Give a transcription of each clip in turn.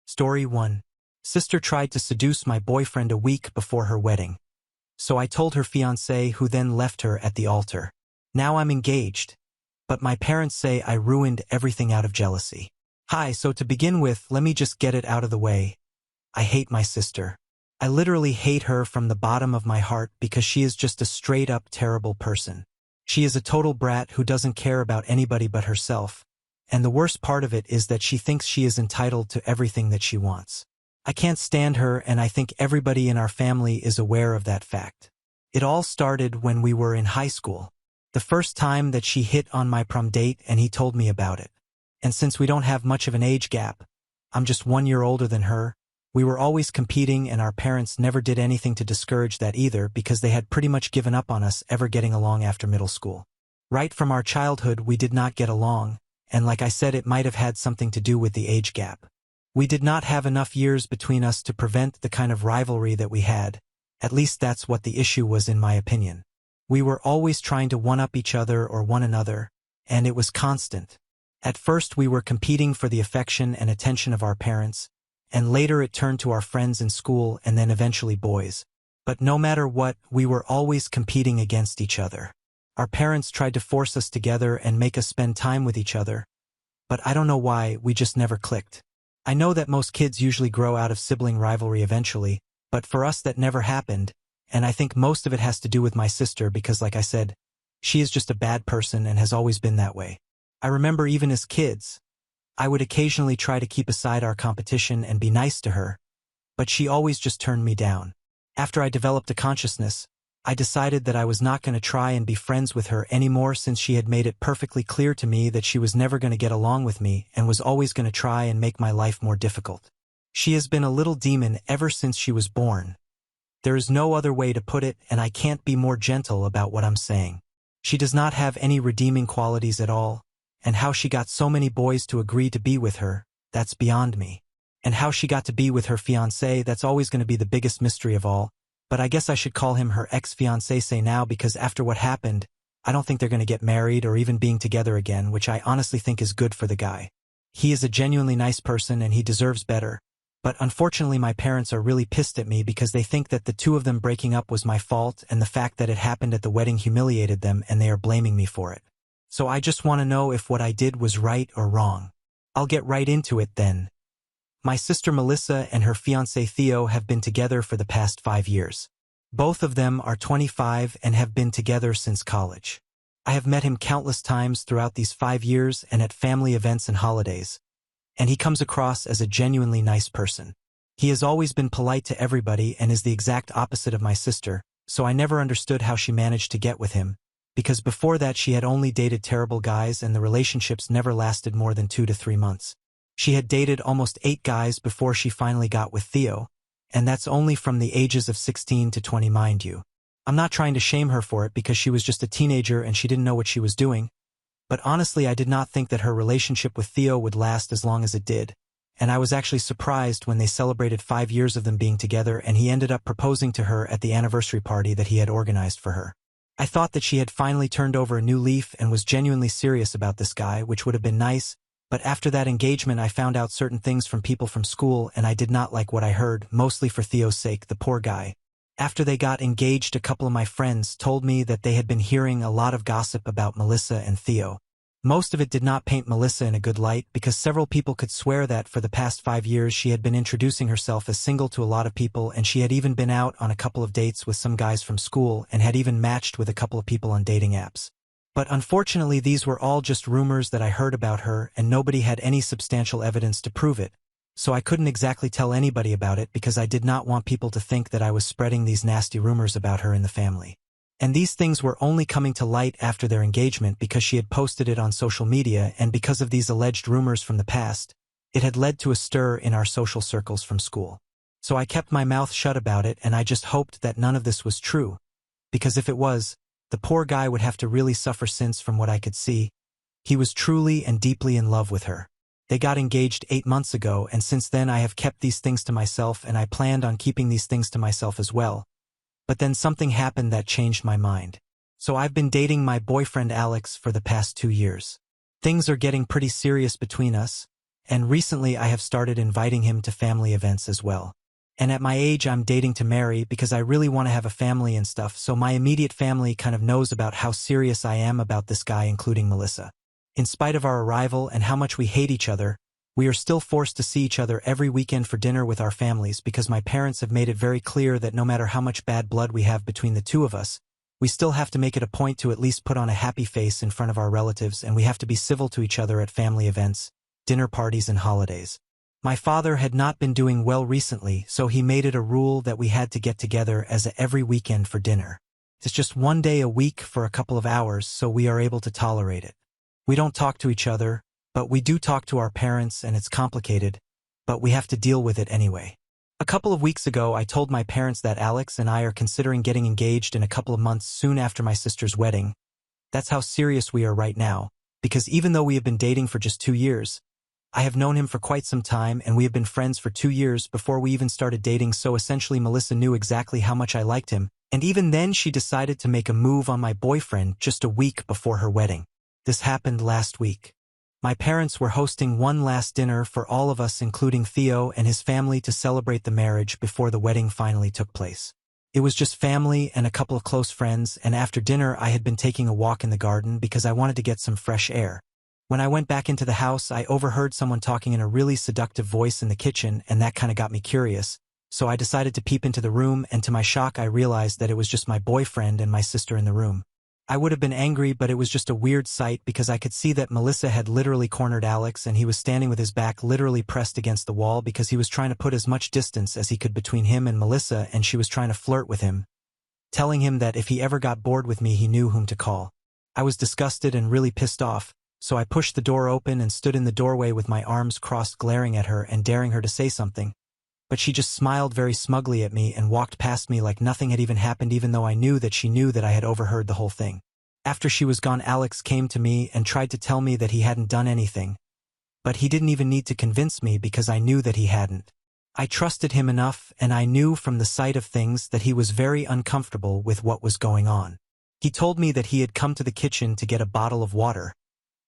Story 1. Sister tried to seduce my boyfriend a week before her wedding. So I told her fiancé, who then left her at the altar. Now I'm engaged. But my parents say I ruined everything out of jealousy. Hi, so to begin with, let me just get it out of the way. I hate my sister. I literally hate her from the bottom of my heart because she is just a straight-up terrible person. She is a total brat who doesn't care about anybody but herself. And the worst part of it is that she thinks she is entitled to everything that she wants. I can't stand her, and I think everybody in our family is aware of that fact. It all started when we were in high school. The first time that she hit on my prom date and he told me about it. And since we don't have much of an age gap, I'm just 1 year older than her, we were always competing, and our parents never did anything to discourage that either because they had pretty much given up on us ever getting along after middle school. Right from our childhood we did not get along, and like I said, it might have had something to do with the age gap. We did not have enough years between us to prevent the kind of rivalry that we had. At least that's what the issue was, in my opinion. We were always trying to one-up each other or one another, and it was constant. At first we were competing for the affection and attention of our parents, and later it turned to our friends in school and then eventually boys. But no matter what, we were always competing against each other. Our parents tried to force us together and make us spend time with each other, but I don't know why, we just never clicked. I know that most kids usually grow out of sibling rivalry eventually, but for us that never happened, and I think most of it has to do with my sister because, like I said, she is just a bad person and has always been that way. I remember even as kids, I would occasionally try to keep aside our competition and be nice to her, but she always just turned me down. After I developed a consciousness, I decided that I was not going to try and be friends with her anymore since she had made it perfectly clear to me that she was never going to get along with me and was always going to try and make my life more difficult. She has been a little demon ever since she was born. There is no other way to put it, and I can't be more gentle about what I'm saying. She does not have any redeeming qualities at all, and how she got so many boys to agree to be with her, that's beyond me. And how she got to be with her fiancé, that's always going to be the biggest mystery of all. But I guess I should call him her ex-fiancé now because after what happened, I don't think they're going to get married or even being together again, which I honestly think is good for the guy. He is a genuinely nice person and he deserves better. But unfortunately my parents are really pissed at me because they think that the two of them breaking up was my fault, and the fact that it happened at the wedding humiliated them and they are blaming me for it. So I just want to know if what I did was right or wrong. I'll get right into it then. My sister Melissa and her fiancé Theo have been together for the past 5 years. Both of them are 25 and have been together since college. I have met him countless times throughout these 5 years and at family events and holidays, and he comes across as a genuinely nice person. He has always been polite to everybody and is the exact opposite of my sister, so I never understood how she managed to get with him, because before that she had only dated terrible guys and the relationships never lasted more than 2 to 3 months. She had dated almost 8 guys before she finally got with Theo, and that's only from the ages of 16 to 20, mind you. I'm not trying to shame her for it because she was just a teenager and she didn't know what she was doing, but honestly I did not think that her relationship with Theo would last as long as it did, and I was actually surprised when they celebrated 5 years of them being together and he ended up proposing to her at the anniversary party that he had organized for her. I thought that she had finally turned over a new leaf and was genuinely serious about this guy, which would have been nice. But after that engagement I found out certain things from people from school and I did not like what I heard, mostly for Theo's sake, the poor guy. After they got engaged, a couple of my friends told me that they had been hearing a lot of gossip about Melissa and Theo. Most of it did not paint Melissa in a good light because several people could swear that for the past 5 years she had been introducing herself as single to a lot of people, and she had even been out on a couple of dates with some guys from school and had even matched with a couple of people on dating apps. But unfortunately these were all just rumors that I heard about her and nobody had any substantial evidence to prove it, so I couldn't exactly tell anybody about it because I did not want people to think that I was spreading these nasty rumors about her in the family. And these things were only coming to light after their engagement because she had posted it on social media, and because of these alleged rumors from the past, it had led to a stir in our social circles from school. So I kept my mouth shut about it and I just hoped that none of this was true, because if it was, the poor guy would have to really suffer since, from what I could see, he was truly and deeply in love with her. They got engaged 8 months ago, and since then I have kept these things to myself and I planned on keeping these things to myself as well. But then something happened that changed my mind. So I've been dating my boyfriend Alex for the past 2 years. Things are getting pretty serious between us, And recently I have started inviting him to family events as well. And at my age, I'm dating to marry because I really want to have a family and stuff, so my immediate family kind of knows about how serious I am about this guy, including Melissa. In spite of our arrival and how much we hate each other, we are still forced to see each other every weekend for dinner with our families because my parents have made it very clear that no matter how much bad blood we have between the two of us, we still have to make it a point to at least put on a happy face in front of our relatives, and we have to be civil to each other at family events, dinner parties, and holidays. My father had not been doing well recently, so he made it a rule that we had to get together every weekend for dinner. It's just one day a week for a couple of hours, so we are able to tolerate it. We don't talk to each other, but we do talk to our parents, and it's complicated, but we have to deal with it anyway. A couple of weeks ago, I told my parents that Alex and I are considering getting engaged in a couple of months soon after my sister's wedding. That's how serious we are right now, because even though we have been dating for just 2 years, I have known him for quite some time, and we have been friends for 2 years before we even started dating, so essentially Melissa knew exactly how much I liked him, and even then she decided to make a move on my boyfriend just a week before her wedding. This happened last week. My parents were hosting one last dinner for all of us, including Theo and his family, to celebrate the marriage before the wedding finally took place. It was just family and a couple of close friends, and after dinner I had been taking a walk in the garden because I wanted to get some fresh air. When I went back into the house, I overheard someone talking in a really seductive voice in the kitchen, and that kind of got me curious, so I decided to peep into the room, and to my shock I realized that it was just my boyfriend and my sister in the room. I would have been angry, but it was just a weird sight because I could see that Melissa had literally cornered Alex, and he was standing with his back literally pressed against the wall because he was trying to put as much distance as he could between him and Melissa, and she was trying to flirt with him, telling him that if he ever got bored with me he knew whom to call. I was disgusted and really pissed off, so I pushed the door open and stood in the doorway with my arms crossed, glaring at her and daring her to say something. But she just smiled very smugly at me and walked past me like nothing had even happened, even though I knew that she knew that I had overheard the whole thing. After she was gone, Alex came to me and tried to tell me that he hadn't done anything. But he didn't even need to convince me because I knew that he hadn't. I trusted him enough, and I knew from the sight of things that he was very uncomfortable with what was going on. He told me that he had come to the kitchen to get a bottle of water,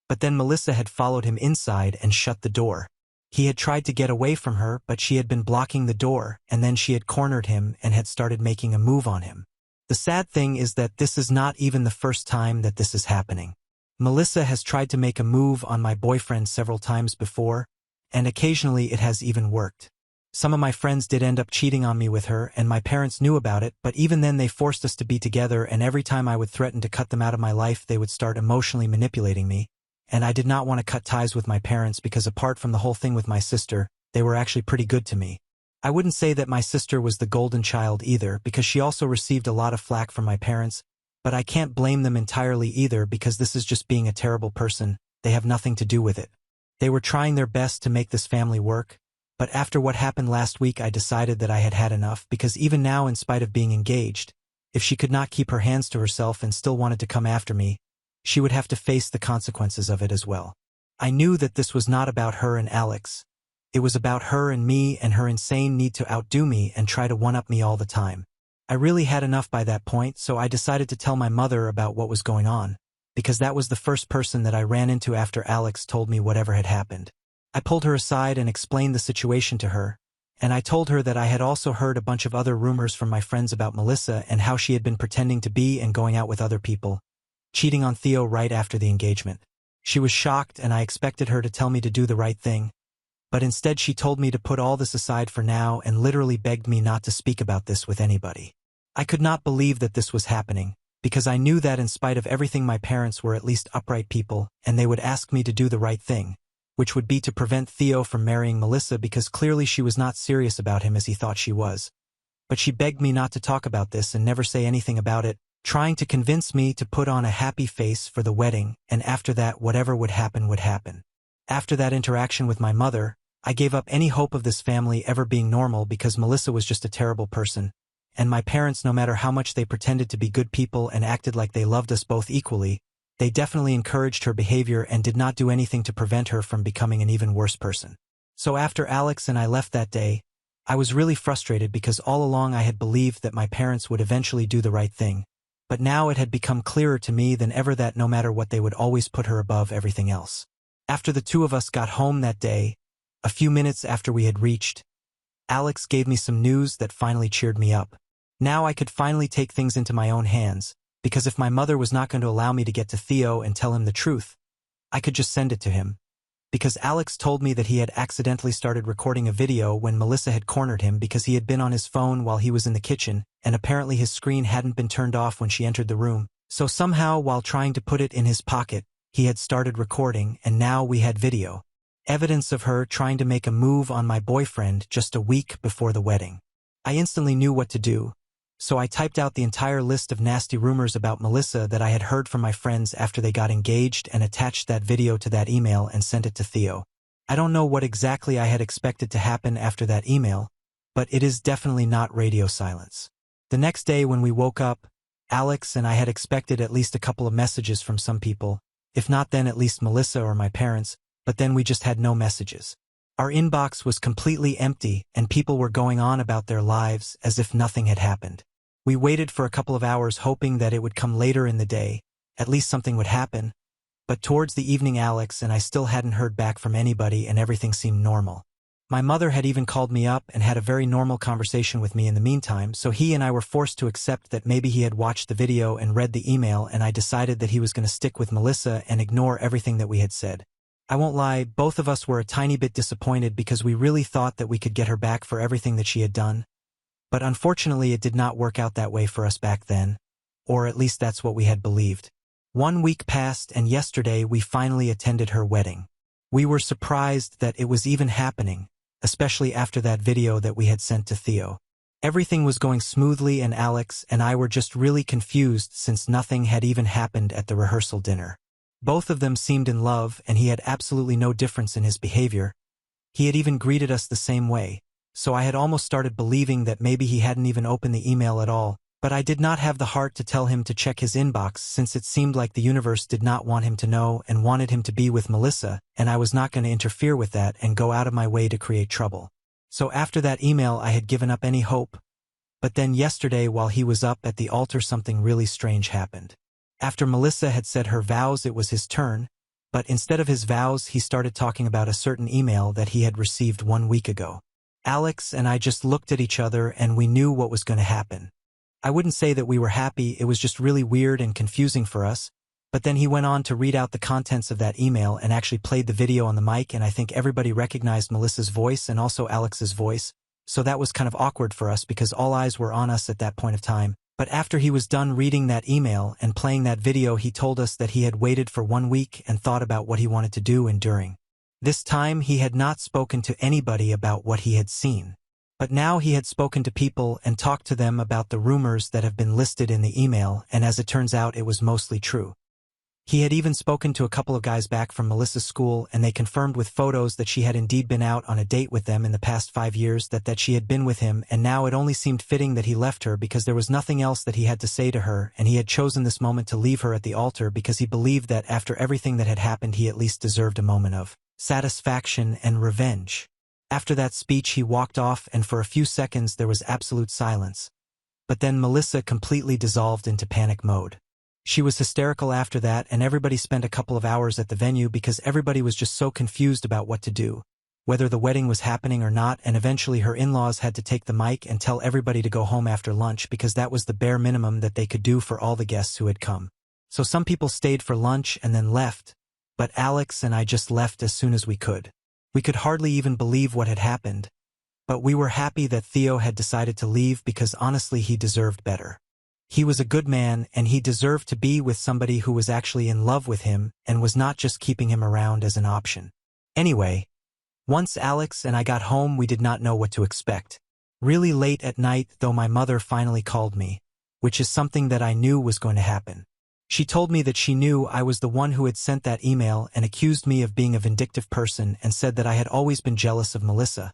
but then Melissa had followed him inside and shut the door. He had tried to get away from her, but she had been blocking the door, and then she had cornered him and had started making a move on him. The sad thing is that this is not even the first time that this is happening. Melissa has tried to make a move on my boyfriend several times before, and occasionally it has even worked. Some of my friends did end up cheating on me with her, and my parents knew about it, but even then they forced us to be together, and every time I would threaten to cut them out of my life they would start emotionally manipulating me. And I did not want to cut ties with my parents because apart from the whole thing with my sister, they were actually pretty good to me. I wouldn't say that my sister was the golden child either, because she also received a lot of flack from my parents, but I can't blame them entirely either because this is just being a terrible person. They have nothing to do with it. They were trying their best to make this family work, but after what happened last week I decided that I had had enough, because even now, in spite of being engaged, if she could not keep her hands to herself and still wanted to come after me, she would have to face the consequences of it as well. I knew that this was not about her and Alex. It was about her and me and her insane need to outdo me and try to one-up me all the time. I really had enough by that point, so I decided to tell my mother about what was going on, because that was the first person that I ran into after Alex told me whatever had happened. I pulled her aside and explained the situation to her, and I told her that I had also heard a bunch of other rumors from my friends about Melissa and how she had been pretending to be and going out with other people, cheating on Theo right after the engagement. She was shocked, and I expected her to tell me to do the right thing, but instead she told me to put all this aside for now and literally begged me not to speak about this with anybody. I could not believe that this was happening, because I knew that in spite of everything my parents were at least upright people, and they would ask me to do the right thing, which would be to prevent Theo from marrying Melissa because clearly she was not serious about him as he thought she was. But she begged me not to talk about this and never say anything about it, trying to convince me to put on a happy face for the wedding, and after that whatever would happen would happen. After that interaction with my mother, I gave up any hope of this family ever being normal because Melissa was just a terrible person, and my parents, no matter how much they pretended to be good people and acted like they loved us both equally, they definitely encouraged her behavior and did not do anything to prevent her from becoming an even worse person. So after Alex and I left that day, I was really frustrated because all along I had believed that my parents would eventually do the right thing, but now it had become clearer to me than ever that no matter what they would always put her above everything else. After the two of us got home that day, A few minutes after we had reached, Alex gave me some news that finally cheered me up. Now I could finally take things into my own hands, because if my mother was not going to allow me to get to Theo and tell him the truth, I could just send it to him. Because Alex told me that he had accidentally started recording a video when Melissa had cornered him because he had been on his phone while he was in the kitchen, and apparently his screen hadn't been turned off when she entered the room. So somehow, while trying to put it in his pocket, he had started recording, and now we had video. Evidence of her trying to make a move on my boyfriend just a week before the wedding. I instantly knew what to do, so I typed out the entire list of nasty rumors about Melissa that I had heard from my friends after they got engaged and attached that video to that email and sent it to Theo. I don't know what exactly I had expected to happen after that email, but it is definitely not radio silence. The next day when we woke up, Alex and I had expected at least a couple of messages from some people, if not then at least Melissa or my parents, but then we just had no messages. Our inbox was completely empty and people were going on about their lives as if nothing had happened. We waited for a couple of hours hoping that it would come later in the day, at least something would happen, but towards the evening Alex and I still hadn't heard back from anybody and everything seemed normal. My mother had even called me up and had a very normal conversation with me in the meantime, so he and I were forced to accept that maybe he had watched the video and read the email, and I decided that he was going to stick with Melissa and ignore everything that we had said. I won't lie, both of us were a tiny bit disappointed because we really thought that we could get her back for everything that she had done. But unfortunately it did not work out that way for us back then, or at least that's what we had believed. 1 week passed and yesterday we finally attended her wedding. We were surprised that it was even happening, especially after that video that we had sent to Theo. Everything was going smoothly and Alex and I were just really confused since nothing had even happened at the rehearsal dinner. Both of them seemed in love and he had absolutely no difference in his behavior. He had even greeted us the same way, so I had almost started believing that maybe he hadn't even opened the email at all, but I did not have the heart to tell him to check his inbox since it seemed like the universe did not want him to know and wanted him to be with Melissa, and I was not going to interfere with that and go out of my way to create trouble. So after that email I had given up any hope. But then yesterday while he was up at the altar something really strange happened. After Melissa had said her vows it was his turn, but instead of his vows he started talking about a certain email that he had received 1 week ago. Alex and I just looked at each other and we knew what was going to happen. I wouldn't say that we were happy, it was just really weird and confusing for us, but then he went on to read out the contents of that email and actually played the video on the mic, and I think everybody recognized Melissa's voice and also Alex's voice, so that was kind of awkward for us because all eyes were on us at that point of time. But after he was done reading that email and playing that video he told us that he had waited for 1 week and thought about what he wanted to do and during. This time he had not spoken to anybody about what he had seen. But now he had spoken to people and talked to them about the rumors that have been listed in the email, and as it turns out it was mostly true. He had even spoken to a couple of guys back from Melissa's school and they confirmed with photos that she had indeed been out on a date with them in the past 5 years, that she had been with him, and now it only seemed fitting that he left her because there was nothing else that he had to say to her, and he had chosen this moment to leave her at the altar because he believed that after everything that had happened he at least deserved a moment of satisfaction and revenge. After that speech he walked off and for a few seconds there was absolute silence. But then Melissa completely dissolved into panic mode. She was hysterical after that and everybody spent a couple of hours at the venue because everybody was just so confused about what to do, whether the wedding was happening or not, and eventually her in-laws had to take the mic and tell everybody to go home after lunch because that was the bare minimum that they could do for all the guests who had come. So some people stayed for lunch and then left, but Alex and I just left as soon as we could. We could hardly even believe what had happened, but we were happy that Theo had decided to leave because honestly he deserved better. He was a good man and he deserved to be with somebody who was actually in love with him and was not just keeping him around as an option. Anyway, once Alex and I got home we did not know what to expect. Really late at night though my mother finally called me, which is something that I knew was going to happen. She told me that she knew I was the one who had sent that email and accused me of being a vindictive person and said that I had always been jealous of Melissa,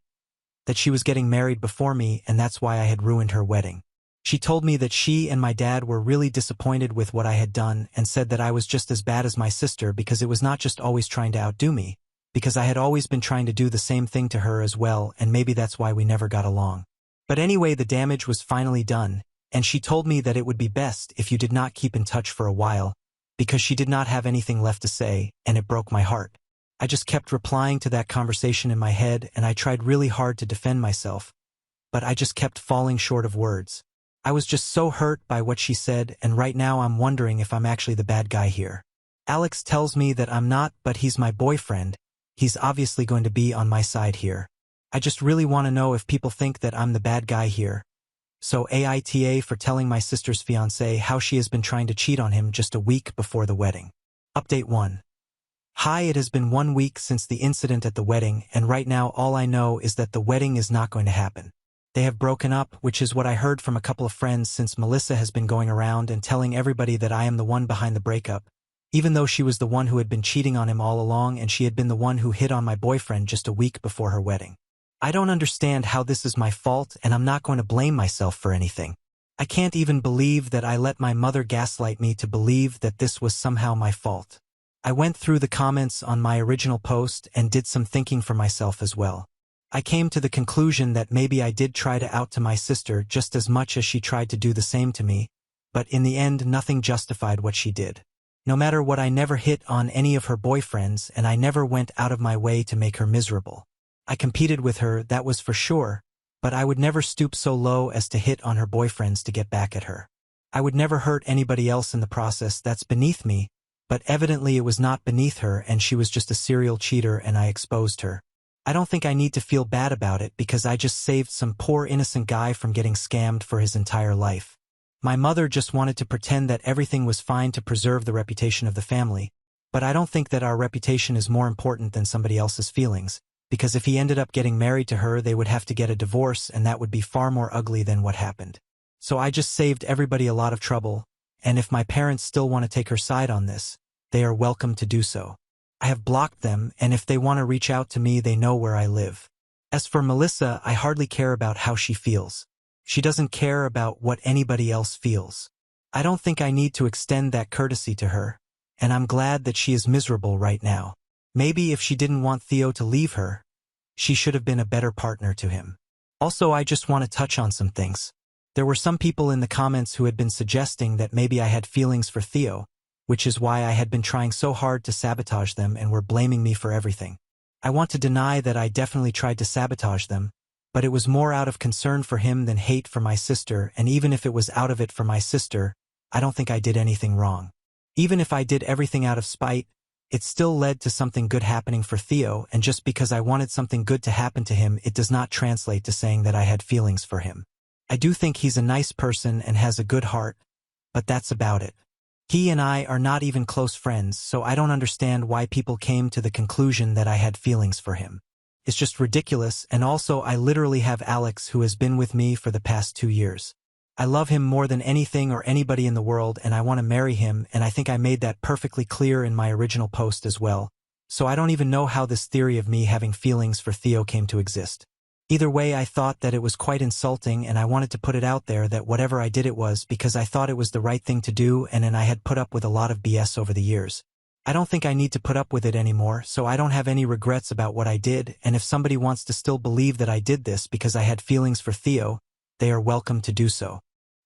that she was getting married before me and that's why I had ruined her wedding. She told me that she and my dad were really disappointed with what I had done and said that I was just as bad as my sister because it was not just always trying to outdo me, because I had always been trying to do the same thing to her as well, and maybe that's why we never got along. But anyway, the damage was finally done, and she told me that it would be best if you did not keep in touch for a while, because she did not have anything left to say, and it broke my heart. I just kept replying to that conversation in my head, and I tried really hard to defend myself, but I just kept falling short of words. I was just so hurt by what she said, and right now I'm wondering if I'm actually the bad guy here. Alex tells me that I'm not, but he's my boyfriend. He's obviously going to be on my side here. I just really want to know if people think that I'm the bad guy here. So AITA for telling my sister's fiancé how she has been trying to cheat on him just a week before the wedding. Update 1. Hi, it has been 1 week since the incident at the wedding, and right now all I know is that the wedding is not going to happen. They have broken up, which is what I heard from a couple of friends since Melissa has been going around and telling everybody that I am the one behind the breakup, even though she was the one who had been cheating on him all along and she had been the one who hit on my boyfriend just a week before her wedding. I don't understand how this is my fault, and I'm not going to blame myself for anything. I can't even believe that I let my mother gaslight me to believe that this was somehow my fault. I went through the comments on my original post and did some thinking for myself as well. I came to the conclusion that maybe I did try to out to my sister just as much as she tried to do the same to me, but in the end nothing justified what she did. No matter what, I never hit on any of her boyfriends, and I never went out of my way to make her miserable. I competed with her, that was for sure, but I would never stoop so low as to hit on her boyfriends to get back at her. I would never hurt anybody else in the process, that's beneath me, but evidently it was not beneath her, and she was just a serial cheater and I exposed her. I don't think I need to feel bad about it because I just saved some poor innocent guy from getting scammed for his entire life. My mother just wanted to pretend that everything was fine to preserve the reputation of the family, but I don't think that our reputation is more important than somebody else's feelings, because if he ended up getting married to her, they would have to get a divorce, and that would be far more ugly than what happened. So I just saved everybody a lot of trouble, and if my parents still want to take her side on this, they are welcome to do so. I have blocked them, and if they want to reach out to me, they know where I live. As for Melissa, I hardly care about how she feels. She doesn't care about what anybody else feels. I don't think I need to extend that courtesy to her, and I'm glad that she is miserable right now. Maybe if she didn't want Theo to leave her, she should have been a better partner to him. Also, I just want to touch on some things. There were some people in the comments who had been suggesting that maybe I had feelings for Theo, which is why I had been trying so hard to sabotage them and were blaming me for everything. I want to deny that I definitely tried to sabotage them, but it was more out of concern for him than hate for my sister, and even if it was out of it for my sister, I don't think I did anything wrong. Even if I did everything out of spite, it still led to something good happening for Theo, and just because I wanted something good to happen to him, it does not translate to saying that I had feelings for him. I do think he's a nice person and has a good heart, but that's about it. He and I are not even close friends, so I don't understand why people came to the conclusion that I had feelings for him. It's just ridiculous, and also I literally have Alex, who has been with me for the past 2 years. I love him more than anything or anybody in the world, and I want to marry him, and I think I made that perfectly clear in my original post as well, so I don't even know how this theory of me having feelings for Theo came to exist. Either way, I thought that it was quite insulting, and I wanted to put it out there that whatever I did, it was because I thought it was the right thing to do, and I had put up with a lot of BS over the years. I don't think I need to put up with it anymore, so I don't have any regrets about what I did, and if somebody wants to still believe that I did this because I had feelings for Theo, they are welcome to do so.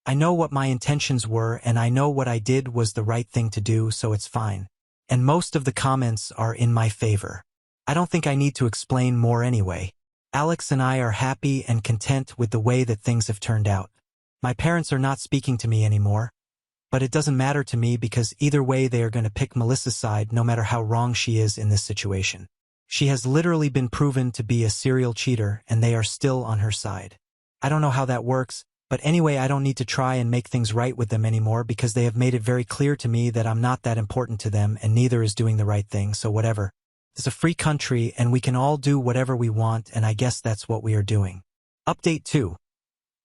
I know what my intentions were, and I know what I did was the right thing to do, so it's fine. And most of the comments are in my favor. I don't think I need to explain more anyway. Alex and I are happy and content with the way that things have turned out. My parents are not speaking to me anymore, but it doesn't matter to me because either way they are going to pick Melissa's side no matter how wrong she is in this situation. She has literally been proven to be a serial cheater, and they are still on her side. I don't know how that works, but anyway, I don't need to try and make things right with them anymore because they have made it very clear to me that I'm not that important to them, and neither is doing the right thing, so whatever. It's a free country and we can all do whatever we want, and I guess that's what we are doing. Update 2.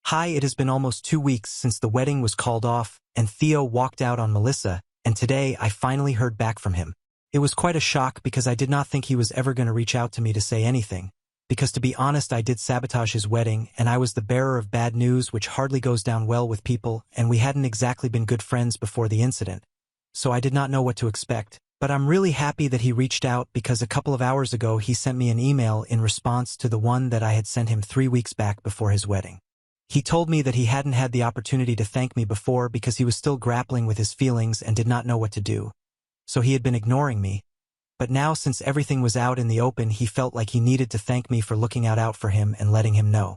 Hi, it has been almost 2 weeks since the wedding was called off and Theo walked out on Melissa, and today I finally heard back from him. It was quite a shock because I did not think he was ever going to reach out to me to say anything, because to be honest, I did sabotage his wedding and I was the bearer of bad news, which hardly goes down well with people, and we hadn't exactly been good friends before the incident, so I did not know what to expect. But I'm really happy that he reached out because a couple of hours ago he sent me an email in response to the one that I had sent him 3 weeks back before his wedding. He told me that he hadn't had the opportunity to thank me before because he was still grappling with his feelings and did not know what to do. So he had been ignoring me. But now since everything was out in the open, he felt like he needed to thank me for looking out for him and letting him know.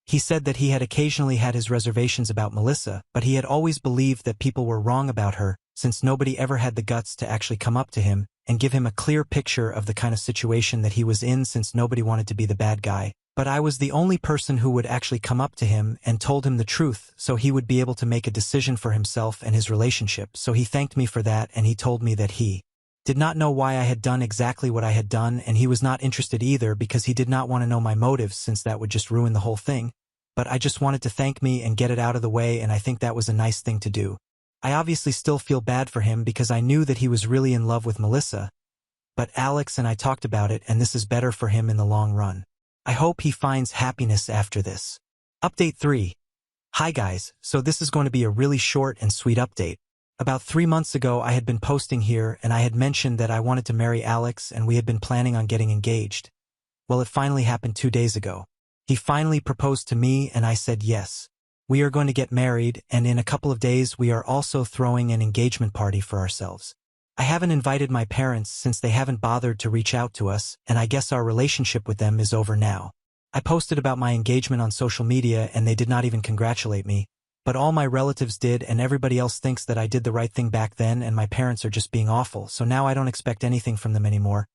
He said that he had occasionally had his reservations about Melissa, but he had always believed that people were wrong about her, since nobody ever had the guts to actually come up to him and give him a clear picture of the kind of situation that he was in, since nobody wanted to be the bad guy. But I was the only person who would actually come up to him and told him the truth, so he would be able to make a decision for himself and his relationship. So he thanked me for that, and he told me that he did not know why I had done exactly what I had done, and he was not interested either because he did not want to know my motives, since that would just ruin the whole thing. But I just wanted to thank me and get it out of the way, and I think that was a nice thing to do. I obviously still feel bad for him because I knew that he was really in love with Melissa, but Alex and I talked about it, and this is better for him in the long run. I hope he finds happiness after this. Update 3. Hi guys, so this is going to be a really short and sweet update. About 3 months ago I had been posting here and I had mentioned that I wanted to marry Alex and we had been planning on getting engaged. Well, it finally happened 2 days ago. He finally proposed to me and I said yes. We are going to get married, and in a couple of days we are also throwing an engagement party for ourselves. I haven't invited my parents since they haven't bothered to reach out to us, and I guess our relationship with them is over now. I posted about my engagement on social media and they did not even congratulate me, but all my relatives did, and everybody else thinks that I did the right thing back then, and my parents are just being awful, so now I don't expect anything from them anymore.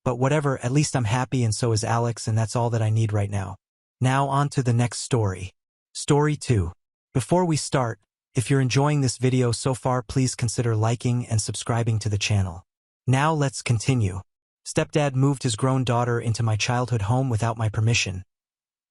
But whatever, at least I'm happy and so is Alex, and that's all that I need right now. Now on to the next story. Story 2. Before we start, if you're enjoying this video so far, please consider liking and subscribing to the channel. Now let's continue. Stepdad moved his grown daughter into my childhood home without my permission,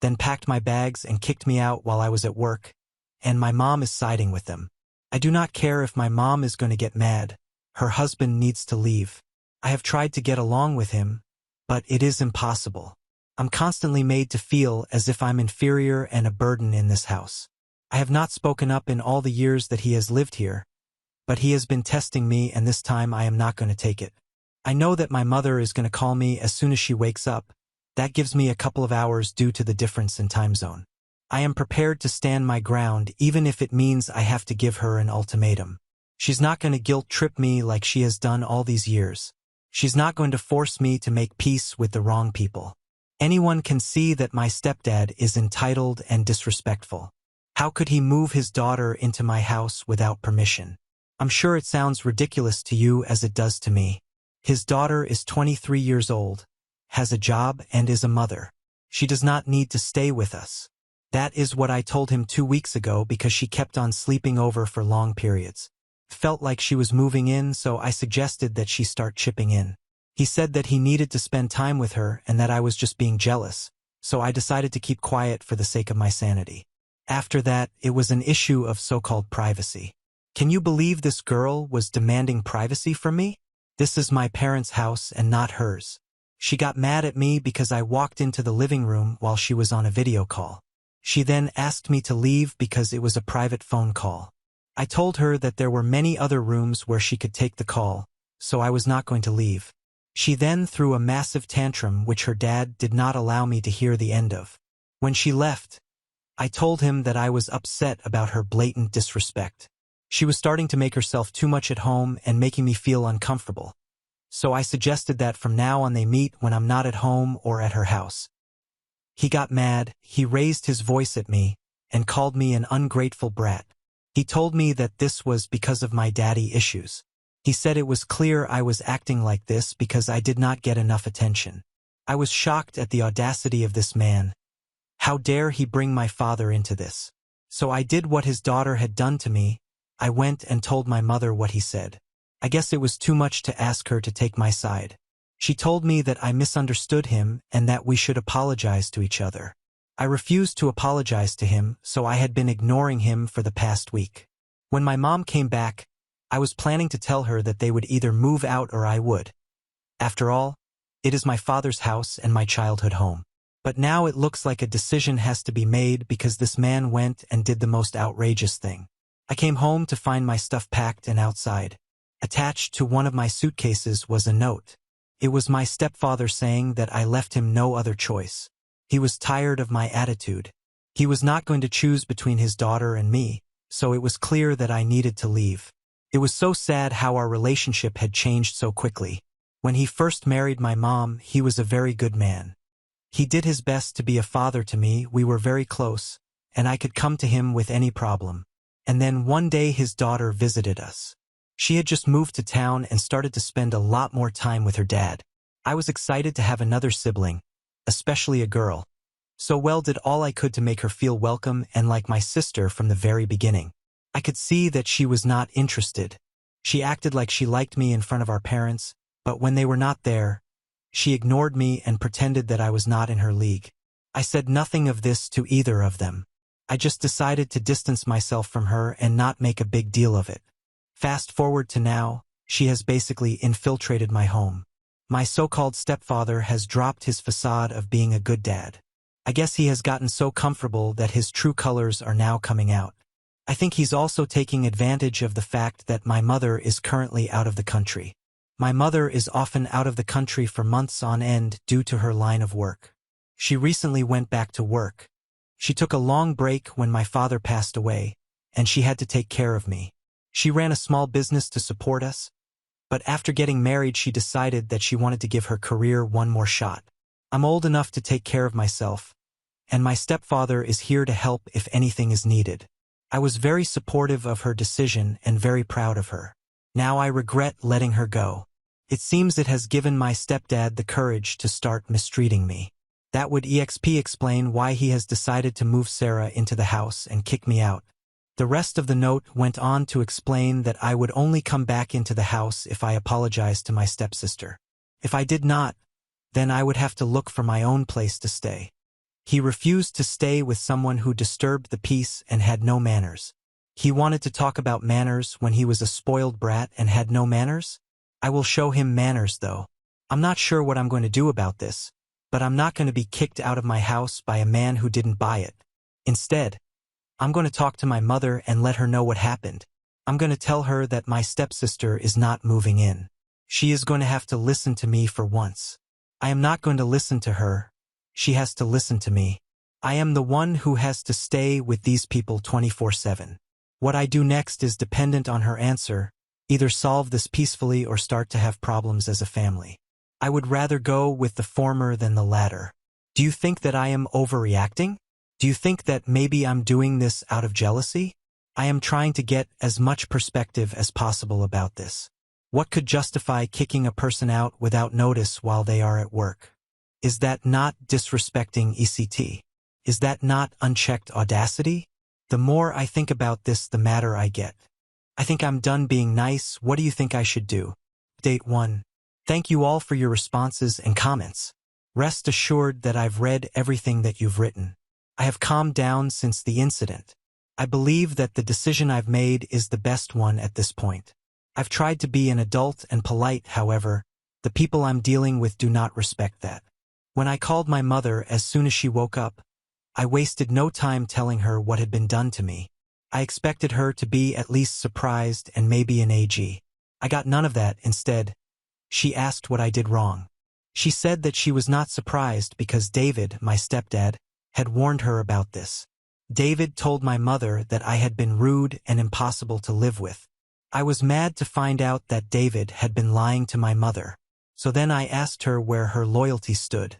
then packed my bags and kicked me out while I was at work, and my mom is siding with them. I do not care if my mom is going to get mad. Her husband needs to leave. I have tried to get along with him, but it is impossible. I'm constantly made to feel as if I'm inferior and a burden in this house. I have not spoken up in all the years that he has lived here, but he has been testing me, and this time I am not going to take it. I know that my mother is going to call me as soon as she wakes up. That gives me a couple of hours due to the difference in time zone. I am prepared to stand my ground even if it means I have to give her an ultimatum. She's not going to guilt-trip me like she has done all these years. She's not going to force me to make peace with the wrong people. Anyone can see that my stepdad is entitled and disrespectful. How could he move his daughter into my house without permission? I'm sure it sounds ridiculous to you as it does to me. His daughter is 23 years old, has a job, and is a mother. She does not need to stay with us. That is what I told him 2 weeks ago because she kept on sleeping over for long periods. Felt like she was moving in, so I suggested that she start chipping in. He said that he needed to spend time with her and that I was just being jealous, so I decided to keep quiet for the sake of my sanity. After that, it was an issue of so-called privacy. Can you believe this girl was demanding privacy from me? This is my parents' house and not hers. She got mad at me because I walked into the living room while she was on a video call. She then asked me to leave because it was a private phone call. I told her that there were many other rooms where she could take the call, so I was not going to leave. She then threw a massive tantrum which her dad did not allow me to hear the end of. When she left, I told him that I was upset about her blatant disrespect. She was starting to make herself too much at home and making me feel uncomfortable. So I suggested that from now on they meet when I'm not at home or at her house. He got mad, he raised his voice at me, and called me an ungrateful brat. He told me that this was because of my daddy issues. He said it was clear I was acting like this because I did not get enough attention. I was shocked at the audacity of this man. How dare he bring my father into this? So I did what his daughter had done to me. I went and told my mother what he said. I guess it was too much to ask her to take my side. She told me that I misunderstood him and that we should apologize to each other. I refused to apologize to him, so I had been ignoring him for the past week. When my mom came back, I was planning to tell her that they would either move out or I would. After all, it is my father's house and my childhood home. But now it looks like a decision has to be made because this man went and did the most outrageous thing. I came home to find my stuff packed and outside. Attached to one of my suitcases was a note. It was my stepfather saying that I left him no other choice. He was tired of my attitude. He was not going to choose between his daughter and me, so it was clear that I needed to leave. It was so sad how our relationship had changed so quickly. When he first married my mom, he was a very good man. He did his best to be a father to me, we were very close, and I could come to him with any problem. And then one day his daughter visited us. She had just moved to town and started to spend a lot more time with her dad. I was excited to have another sibling, especially a girl. So well did all I could to make her feel welcome and like my sister from the very beginning. I could see that she was not interested. She acted like she liked me in front of our parents, but when they were not there, she ignored me and pretended that I was not in her league. I said nothing of this to either of them. I just decided to distance myself from her and not make a big deal of it. Fast forward to now, she has basically infiltrated my home. My so-called stepfather has dropped his facade of being a good dad. I guess he has gotten so comfortable that his true colors are now coming out. I think he's also taking advantage of the fact that my mother is currently out of the country. My mother is often out of the country for months on end due to her line of work. She recently went back to work. She took a long break when my father passed away, and she had to take care of me. She ran a small business to support us, but after getting married she decided that she wanted to give her career one more shot. I'm old enough to take care of myself, and my stepfather is here to help if anything is needed. I was very supportive of her decision and very proud of her. Now I regret letting her go. It seems it has given my stepdad the courage to start mistreating me. That would explain why he has decided to move Sarah into the house and kick me out. The rest of the note went on to explain that I would only come back into the house if I apologized to my stepsister. If I did not, then I would have to look for my own place to stay. He refused to stay with someone who disturbed the peace and had no manners. He wanted to talk about manners when he was a spoiled brat and had no manners? I will show him manners though. I'm not sure what I'm going to do about this, but I'm not going to be kicked out of my house by a man who didn't buy it. Instead, I'm going to talk to my mother and let her know what happened. I'm going to tell her that my stepsister is not moving in. She is going to have to listen to me for once. I am not going to listen to her. She has to listen to me. I am the one who has to stay with these people 24/7. What I do next is dependent on her answer, either solve this peacefully or start to have problems as a family. I would rather go with the former than the latter. Do you think that I am overreacting? Do you think that maybe I'm doing this out of jealousy? I am trying to get as much perspective as possible about this. What could justify kicking a person out without notice while they are at work? Is that not disrespecting ECT? Is that not unchecked audacity? The more I think about this, the madder I get. I think I'm done being nice. What do you think I should do? Update 1. Thank you all for your responses and comments. Rest assured that I've read everything that you've written. I have calmed down since the incident. I believe that the decision I've made is the best one at this point. I've tried to be an adult and polite, however, the people I'm dealing with do not respect that. When I called my mother as soon as she woke up, I wasted no time telling her what had been done to me. I expected her to be at least surprised and maybe an AG. I got none of that. Instead, she asked what I did wrong. She said that she was not surprised because David, my stepdad, had warned her about this. David told my mother that I had been rude and impossible to live with. I was mad to find out that David had been lying to my mother. So then I asked her where her loyalty stood.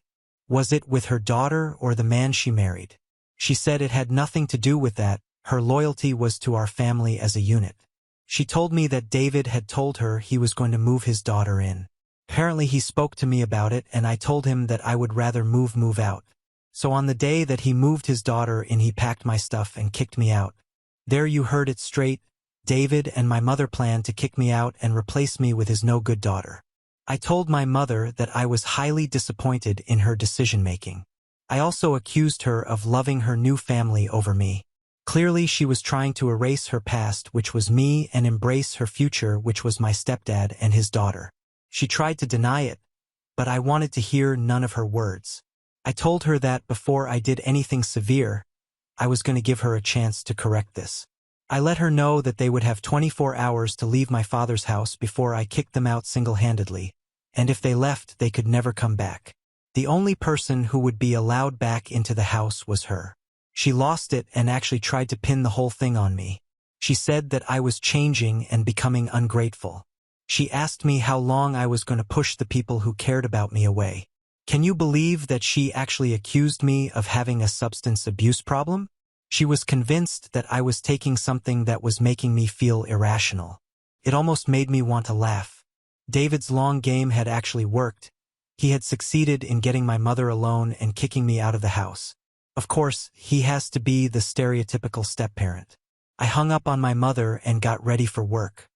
Was it with her daughter or the man she married? She said it had nothing to do with that. Her loyalty was to our family as a unit. She told me that David had told her he was going to move his daughter in. Apparently he spoke to me about it and I told him that I would rather move out. So on the day that he moved his daughter in, he packed my stuff and kicked me out. There, you heard it straight. David and my mother planned to kick me out and replace me with his no-good daughter. I told my mother that I was highly disappointed in her decision-making. I also accused her of loving her new family over me. Clearly she was trying to erase her past, which was me, and embrace her future, which was my stepdad and his daughter. She tried to deny it, but I wanted to hear none of her words. I told her that before I did anything severe, I was going to give her a chance to correct this. I let her know that they would have 24 hours to leave my father's house before I kicked them out single-handedly, and if they left, they could never come back. The only person who would be allowed back into the house was her. She lost it and actually tried to pin the whole thing on me. She said that I was changing and becoming ungrateful. She asked me how long I was going to push the people who cared about me away. Can you believe that she actually accused me of having a substance abuse problem? She was convinced that I was taking something that was making me feel irrational. It almost made me want to laugh. David's long game had actually worked. He had succeeded in getting my mother alone and kicking me out of the house. Of course, he has to be the stereotypical step-parent. I hung up on my mother and got ready for work.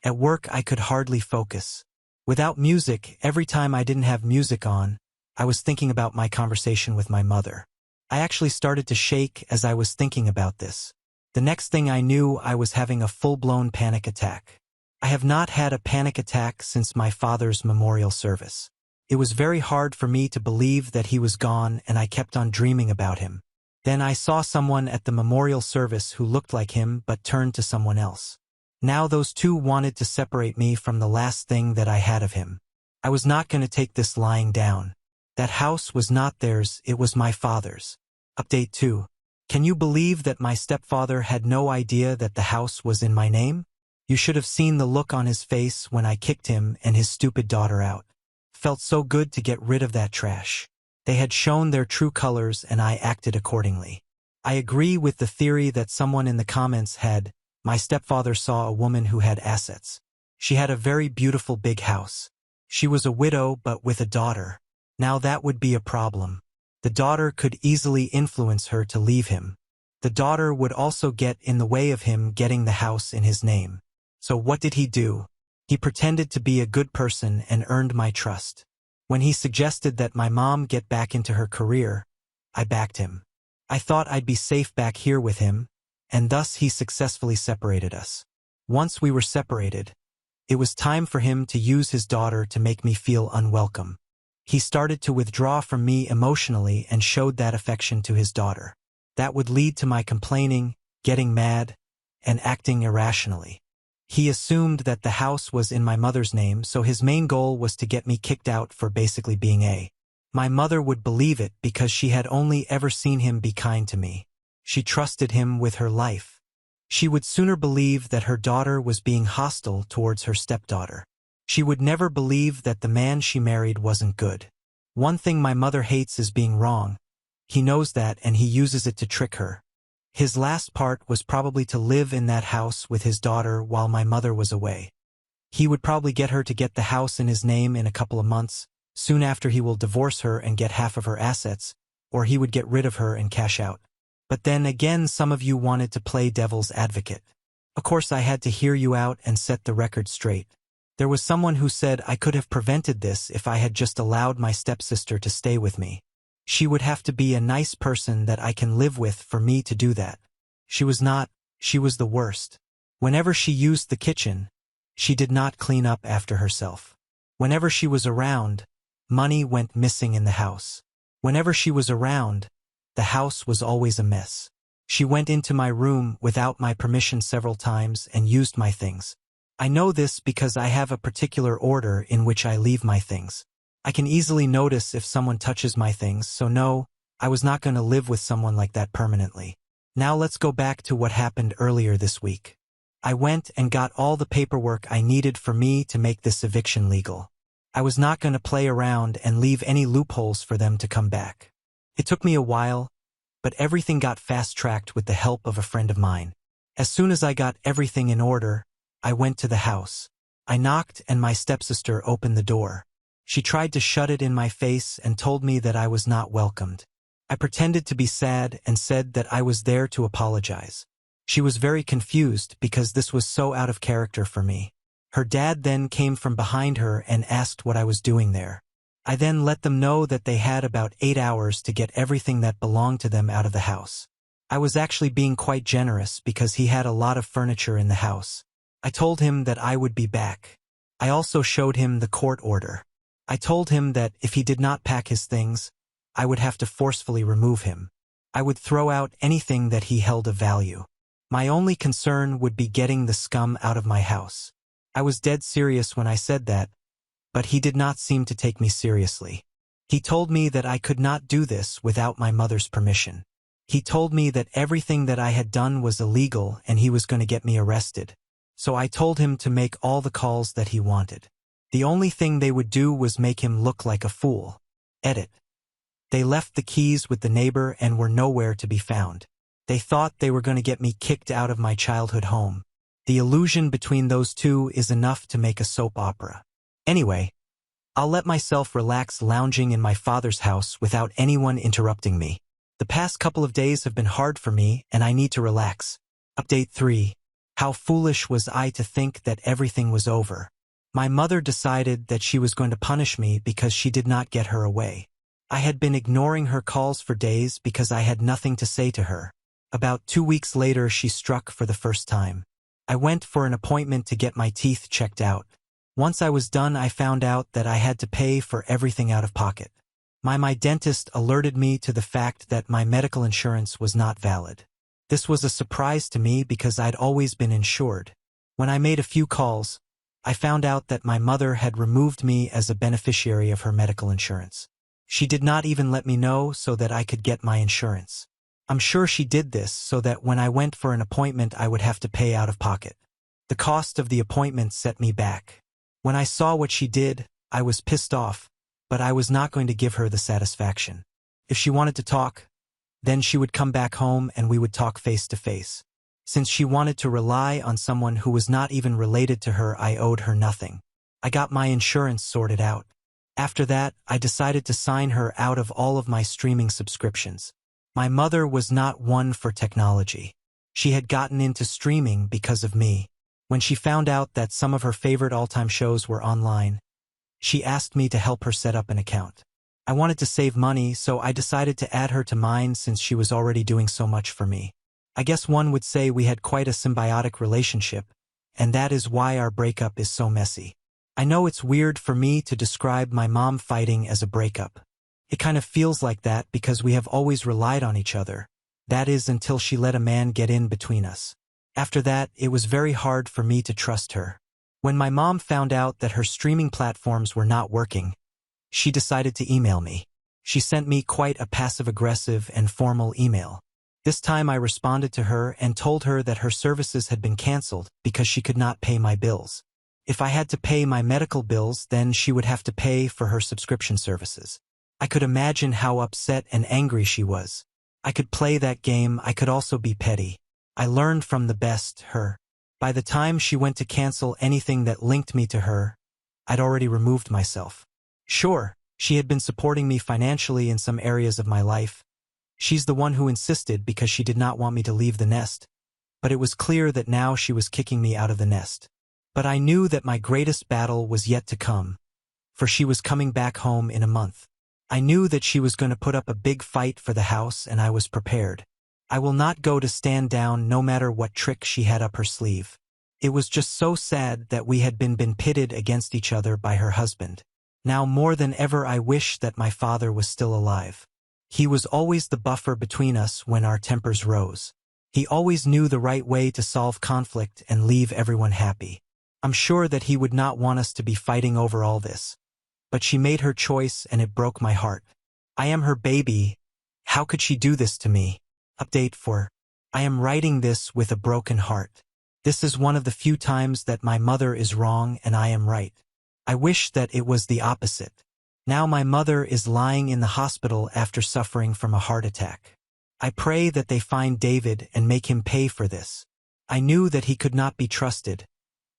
At work, I could hardly focus. Without music, every time I didn't have music on, I was thinking about my conversation with my mother. I actually started to shake as I was thinking about this. The next thing I knew, I was having a full-blown panic attack. I have not had a panic attack since my father's memorial service. It was very hard for me to believe that he was gone, and I kept on dreaming about him. Then I saw someone at the memorial service who looked like him but turned to someone else. Now those two wanted to separate me from the last thing that I had of him. I was not going to take this lying down. That house was not theirs, it was my father's. Update 2. Can you believe that my stepfather had no idea that the house was in my name? You should have seen the look on his face when I kicked him and his stupid daughter out. Felt so good to get rid of that trash. They had shown their true colors and I acted accordingly. I agree with the theory that someone in the comments had, my stepfather saw a woman who had assets. She had a very beautiful big house. She was a widow but with a daughter. Now that would be a problem. The daughter could easily influence her to leave him. The daughter would also get in the way of him getting the house in his name. So what did he do? He pretended to be a good person and earned my trust. When he suggested that my mom get back into her career, I backed him. I thought I'd be safe back here with him, and thus he successfully separated us. Once we were separated, it was time for him to use his daughter to make me feel unwelcome. He started to withdraw from me emotionally and showed that affection to his daughter. That would lead to my complaining, getting mad, and acting irrationally. He assumed that the house was in my mother's name, so his main goal was to get me kicked out for basically being a. My mother would believe it because she had only ever seen him be kind to me. She trusted him with her life. She would sooner believe that her daughter was being hostile towards her stepdaughter. She would never believe that the man she married wasn't good. One thing my mother hates is being wrong. He knows that and he uses it to trick her. His last part was probably to live in that house with his daughter while my mother was away. He would probably get her to get the house in his name in a couple of months. Soon after he will divorce her and get half of her assets, or he would get rid of her and cash out. But then again, some of you wanted to play devil's advocate. Of course I had to hear you out and set the record straight. There was someone who said I could have prevented this if I had just allowed my stepsister to stay with me. She would have to be a nice person that I can live with for me to do that. She was not, she was the worst. Whenever she used the kitchen, she did not clean up after herself. Whenever she was around, money went missing in the house. Whenever she was around, the house was always a mess. She went into my room without my permission several times and used my things. I know this because I have a particular order in which I leave my things. I can easily notice if someone touches my things, so no, I was not going to live with someone like that permanently. Now let's go back to what happened earlier this week. I went and got all the paperwork I needed for me to make this eviction legal. I was not going to play around and leave any loopholes for them to come back. It took me a while, but everything got fast-tracked with the help of a friend of mine. As soon as I got everything in order, I went to the house. I knocked and my stepsister opened the door. She tried to shut it in my face and told me that I was not welcomed. I pretended to be sad and said that I was there to apologize. She was very confused because this was so out of character for me. Her dad then came from behind her and asked what I was doing there. I then let them know that they had about 8 hours to get everything that belonged to them out of the house. I was actually being quite generous because he had a lot of furniture in the house. I told him that I would be back. I also showed him the court order. I told him that if he did not pack his things, I would have to forcefully remove him. I would throw out anything that he held of value. My only concern would be getting the scum out of my house. I was dead serious when I said that, but he did not seem to take me seriously. He told me that I could not do this without my mother's permission. He told me that everything that I had done was illegal and he was going to get me arrested. So I told him to make all the calls that he wanted. The only thing they would do was make him look like a fool. Edit. They left the keys with the neighbor and were nowhere to be found. They thought they were going to get me kicked out of my childhood home. The illusion between those two is enough to make a soap opera. Anyway, I'll let myself relax lounging in my father's house without anyone interrupting me. The past couple of days have been hard for me and I need to relax. Update 3. How foolish was I to think that everything was over? My mother decided that she was going to punish me because she did not get her away. I had been ignoring her calls for days because I had nothing to say to her. About 2 weeks later, she struck for the first time. I went for an appointment to get my teeth checked out. Once I was done, I found out that I had to pay for everything out of pocket. My dentist alerted me to the fact that my medical insurance was not valid. This was a surprise to me because I'd always been insured. When I made a few calls, I found out that my mother had removed me as a beneficiary of her medical insurance. She did not even let me know so that I could get my insurance. I'm sure she did this so that when I went for an appointment I would have to pay out of pocket. The cost of the appointment set me back. When I saw what she did, I was pissed off, but I was not going to give her the satisfaction. If she wanted to talk, then she would come back home and we would talk face to face. Since she wanted to rely on someone who was not even related to her, I owed her nothing. I got my insurance sorted out. After that, I decided to sign her out of all of my streaming subscriptions. My mother was not one for technology. She had gotten into streaming because of me. When she found out that some of her favorite all-time shows were online, she asked me to help her set up an account. I wanted to save money, so I decided to add her to mine since she was already doing so much for me. I guess one would say we had quite a symbiotic relationship, and that is why our breakup is so messy. I know it's weird for me to describe my mom fighting as a breakup. It kind of feels like that because we have always relied on each other. That is until she let a man get in between us. After that, it was very hard for me to trust her. When my mom found out that her streaming platforms were not working, she decided to email me. She sent me quite a passive-aggressive and formal email. This time I responded to her and told her that her services had been canceled because she could not pay my bills. If I had to pay my medical bills, then she would have to pay for her subscription services. I could imagine how upset and angry she was. I could play that game, I could also be petty. I learned from the best, her. By the time she went to cancel anything that linked me to her, I'd already removed myself. Sure, she had been supporting me financially in some areas of my life. She's the one who insisted because she did not want me to leave the nest. But it was clear that now she was kicking me out of the nest. But I knew that my greatest battle was yet to come, for she was coming back home in a month. I knew that she was going to put up a big fight for the house and I was prepared. I will not go to stand down no matter what trick she had up her sleeve. It was just so sad that we had been pitted against each other by her husband. Now more than ever I wish that my father was still alive. He was always the buffer between us when our tempers rose. He always knew the right way to solve conflict and leave everyone happy. I'm sure that he would not want us to be fighting over all this. But she made her choice and it broke my heart. I am her baby. How could she do this to me? Update 4. I am writing this with a broken heart. This is one of the few times that my mother is wrong and I am right. I wish that it was the opposite. Now my mother is lying in the hospital after suffering from a heart attack. I pray that they find David and make him pay for this. I knew that he could not be trusted,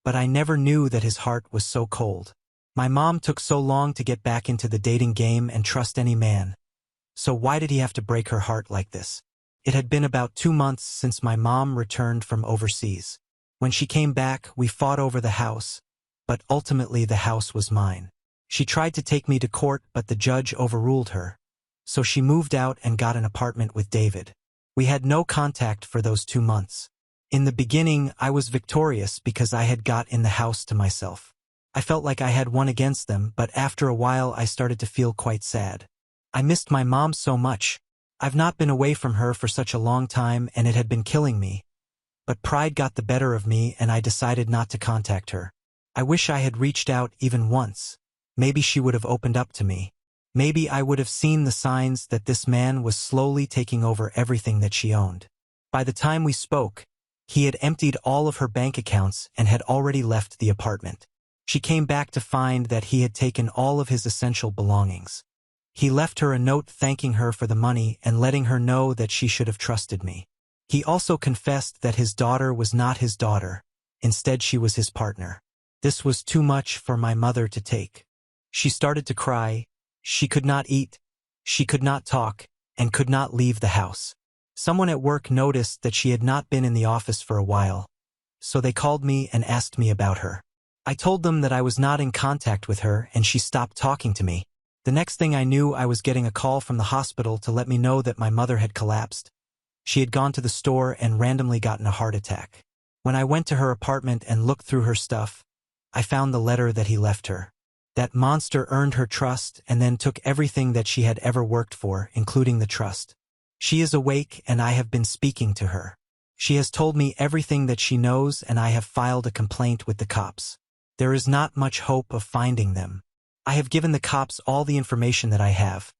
but I never knew that his heart was so cold. My mom took so long to get back into the dating game and trust any man. So why did he have to break her heart like this? It had been about 2 months since my mom returned from overseas. When she came back, we fought over the house, but ultimately the house was mine. She tried to take me to court, but the judge overruled her. So she moved out and got an apartment with David. We had no contact for those 2 months. In the beginning, I was victorious because I had got in the house to myself. I felt like I had won against them, but after a while I started to feel quite sad. I missed my mom so much. I've not been away from her for such a long time and it had been killing me. But pride got the better of me and I decided not to contact her. I wish I had reached out even once. Maybe she would have opened up to me. Maybe I would have seen the signs that this man was slowly taking over everything that she owned. By the time we spoke, He had emptied all of her bank accounts and had already left the apartment. She came back to find that he had taken all of his essential belongings. He left her a note thanking her for the money and letting her know that she should have trusted me. He also confessed that his daughter was not his daughter. Instead, she was his partner. This was too much for my mother to take. She started to cry. She could not eat. She could not talk and could not leave the house. Someone at work noticed that she had not been in the office for a while, so they called me and asked me about her. I told them that I was not in contact with her and she stopped talking to me. The next thing I knew, I was getting a call from the hospital to let me know that my mother had collapsed. She had gone to the store and randomly gotten a heart attack. When I went to her apartment and looked through her stuff, I found the letter that he left her. That monster earned her trust and then took everything that she had ever worked for, including the trust. She is awake and I have been speaking to her. She has told me everything that she knows and I have filed a complaint with the cops. There is not much hope of finding them. I have given the cops all the information that I have.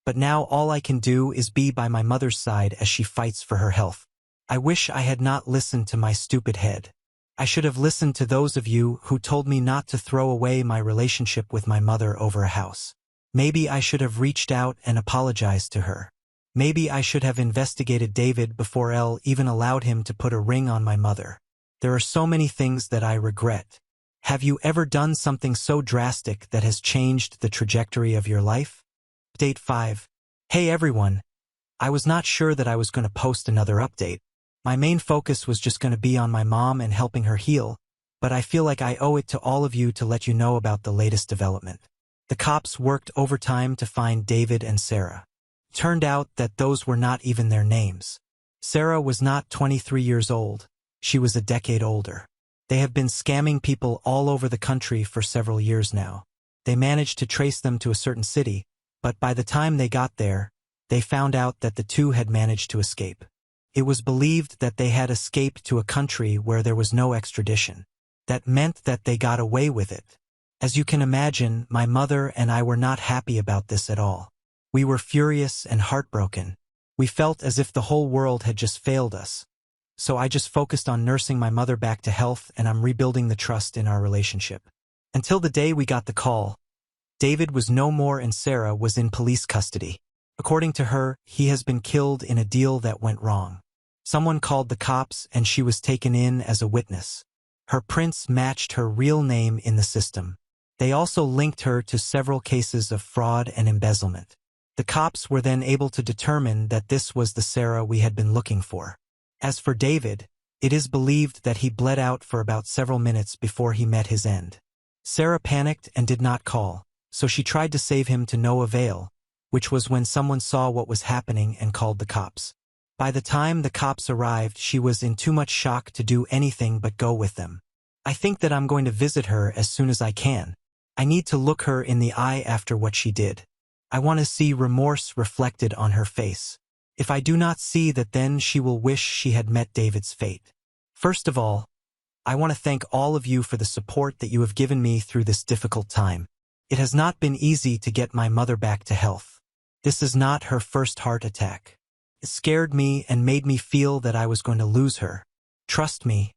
But now all I can do is be by my mother's side as she fights for her health. I wish I had not listened to my stupid head. I should have listened to those of you who told me not to throw away my relationship with my mother over a house. Maybe I should have reached out and apologized to her. Maybe I should have investigated David before Elle even allowed him to put a ring on my mother. There are so many things that I regret. Have you ever done something so drastic that has changed the trajectory of your life? Update 5. Hey everyone. I was not sure that I was going to post another update. My main focus was just going to be on my mom and helping her heal, but I feel like I owe it to all of you to let you know about the latest development. The cops worked overtime to find David and Sarah. Turned out that those were not even their names. Sarah was not 23 years old. She was a decade older. They have been scamming people all over the country for several years now. They managed to trace them to a certain city, but by the time they got there, they found out that the two had managed to escape. It was believed that they had escaped to a country where there was no extradition. That meant that they got away with it. As you can imagine, my mother and I were not happy about this at all. We were furious and heartbroken. We felt as if the whole world had just failed us. So I just focused on nursing my mother back to health and I'm rebuilding the trust in our relationship. Until the day we got the call. David was no more and Sarah was in police custody. According to her, he has been killed in a deal that went wrong. Someone called the cops and she was taken in as a witness. Her prints matched her real name in the system. They also linked her to several cases of fraud and embezzlement. The cops were then able to determine that this was the Sarah we had been looking for. As for David, it is believed that he bled out for about several minutes before he met his end. Sarah panicked and did not call, so she tried to save him to no avail, which was when someone saw what was happening and called the cops. By the time the cops arrived, she was in too much shock to do anything but go with them. I think that I'm going to visit her as soon as I can. I need to look her in the eye after what she did. I want to see remorse reflected on her face. If I do not see that, then she will wish she had met David's fate. First of all, I want to thank all of you for the support that you have given me through this difficult time. It has not been easy to get my mother back to health. This is not her first heart attack. It scared me and made me feel that I was going to lose her. Trust me,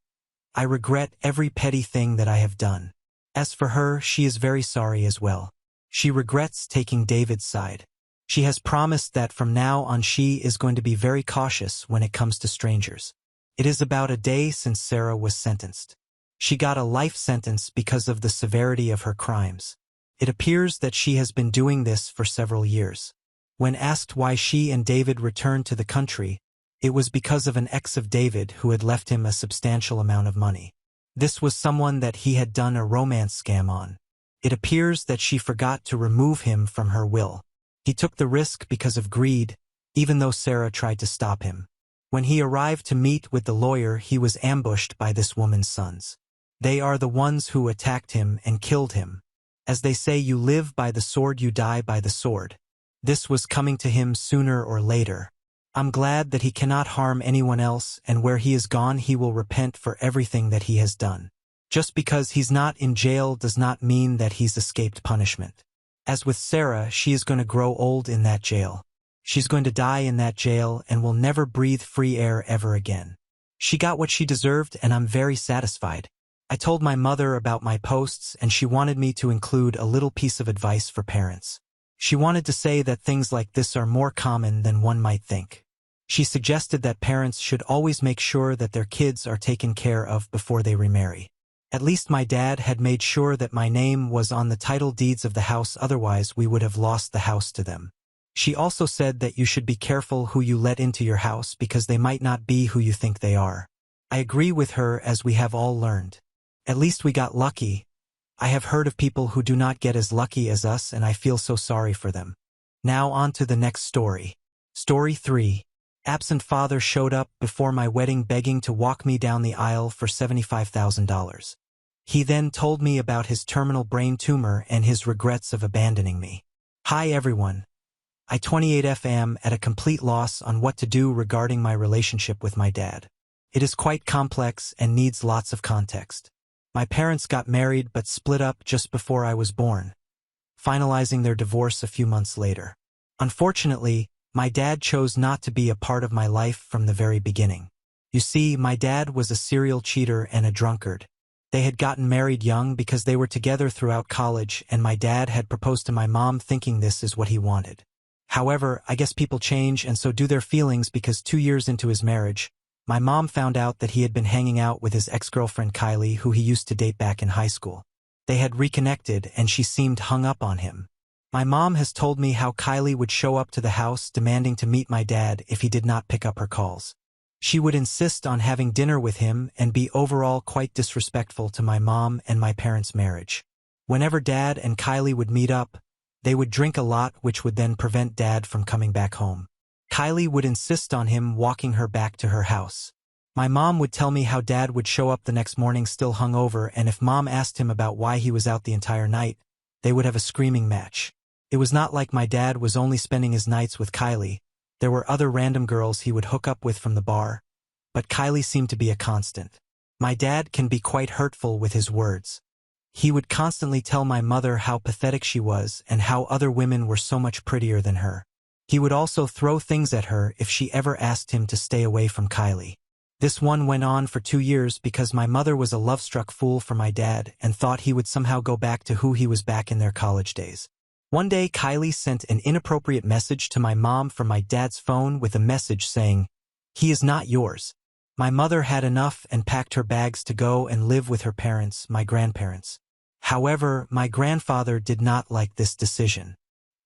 I regret every petty thing that I have done. As for her, she is very sorry as well. She regrets taking David's side. She has promised that from now on she is going to be very cautious when it comes to strangers. It is about a day since Sarah was sentenced. She got a life sentence because of the severity of her crimes. It appears that she has been doing this for several years. When asked why she and David returned to the country, it was because of an ex of David who had left him a substantial amount of money. This was someone that he had done a romance scam on. It appears that she forgot to remove him from her will. He took the risk because of greed, even though Sarah tried to stop him. When he arrived to meet with the lawyer, he was ambushed by this woman's sons. They are the ones who attacked him and killed him. As they say, you live by the sword, you die by the sword. This was coming to him sooner or later. I'm glad that he cannot harm anyone else, and where he is gone he will repent for everything that he has done. Just because he's not in jail does not mean that he's escaped punishment. As with Sarah, she is going to grow old in that jail. She's going to die in that jail and will never breathe free air ever again. She got what she deserved and I'm very satisfied. I told my mother about my posts and she wanted me to include a little piece of advice for parents. She wanted to say that things like this are more common than one might think. She suggested that parents should always make sure that their kids are taken care of before they remarry. At least my dad had made sure that my name was on the title deeds of the house, otherwise we would have lost the house to them. She also said that you should be careful who you let into your house because they might not be who you think they are. I agree with her, as we have all learned. At least we got lucky. I have heard of people who do not get as lucky as us and I feel so sorry for them. Now on to the next story. Story 3. Absent father showed up before my wedding begging to walk me down the aisle for $75,000. He then told me about his terminal brain tumor and his regrets of abandoning me. Hi everyone. I 28F am at a complete loss on what to do regarding my relationship with my dad. It is quite complex and needs lots of context. My parents got married but split up just before I was born, finalizing their divorce a few months later. Unfortunately, my dad chose not to be a part of my life from the very beginning. You see, my dad was a serial cheater and a drunkard. They had gotten married young because they were together throughout college and my dad had proposed to my mom thinking this is what he wanted. However, I guess people change and so do their feelings, because 2 years into his marriage, my mom found out that he had been hanging out with his ex-girlfriend Kylie, who he used to date back in high school. They had reconnected and she seemed hung up on him. My mom has told me how Kylie would show up to the house demanding to meet my dad if he did not pick up her calls. She would insist on having dinner with him and be overall quite disrespectful to my mom and my parents' marriage. Whenever Dad and Kylie would meet up, they would drink a lot, which would then prevent Dad from coming back home. Kylie would insist on him walking her back to her house. My mom would tell me how Dad would show up the next morning still hungover, and if Mom asked him about why he was out the entire night, they would have a screaming match. It was not like my dad was only spending his nights with Kylie. There were other random girls he would hook up with from the bar, but Kylie seemed to be a constant. My dad can be quite hurtful with his words. He would constantly tell my mother how pathetic she was and how other women were so much prettier than her. He would also throw things at her if she ever asked him to stay away from Kylie. This one went on for 2 years because my mother was a love-struck fool for my dad and thought he would somehow go back to who he was back in their college days. One day, Kylie sent an inappropriate message to my mom from my dad's phone with a message saying, "He is not yours." My mother had enough and packed her bags to go and live with her parents, my grandparents. However, my grandfather did not like this decision.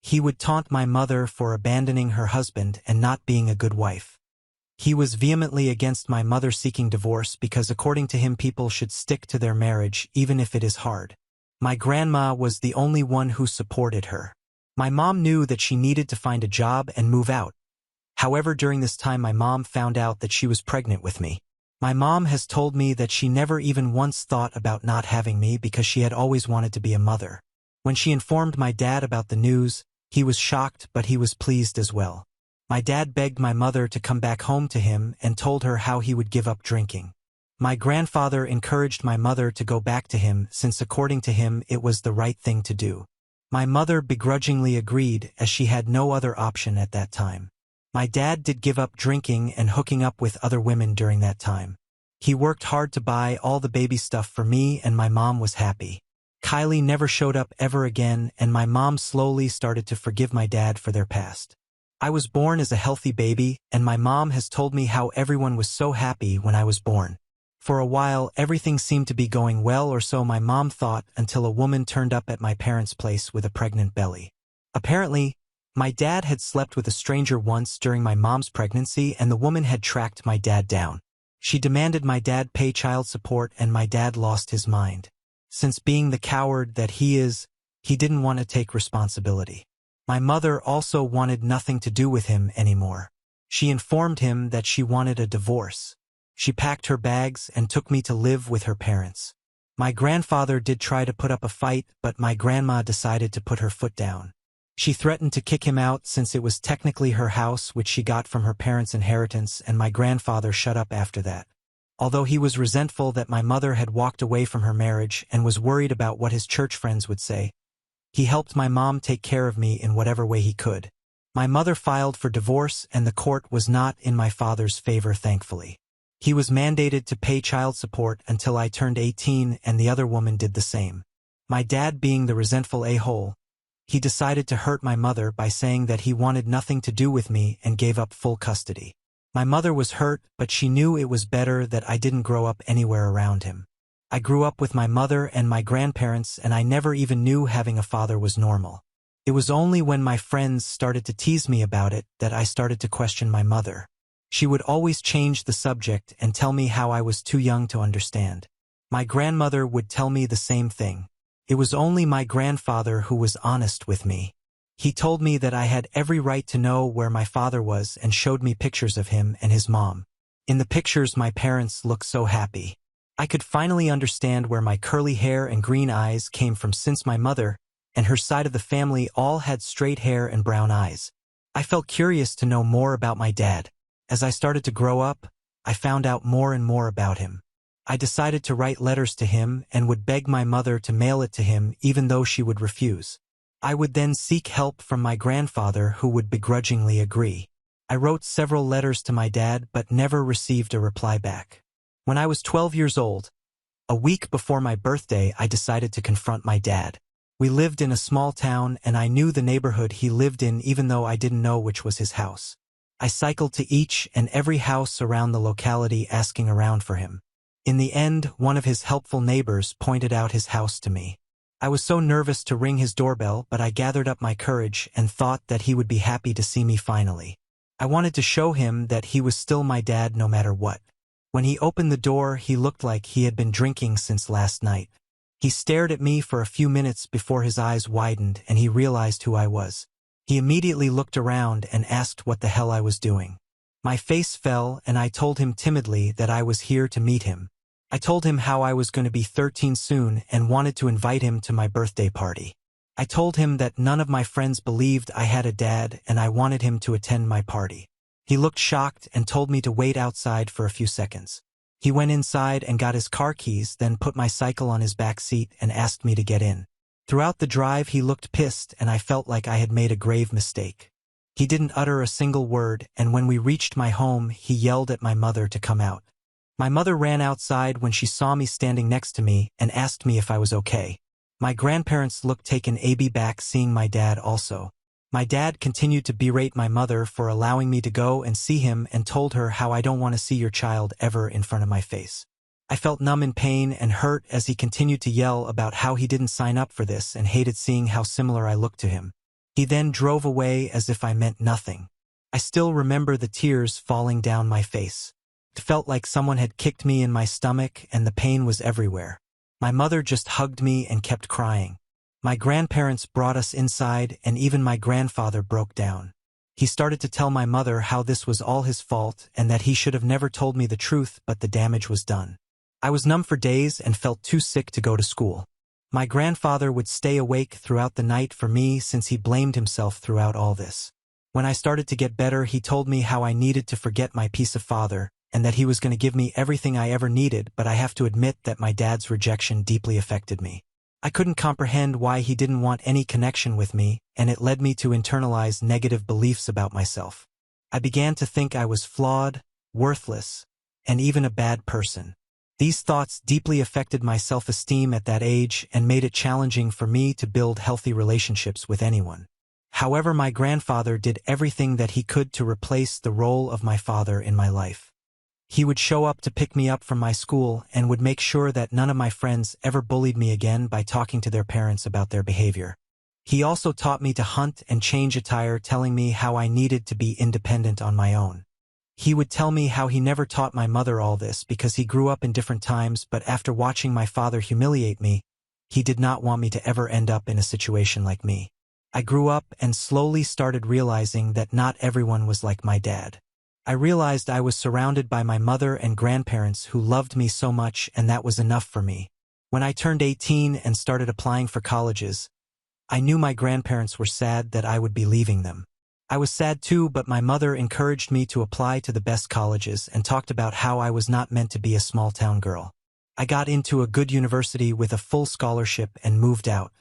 He would taunt my mother for abandoning her husband and not being a good wife. He was vehemently against my mother seeking divorce because according to him people should stick to their marriage even if it is hard. My grandma was the only one who supported her. My mom knew that she needed to find a job and move out. However, during this time my mom found out that she was pregnant with me. My mom has told me that she never even once thought about not having me because she had always wanted to be a mother. When she informed my dad about the news, he was shocked but he was pleased as well. My dad begged my mother to come back home to him and told her how he would give up drinking. My grandfather encouraged my mother to go back to him since according to him it was the right thing to do. My mother begrudgingly agreed as she had no other option at that time. My dad did give up drinking and hooking up with other women during that time. He worked hard to buy all the baby stuff for me and my mom was happy. Kylie never showed up ever again and my mom slowly started to forgive my dad for their past. I was born as a healthy baby and my mom has told me how everyone was so happy when I was born. For a while, everything seemed to be going well, or so my mom thought, until a woman turned up at my parents' place with a pregnant belly. Apparently, my dad had slept with a stranger once during my mom's pregnancy and the woman had tracked my dad down. She demanded my dad pay child support and my dad lost his mind. Since being the coward that he is, he didn't want to take responsibility. My mother also wanted nothing to do with him anymore. She informed him that she wanted a divorce. She packed her bags and took me to live with her parents. My grandfather did try to put up a fight, but my grandma decided to put her foot down. She threatened to kick him out since it was technically her house which she got from her parents' inheritance, and my grandfather shut up after that. Although he was resentful that my mother had walked away from her marriage and was worried about what his church friends would say, he helped my mom take care of me in whatever way he could. My mother filed for divorce and the court was not in my father's favor, thankfully. He was mandated to pay child support until I turned 18, and the other woman did the same. My dad, being the resentful a-hole, he decided to hurt my mother by saying that he wanted nothing to do with me and gave up full custody. My mother was hurt, but she knew it was better that I didn't grow up anywhere around him. I grew up with my mother and my grandparents, and I never even knew having a father was normal. It was only when my friends started to tease me about it that I started to question my mother. She would always change the subject and tell me how I was too young to understand. My grandmother would tell me the same thing. It was only my grandfather who was honest with me. He told me that I had every right to know where my father was and showed me pictures of him and his mom. In the pictures, my parents looked so happy. I could finally understand where my curly hair and green eyes came from, since my mother and her side of the family all had straight hair and brown eyes. I felt curious to know more about my dad. As I started to grow up, I found out more and more about him. I decided to write letters to him and would beg my mother to mail it to him even though she would refuse. I would then seek help from my grandfather, who would begrudgingly agree. I wrote several letters to my dad but never received a reply back. When I was 12 years old, a week before my birthday, I decided to confront my dad. We lived in a small town, and I knew the neighborhood he lived in even though I didn't know which was his house. I cycled to each and every house around the locality asking around for him. In the end, one of his helpful neighbors pointed out his house to me. I was so nervous to ring his doorbell, but I gathered up my courage and thought that he would be happy to see me finally. I wanted to show him that he was still my dad no matter what. When he opened the door, he looked like he had been drinking since last night. He stared at me for a few minutes before his eyes widened and he realized who I was. He immediately looked around and asked what the hell I was doing. My face fell and I told him timidly that I was here to meet him. I told him how I was going to be 13 soon and wanted to invite him to my birthday party. I told him that none of my friends believed I had a dad and I wanted him to attend my party. He looked shocked and told me to wait outside for a few seconds. He went inside and got his car keys, then put my cycle on his back seat and asked me to get in. Throughout the drive, he looked pissed and I felt like I had made a grave mistake. He didn't utter a single word, and when we reached my home, he yelled at my mother to come out. My mother ran outside when she saw me standing next to me and asked me if I was okay. My grandparents looked taken aback seeing my dad also. My dad continued to berate my mother for allowing me to go and see him and told her how I don't want to see your child ever in front of my face. I felt numb in pain and hurt as he continued to yell about how he didn't sign up for this and hated seeing how similar I looked to him. He then drove away as if I meant nothing. I still remember the tears falling down my face. It felt like someone had kicked me in my stomach and the pain was everywhere. My mother just hugged me and kept crying. My grandparents brought us inside and even my grandfather broke down. He started to tell my mother how this was all his fault and that he should have never told me the truth, but the damage was done. I was numb for days and felt too sick to go to school. My grandfather would stay awake throughout the night for me since he blamed himself throughout all this. When I started to get better, he told me how I needed to forget my piece of father and that he was going to give me everything I ever needed, but I have to admit that my dad's rejection deeply affected me. I couldn't comprehend why he didn't want any connection with me, and it led me to internalize negative beliefs about myself. I began to think I was flawed, worthless, and even a bad person. These thoughts deeply affected my self-esteem at that age and made it challenging for me to build healthy relationships with anyone. However, my grandfather did everything that he could to replace the role of my father in my life. He would show up to pick me up from my school and would make sure that none of my friends ever bullied me again by talking to their parents about their behavior. He also taught me to hunt and change attire, telling me how I needed to be independent on my own. He would tell me how he never taught my mother all this because he grew up in different times, but after watching my father humiliate me, he did not want me to ever end up in a situation like me. I grew up and slowly started realizing that not everyone was like my dad. I realized I was surrounded by my mother and grandparents who loved me so much, and that was enough for me. When I turned 18 and started applying for colleges, I knew my grandparents were sad that I would be leaving them. I was sad too, but my mother encouraged me to apply to the best colleges and talked about how I was not meant to be a small-town girl. I got into a good university with a full scholarship and moved out.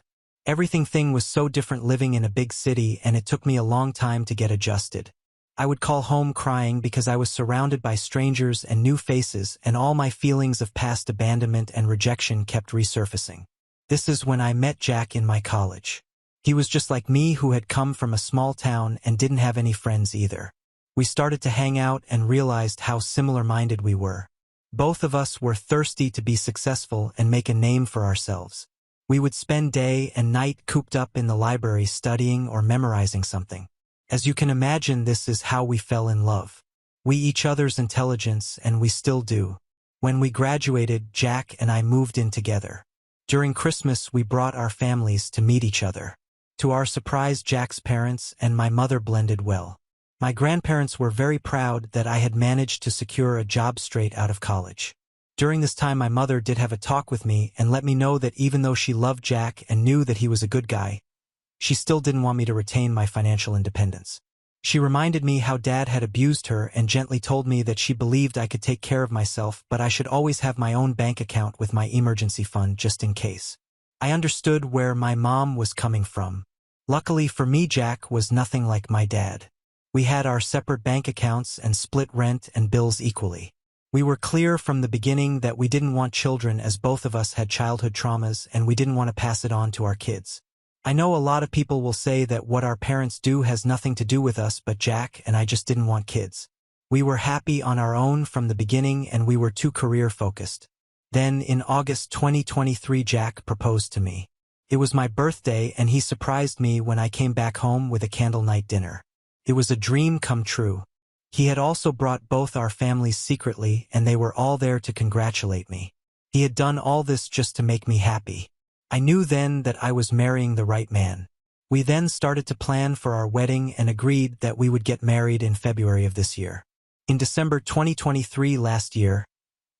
Everything was so different living in a big city, and it took me a long time to get adjusted. I would call home crying because I was surrounded by strangers and new faces, and all my feelings of past abandonment and rejection kept resurfacing. This is when I met Jack in my college. He was just like me, who had come from a small town and didn't have any friends either. We started to hang out and realized how similar-minded we were. Both of us were thirsty to be successful and make a name for ourselves. We would spend day and night cooped up in the library studying or memorizing something. As you can imagine, this is how we fell in love. We each other's intelligence, and we still do. When we graduated, Jack and I moved in together. During Christmas, we brought our families to meet each other. To our surprise, Jack's parents and my mother blended well. My grandparents were very proud that I had managed to secure a job straight out of college. During this time, my mother did have a talk with me and let me know that even though she loved Jack and knew that he was a good guy, she still didn't want me to retain my financial independence. She reminded me how Dad had abused her and gently told me that she believed I could take care of myself, but I should always have my own bank account with my emergency fund just in case. I understood where my mom was coming from. Luckily for me, Jack was nothing like my dad. We had our separate bank accounts and split rent and bills equally. We were clear from the beginning that we didn't want children, as both of us had childhood traumas and we didn't want to pass it on to our kids. I know a lot of people will say that what our parents do has nothing to do with us, but Jack and I just didn't want kids. We were happy on our own from the beginning, and we were too career-focused. Then, in August 2023, Jack proposed to me. It was my birthday, and he surprised me when I came back home with a candle night dinner. It was a dream come true. He had also brought both our families secretly, and they were all there to congratulate me. He had done all this just to make me happy. I knew then that I was marrying the right man. We then started to plan for our wedding and agreed that we would get married in February of this year. In December 2023 last year,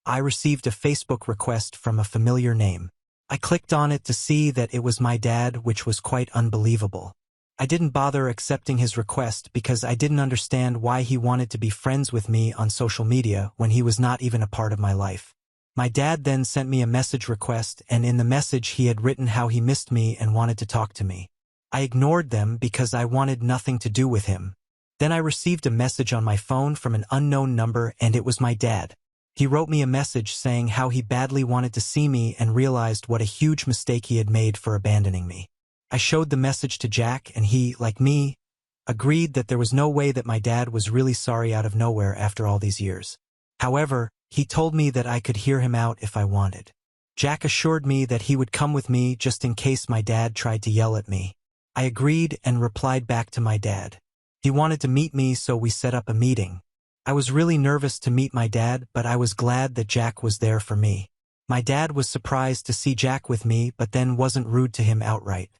I received a Facebook request from a familiar name. I clicked on it to see that it was my dad, which was quite unbelievable. I didn't bother accepting his request because I didn't understand why he wanted to be friends with me on social media when he was not even a part of my life. My dad then sent me a message request, and in the message he had written how he missed me and wanted to talk to me. I ignored them because I wanted nothing to do with him. Then I received a message on my phone from an unknown number, and it was my dad. He wrote me a message saying how he badly wanted to see me and realized what a huge mistake he had made for abandoning me. I showed the message to Jack, and he, like me, agreed that there was no way that my dad was really sorry out of nowhere after all these years. However, he told me that I could hear him out if I wanted. Jack assured me that he would come with me just in case my dad tried to yell at me. I agreed and replied back to my dad. He wanted to meet me, so we set up a meeting. I was really nervous to meet my dad, but I was glad that Jack was there for me. My dad was surprised to see Jack with me, but then wasn't rude to him outright.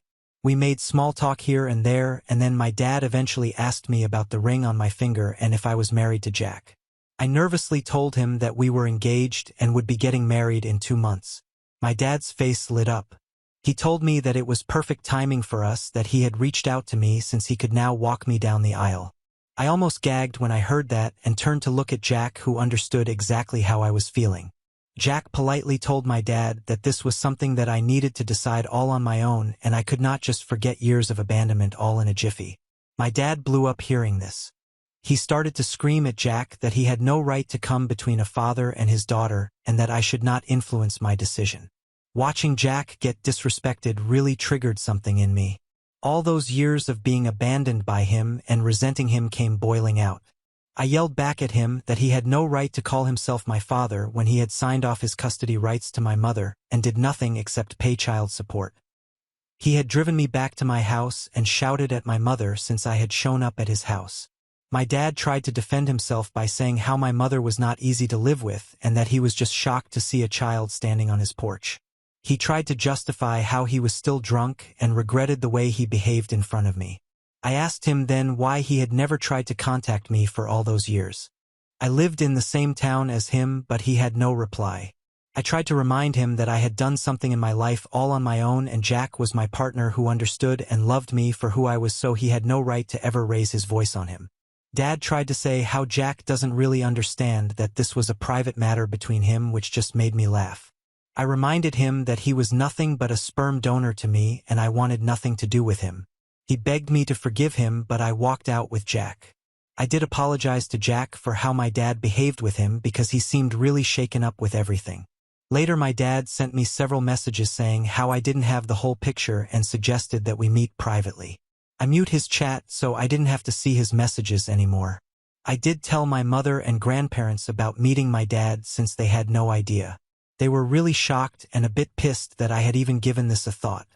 We made small talk here and there, and then my dad eventually asked me about the ring on my finger and if I was married to Jack. I nervously told him that we were engaged and would be getting married in 2 months. My dad's face lit up. He told me that it was perfect timing for us, that he had reached out to me since he could now walk me down the aisle. I almost gagged when I heard that and turned to look at Jack, who understood exactly how I was feeling. Jack politely told my dad that this was something that I needed to decide all on my own, and I could not just forget years of abandonment all in a jiffy. My dad blew up hearing this. He started to scream at Jack that he had no right to come between a father and his daughter, and that I should not influence my decision. Watching Jack get disrespected really triggered something in me. All those years of being abandoned by him and resenting him came boiling out. I yelled back at him that he had no right to call himself my father when he had signed off his custody rights to my mother and did nothing except pay child support. He had driven me back to my house and shouted at my mother since I had shown up at his house. My dad tried to defend himself by saying how my mother was not easy to live with and that he was just shocked to see a child standing on his porch. He tried to justify how he was still drunk and regretted the way he behaved in front of me. I asked him then why he had never tried to contact me for all those years. I lived in the same town as him, but he had no reply. I tried to remind him that I had done something in my life all on my own, and Jack was my partner who understood and loved me for who I was, so he had no right to ever raise his voice on him. Dad tried to say how Jack doesn't really understand that this was a private matter between him, which just made me laugh. I reminded him that he was nothing but a sperm donor to me and I wanted nothing to do with him. He begged me to forgive him, but I walked out with Jack. I did apologize to Jack for how my dad behaved with him because he seemed really shaken up with everything. Later my dad sent me several messages saying how I didn't have the whole picture and suggested that we meet privately. I mute his chat so I didn't have to see his messages anymore. I did tell my mother and grandparents about meeting my dad since they had no idea. They were really shocked and a bit pissed that I had even given this a thought.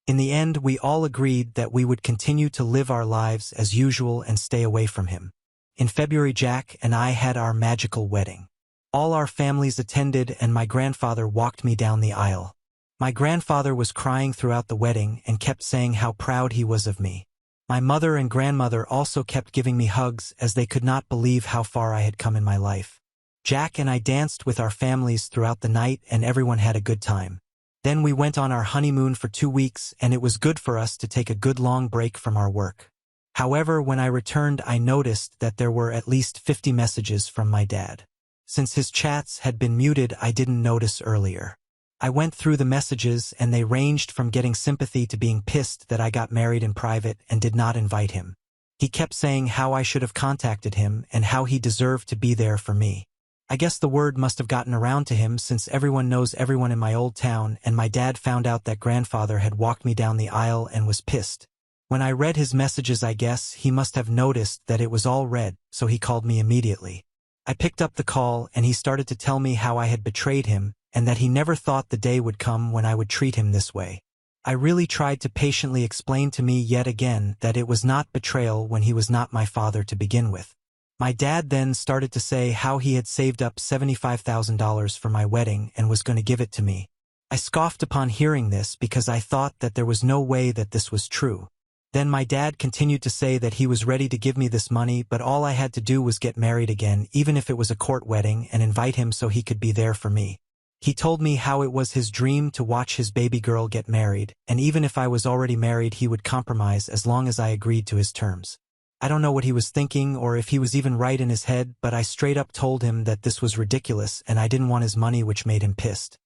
In the end, we all agreed that we would continue to live our lives as usual and stay away from him. In February, Jack and I had our magical wedding. All our families attended and my grandfather walked me down the aisle. My grandfather was crying throughout the wedding and kept saying how proud he was of me. My mother and grandmother also kept giving me hugs as they could not believe how far I had come in my life. Jack and I danced with our families throughout the night and everyone had a good time. Then we went on our honeymoon for 2 weeks and it was good for us to take a good long break from our work. However, when I returned, I noticed that there were at least 50 messages from my dad. Since his chats had been muted, I didn't notice earlier. I went through the messages and they ranged from getting sympathy to being pissed that I got married in private and did not invite him. He kept saying how I should have contacted him and how he deserved to be there for me. I guess the word must have gotten around to him since everyone knows everyone in my old town, and my dad found out that grandfather had walked me down the aisle and was pissed. When I read his messages, I guess he must have noticed that it was all read, so he called me immediately. I picked up the call and he started to tell me how I had betrayed him and that he never thought the day would come when I would treat him this way. I really tried to patiently explain to me yet again that it was not betrayal when he was not my father to begin with. My dad then started to say how he had saved up $75,000 for my wedding and was going to give it to me. I scoffed upon hearing this because I thought that there was no way that this was true. Then my dad continued to say that he was ready to give me this money, but all I had to do was get married again, even if it was a court wedding, and invite him so he could be there for me. He told me how it was his dream to watch his baby girl get married, and even if I was already married, he would compromise as long as I agreed to his terms. I don't know what he was thinking or if he was even right in his head, but I straight up told him that this was ridiculous and I didn't want his money, which made him pissed.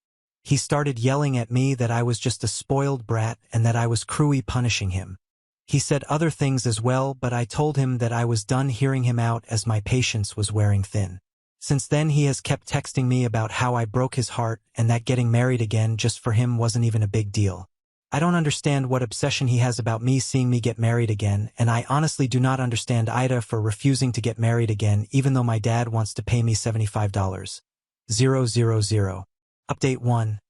He started yelling at me that I was just a spoiled brat and that I was cruelly punishing him. He said other things as well, but I told him that I was done hearing him out as my patience was wearing thin. Since then he has kept texting me about how I broke his heart and that getting married again just for him wasn't even a big deal. I don't understand what obsession he has about me seeing me get married again, and I honestly do not understand Aita for refusing to get married again even though my dad wants to pay me $75,000. Update 1.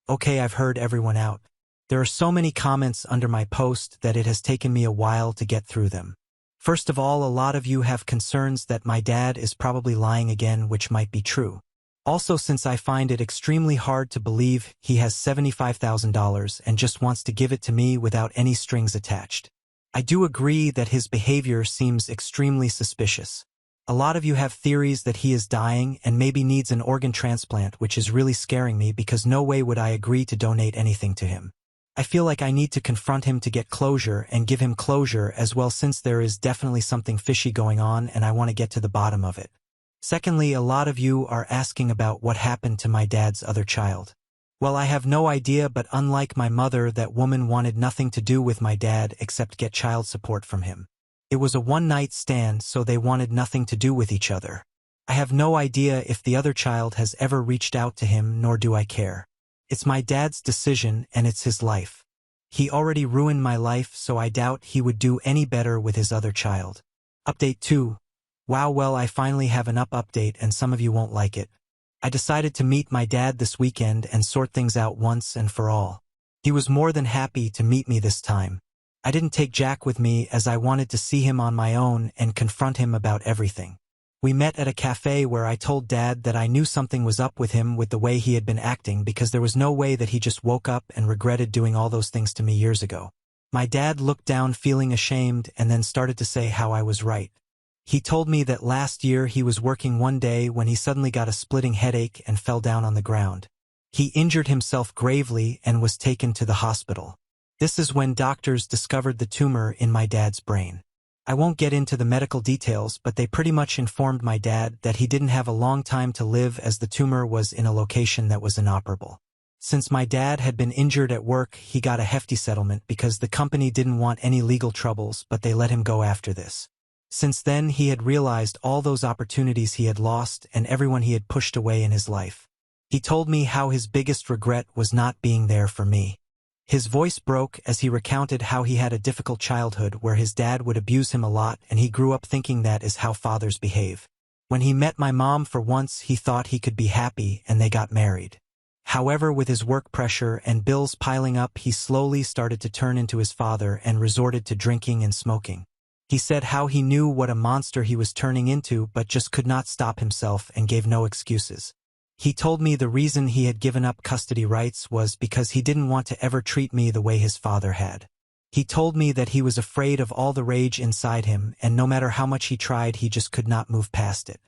Okay, I've heard everyone out. There are so many comments under my post that it has taken me a while to get through them. First of all, a lot of you have concerns that my dad is probably lying again, which might be true. Also, since I find it extremely hard to believe he has $75,000 and just wants to give it to me without any strings attached. I do agree that his behavior seems extremely suspicious. A lot of you have theories that he is dying and maybe needs an organ transplant, which is really scaring me because no way would I agree to donate anything to him. I feel like I need to confront him to get closure and give him closure as well, since there is definitely something fishy going on and I want to get to the bottom of it. Secondly, a lot of you are asking about what happened to my dad's other child. Well, I have no idea, but unlike my mother, that woman wanted nothing to do with my dad except get child support from him. It was a one-night stand, so they wanted nothing to do with each other. I have no idea if the other child has ever reached out to him, nor do I care. It's my dad's decision and it's his life. He already ruined my life, so I doubt he would do any better with his other child. Update 2. Wow, well, I finally have an update and some of you won't like it. I decided to meet my dad this weekend and sort things out once and for all. He was more than happy to meet me this time. I didn't take Jack with me as I wanted to see him on my own and confront him about everything. We met at a cafe where I told Dad that I knew something was up with him with the way he had been acting, because there was no way that he just woke up and regretted doing all those things to me years ago. My dad looked down feeling ashamed and then started to say how I was right. He told me that last year he was working one day when he suddenly got a splitting headache and fell down on the ground. He injured himself gravely and was taken to the hospital. This is when doctors discovered the tumor in my dad's brain. I won't get into the medical details, but they pretty much informed my dad that he didn't have a long time to live as the tumor was in a location that was inoperable. Since my dad had been injured at work, he got a hefty settlement because the company didn't want any legal troubles, but they let him go after this. Since then he had realized all those opportunities he had lost and everyone he had pushed away in his life. He told me how his biggest regret was not being there for me. His voice broke as he recounted how he had a difficult childhood where his dad would abuse him a lot and he grew up thinking that is how fathers behave. When he met my mom for once he thought he could be happy and they got married. However, with his work pressure and bills piling up he slowly started to turn into his father and resorted to drinking and smoking. He said how he knew what a monster he was turning into but just could not stop himself and gave no excuses. He told me the reason he had given up custody rights was because he didn't want to ever treat me the way his father had. He told me that he was afraid of all the rage inside him and no matter how much he tried he just could not move past it.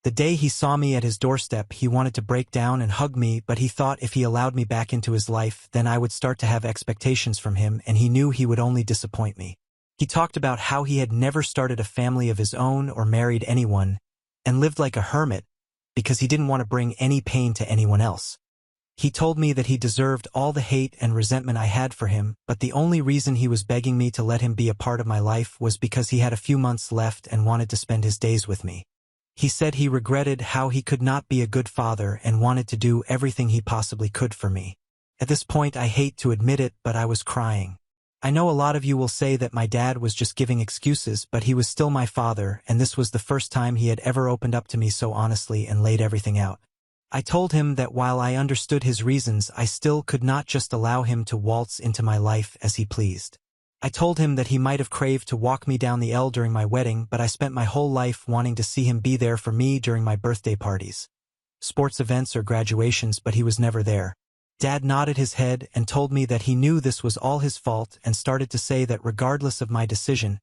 The day he saw me at his doorstep he wanted to break down and hug me, but he thought if he allowed me back into his life then I would start to have expectations from him and he knew he would only disappoint me. He talked about how he had never started a family of his own or married anyone, and lived like a hermit because he didn't want to bring any pain to anyone else. He told me that he deserved all the hate and resentment I had for him, but the only reason he was begging me to let him be a part of my life was because he had a few months left and wanted to spend his days with me. He said he regretted how he could not be a good father and wanted to do everything he possibly could for me. At this point I hate to admit it, but I was crying. I know a lot of you will say that my dad was just giving excuses, but he was still my father, and this was the first time he had ever opened up to me so honestly and laid everything out. I told him that while I understood his reasons, I still could not just allow him to waltz into my life as he pleased. I told him that he might have craved to walk me down the aisle during my wedding, but I spent my whole life wanting to see him be there for me during my birthday parties, sports events or graduations, but he was never there. Dad nodded his head and told me that he knew this was all his fault and started to say that regardless of my decision,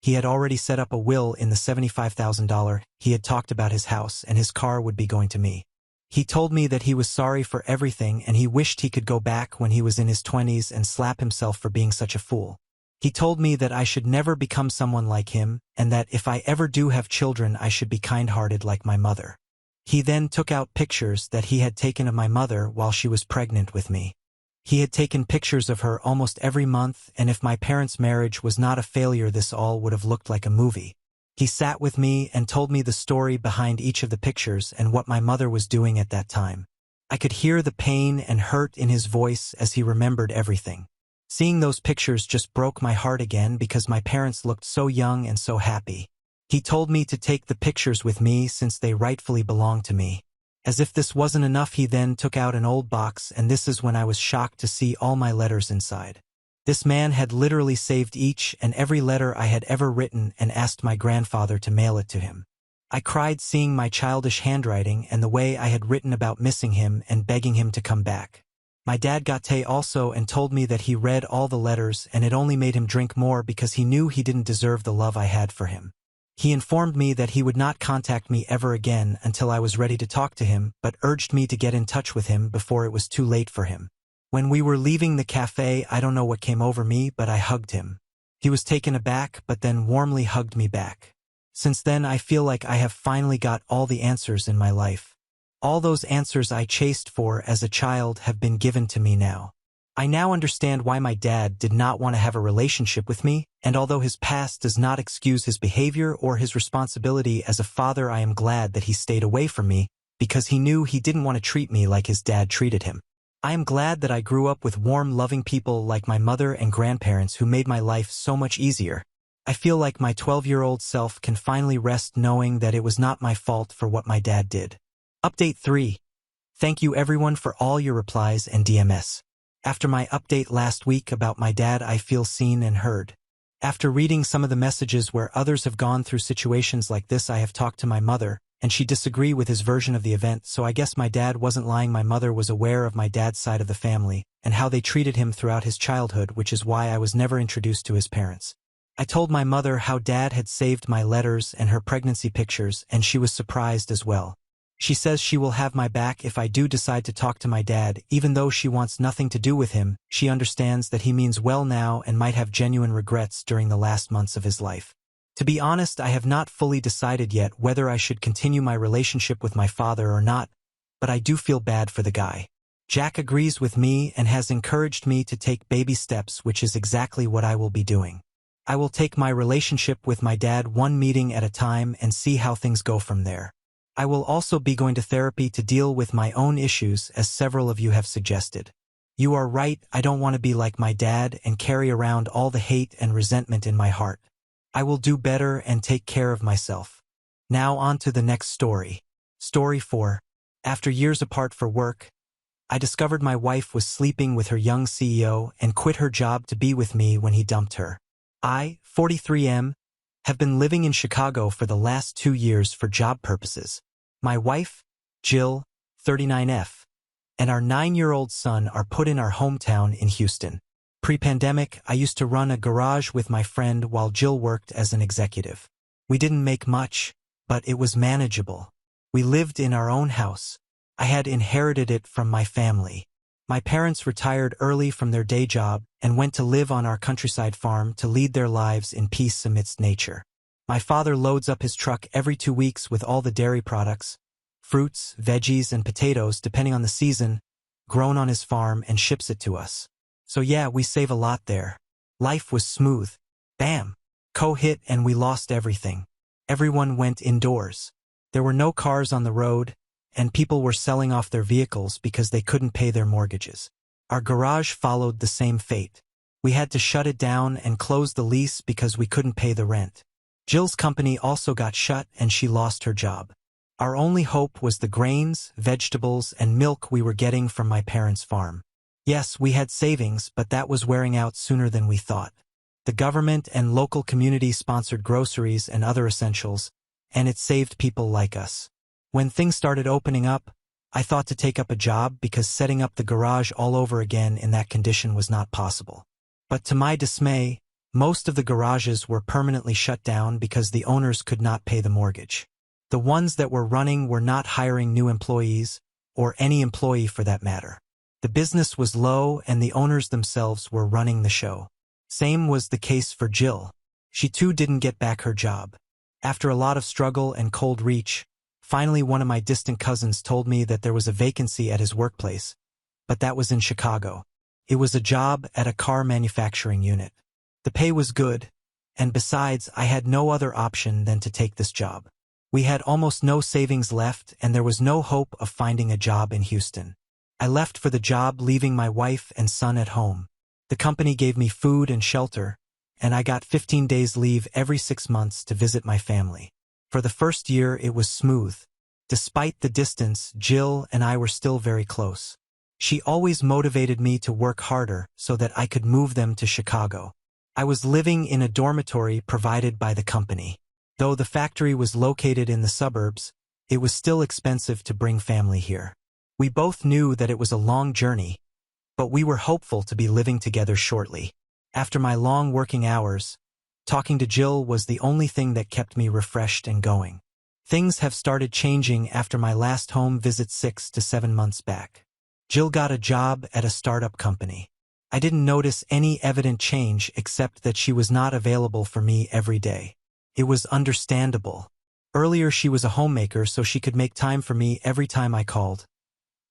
he had already set up a will in the $75,000. He had talked about his house and his car would be going to me. He told me that he was sorry for everything and he wished he could go back when he was in his 20s and slap himself for being such a fool. He told me that I should never become someone like him and that if I ever do have children I should be kind-hearted like my mother. He then took out pictures that he had taken of my mother while she was pregnant with me. He had taken pictures of her almost every month, and if my parents' marriage was not a failure this all would have looked like a movie. He sat with me and told me the story behind each of the pictures and what my mother was doing at that time. I could hear the pain and hurt in his voice as he remembered everything. Seeing those pictures just broke my heart again because my parents looked so young and so happy. He told me to take the pictures with me since they rightfully belonged to me. As if this wasn't enough, he then took out an old box, and this is when I was shocked to see all my letters inside. This man had literally saved each and every letter I had ever written and asked my grandfather to mail it to him. I cried seeing my childish handwriting and the way I had written about missing him and begging him to come back. My dad got tea also and told me that he read all the letters and it only made him drink more because he knew he didn't deserve the love I had for him. He informed me that he would not contact me ever again until I was ready to talk to him, but urged me to get in touch with him before it was too late for him. When we were leaving the cafe, I don't know what came over me, but I hugged him. He was taken aback, but then warmly hugged me back. Since then, I feel like I have finally got all the answers in my life. All those answers I chased for as a child have been given to me now. I now understand why my dad did not want to have a relationship with me, and although his past does not excuse his behavior or his responsibility as a father, I am glad that he stayed away from me because he knew he didn't want to treat me like his dad treated him. I am glad that I grew up with warm, loving people like my mother and grandparents who made my life so much easier. I feel like my 12-year-old self can finally rest knowing that it was not my fault for what my dad did. Update 3. Thank you everyone for all your replies and DMs. After my update last week about my dad, I feel seen and heard. After reading some of the messages where others have gone through situations like this, I have talked to my mother, and she disagreed with his version of the event, so I guess my dad wasn't lying. My mother was aware of my dad's side of the family, and how they treated him throughout his childhood, which is why I was never introduced to his parents. I told my mother how dad had saved my letters and her pregnancy pictures, and she was surprised as well. She says she will have my back if I do decide to talk to my dad, even though she wants nothing to do with him. She understands that he means well now and might have genuine regrets during the last months of his life. To be honest, I have not fully decided yet whether I should continue my relationship with my father or not, but I do feel bad for the guy. Jack agrees with me and has encouraged me to take baby steps, which is exactly what I will be doing. I will take my relationship with my dad one meeting at a time and see how things go from there. I will also be going to therapy to deal with my own issues, as several of you have suggested. You are right, I don't want to be like my dad and carry around all the hate and resentment in my heart. I will do better and take care of myself. Now on to the next story. Story 4. After years apart for work, I discovered my wife was sleeping with her young CEO and quit her job to be with me when he dumped her. I, 43M, have been living in Chicago for the last 2 years for job purposes. My wife, Jill, 39F, and our 9-year-old son are put in our hometown in Houston. Pre-pandemic, I used to run a garage with my friend while Jill worked as an executive. We didn't make much, but it was manageable. We lived in our own house. I had inherited it from my family. My parents retired early from their day job and went to live on our countryside farm to lead their lives in peace amidst nature. My father loads up his truck every 2 weeks with all the dairy products, fruits, veggies, and potatoes depending on the season, grown on his farm and ships it to us. So yeah, we save a lot there. Life was smooth. Bam! Co-hit and we lost everything. Everyone went indoors. There were no cars on the road, and people were selling off their vehicles because they couldn't pay their mortgages. Our garage followed the same fate. We had to shut it down and close the lease because we couldn't pay the rent. Jill's company also got shut and she lost her job. Our only hope was the grains, vegetables, and milk we were getting from my parents' farm. Yes, we had savings, but that was wearing out sooner than we thought. The government and local community sponsored groceries and other essentials, and it saved people like us. When things started opening up, I thought to take up a job because setting up the garage all over again in that condition was not possible. But to my dismay, most of the garages were permanently shut down because the owners could not pay the mortgage. The ones that were running were not hiring new employees, or any employee for that matter. The business was low and the owners themselves were running the show. Same was the case for Jill. She too didn't get back her job. After a lot of struggle and cold reach, finally one of my distant cousins told me that there was a vacancy at his workplace, but that was in Chicago. It was a job at a car manufacturing unit. The pay was good, and besides, I had no other option than to take this job. We had almost no savings left and there was no hope of finding a job in Houston. I left for the job, leaving my wife and son at home. The company gave me food and shelter, and I got 15 days leave every 6 months to visit my family. For the first year, it was smooth. Despite the distance, Jill and I were still very close. She always motivated me to work harder so that I could move them to Chicago. I was living in a dormitory provided by the company. Though the factory was located in the suburbs, it was still expensive to bring family here. We both knew that it was a long journey, but we were hopeful to be living together shortly. After my long working hours, talking to Jill was the only thing that kept me refreshed and going. Things have started changing after my last home visit 6 to 7 months back. Jill got a job at a startup company. I didn't notice any evident change except that she was not available for me every day. It was understandable. Earlier she was a homemaker so she could make time for me every time I called.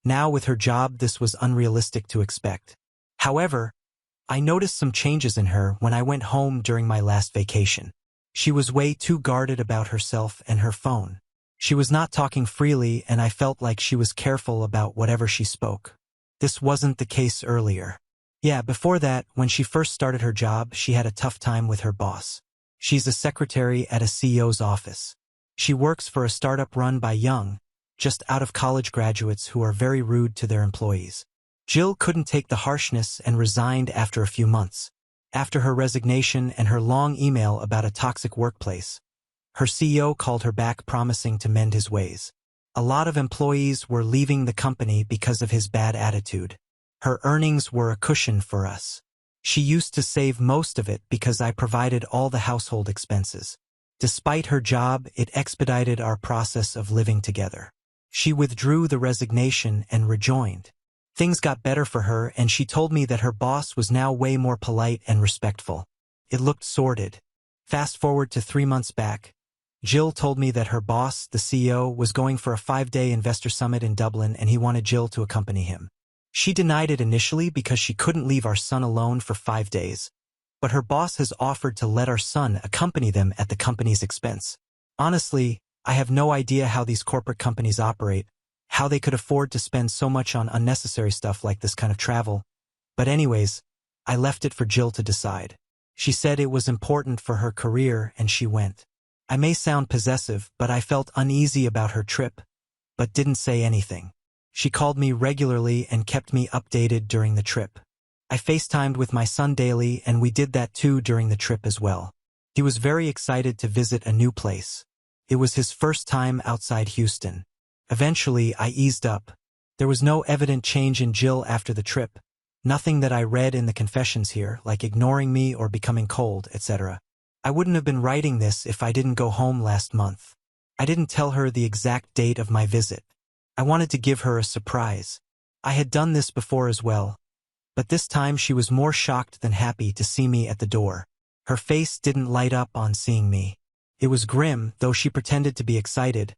Now with her job this was unrealistic to expect. However, I noticed some changes in her when I went home during my last vacation. She was way too guarded about herself and her phone. She was not talking freely and I felt like she was careful about whatever she spoke. This wasn't the case earlier. Yeah, before that, when she first started her job, she had a tough time with her boss. She's a secretary at a CEO's office. She works for a startup run by young, just out of college graduates who are very rude to their employees. Jill couldn't take the harshness and resigned after a few months. After her resignation and her long email about a toxic workplace, her CEO called her back promising to mend his ways. A lot of employees were leaving the company because of his bad attitude. Her earnings were a cushion for us. She used to save most of it because I provided all the household expenses. Despite her job, it expedited our process of living together. She withdrew the resignation and rejoined. Things got better for her and she told me that her boss was now way more polite and respectful. It looked sordid. Fast forward to 3 months back. Jill told me that her boss, the CEO, was going for a 5-day investor summit in Dublin and he wanted Jill to accompany him. She denied it initially because she couldn't leave our son alone for 5 days. but her boss has offered to let our son accompany them at the company's expense. Honestly, I have no idea how these corporate companies operate, how they could afford to spend so much on unnecessary stuff like this kind of travel. But anyways, I left it for Jill to decide. She said it was important for her career and she went. I may sound possessive, but I felt uneasy about her trip, but didn't say anything. She called me regularly and kept me updated during the trip. I FaceTimed with my son daily and we did that too during the trip as well. He was very excited to visit a new place. It was his first time outside Houston. Eventually, I eased up. There was no evident change in Jill after the trip. Nothing that I read in the confessions here, like ignoring me or becoming cold, etc. I wouldn't have been writing this if I didn't go home last month. I didn't tell her the exact date of my visit. I wanted to give her a surprise. I had done this before as well, but this time she was more shocked than happy to see me at the door. Her face didn't light up on seeing me. It was grim, though she pretended to be excited,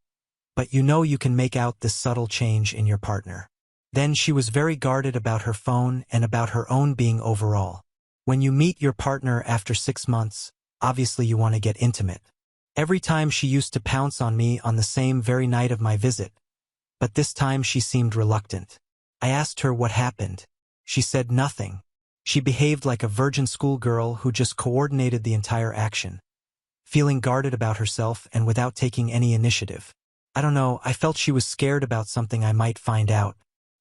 but you can make out this subtle change in your partner. Then she was very guarded about her phone and about her own being overall. When you meet your partner after 6 months, obviously you want to get intimate. Every time she used to pounce on me on the same very night of my visit, but this time she seemed reluctant. I asked her what happened. She said nothing. She behaved like a virgin schoolgirl who just coordinated the entire action, feeling guarded about herself and without taking any initiative. I don't know, I felt she was scared about something I might find out.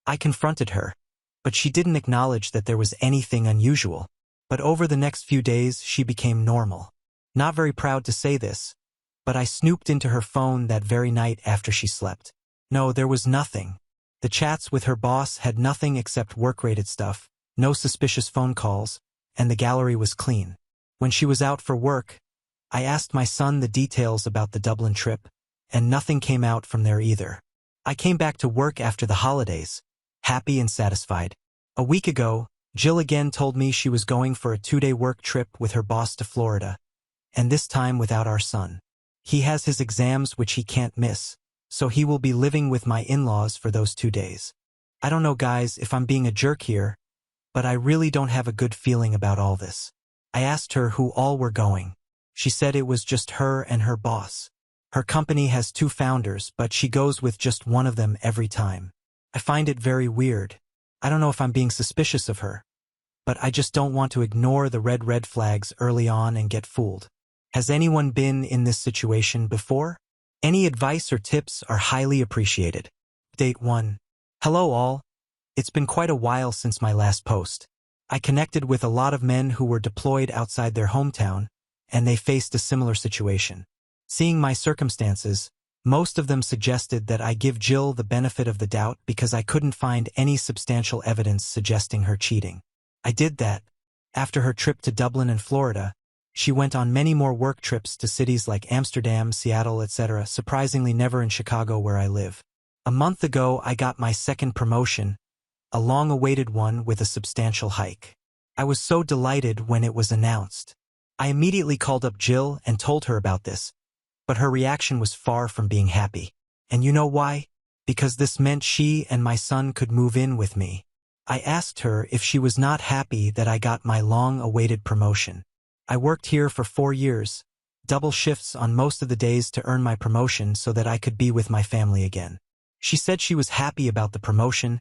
I confronted her, but she didn't acknowledge that there was anything unusual. But over the next few days, she became normal. Not very proud to say this, but I snooped into her phone that very night after she slept. No, there was nothing. The chats with her boss had nothing except work-related stuff, no suspicious phone calls, and the gallery was clean. When she was out for work, I asked my son the details about the Dublin trip, and nothing came out from there either. I came back to work after the holidays, happy and satisfied. A week ago, Jill again told me she was going for a 2-day work trip with her boss to Florida, and this time without our son. He has his exams which he can't miss, so he will be living with my in-laws for those 2 days. I don't know, guys, if I'm being a jerk here, but I really don't have a good feeling about all this. I asked her who all were going. She said it was just her and her boss. Her company has 2 founders, but she goes with just one of them every time. I find it very weird. I don't know if I'm being suspicious of her, but I just don't want to ignore the red flags early on and get fooled. Has anyone been in this situation before? Any advice or tips are highly appreciated. Update 1. Hello all. It's been quite a while since my last post. I connected with a lot of men who were deployed outside their hometown, and they faced a similar situation. Seeing my circumstances, most of them suggested that I give Jill the benefit of the doubt because I couldn't find any substantial evidence suggesting her cheating. I did that. After her trip to Dublin and Florida, she went on many more work trips to cities like Amsterdam, Seattle, etc., surprisingly never in Chicago where I live. A month ago, I got my second promotion, a long-awaited one with a substantial hike. I was so delighted when it was announced. I immediately called up Jill and told her about this, but her reaction was far from being happy. And you know why? Because this meant she and my son could move in with me. I asked her if she was not happy that I got my long-awaited promotion. I worked here for 4 years, double shifts on most of the days to earn my promotion so that I could be with my family again. She said she was happy about the promotion,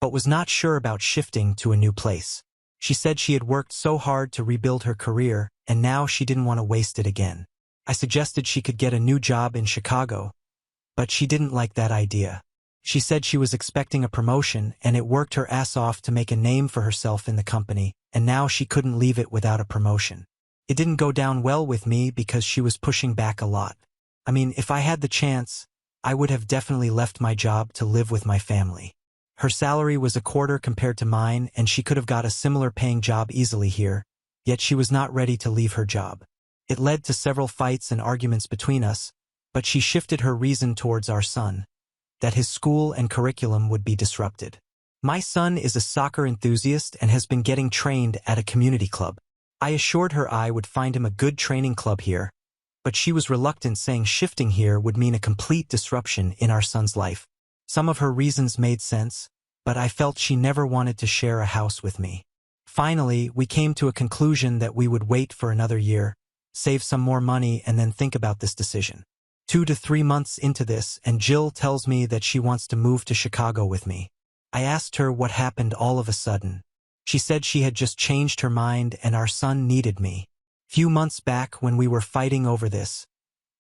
but was not sure about shifting to a new place. She said she had worked so hard to rebuild her career, and now she didn't want to waste it again. I suggested she could get a new job in Chicago, but she didn't like that idea. She said she was expecting a promotion and it worked her ass off to make a name for herself in the company, and now she couldn't leave it without a promotion. It didn't go down well with me because she was pushing back a lot. I mean, if I had the chance, I would have definitely left my job to live with my family. Her salary was a quarter compared to mine, and she could have got a similar paying job easily here, yet she was not ready to leave her job. It led to several fights and arguments between us, but she shifted her reason towards our son, that his school and curriculum would be disrupted. My son is a soccer enthusiast and has been getting trained at a community club. I assured her I would find him a good training club here, but she was reluctant, saying shifting here would mean a complete disruption in our son's life. Some of her reasons made sense, but I felt she never wanted to share a house with me. Finally, we came to a conclusion that we would wait for another year, save some more money, and then think about this decision. 2 to 3 months into this, and Jill tells me that she wants to move to Chicago with me. I asked her what happened all of a sudden. She said she had just changed her mind and our son needed me. Few months back, when we were fighting over this,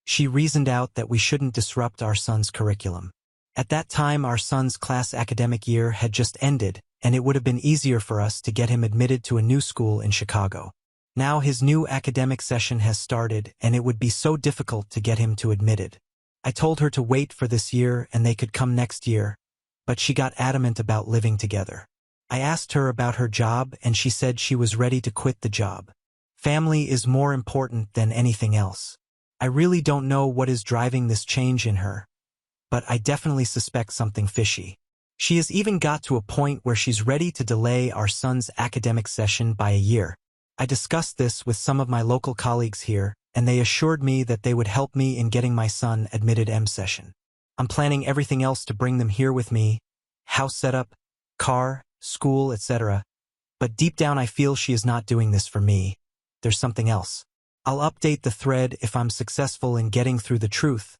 she reasoned out that we shouldn't disrupt our son's curriculum. At that time, our son's class academic year had just ended, and it would have been easier for us to get him admitted to a new school in Chicago. Now his new academic session has started, and it would be so difficult to get him to admitted. I told her to wait for this year and they could come next year, but she got adamant about living together. I asked her about her job and she said she was ready to quit the job. Family is more important than anything else. I really don't know what is driving this change in her, but I definitely suspect something fishy. She has even got to a point where she's ready to delay our son's academic session by a year. I discussed this with some of my local colleagues here, and they assured me that they would help me in getting my son admitted session. I'm planning everything else to bring them here with me, house setup, car, school, etc. But deep down I feel she is not doing this for me. There's something else. I'll update the thread if I'm successful in getting through the truth,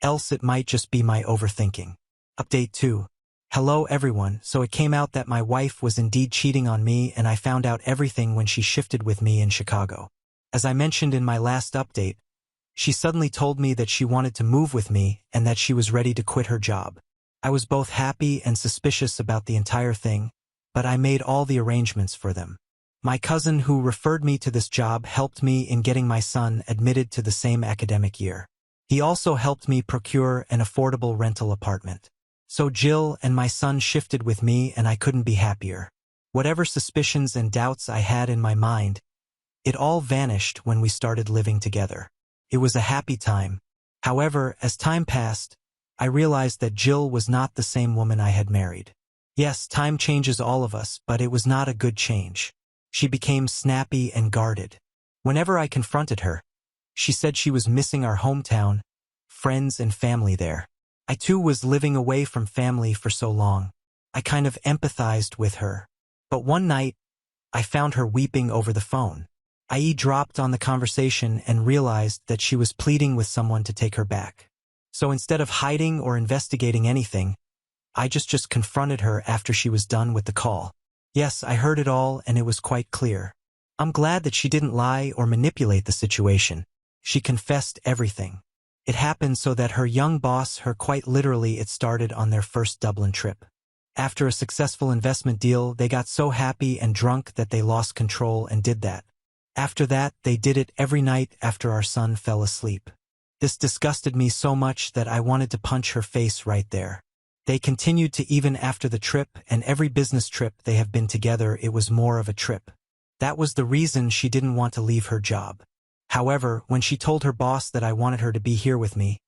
else it might just be my overthinking. Update 2. Hello everyone, so it came out that my wife was indeed cheating on me and I found out everything when she shifted with me in Chicago. As I mentioned in my last update, she suddenly told me that she wanted to move with me and that she was ready to quit her job. I was both happy and suspicious about the entire thing, but I made all the arrangements for them. My cousin who referred me to this job helped me in getting my son admitted to the same academic year. He also helped me procure an affordable rental apartment. So Jill and my son shifted with me and I couldn't be happier. Whatever suspicions and doubts I had in my mind, it all vanished when we started living together. It was a happy time. However, as time passed, I realized that Jill was not the same woman I had married. Yes, time changes all of us, but it was not a good change. She became snappy and guarded. Whenever I confronted her, she said she was missing our hometown, friends and family there. I too was living away from family for so long. I kind of empathized with her. But one night, I found her weeping over the phone. I dropped on the conversation and realized that she was pleading with someone to take her back. So instead of hiding or investigating anything, I just confronted her after she was done with the call. Yes, I heard it all and it was quite clear. I'm glad that she didn't lie or manipulate the situation. She confessed everything. It happened so that her young boss, quite literally it started on their first Dublin trip. After a successful investment deal, they got so happy and drunk that they lost control and did that. After that, they did it every night after our son fell asleep. This disgusted me so much that I wanted to punch her face right there. They continued to even after the trip, and every business trip they have been together, it was more of a trip. That was the reason she didn't want to leave her job. However, when she told her boss that I wanted her to be here with me,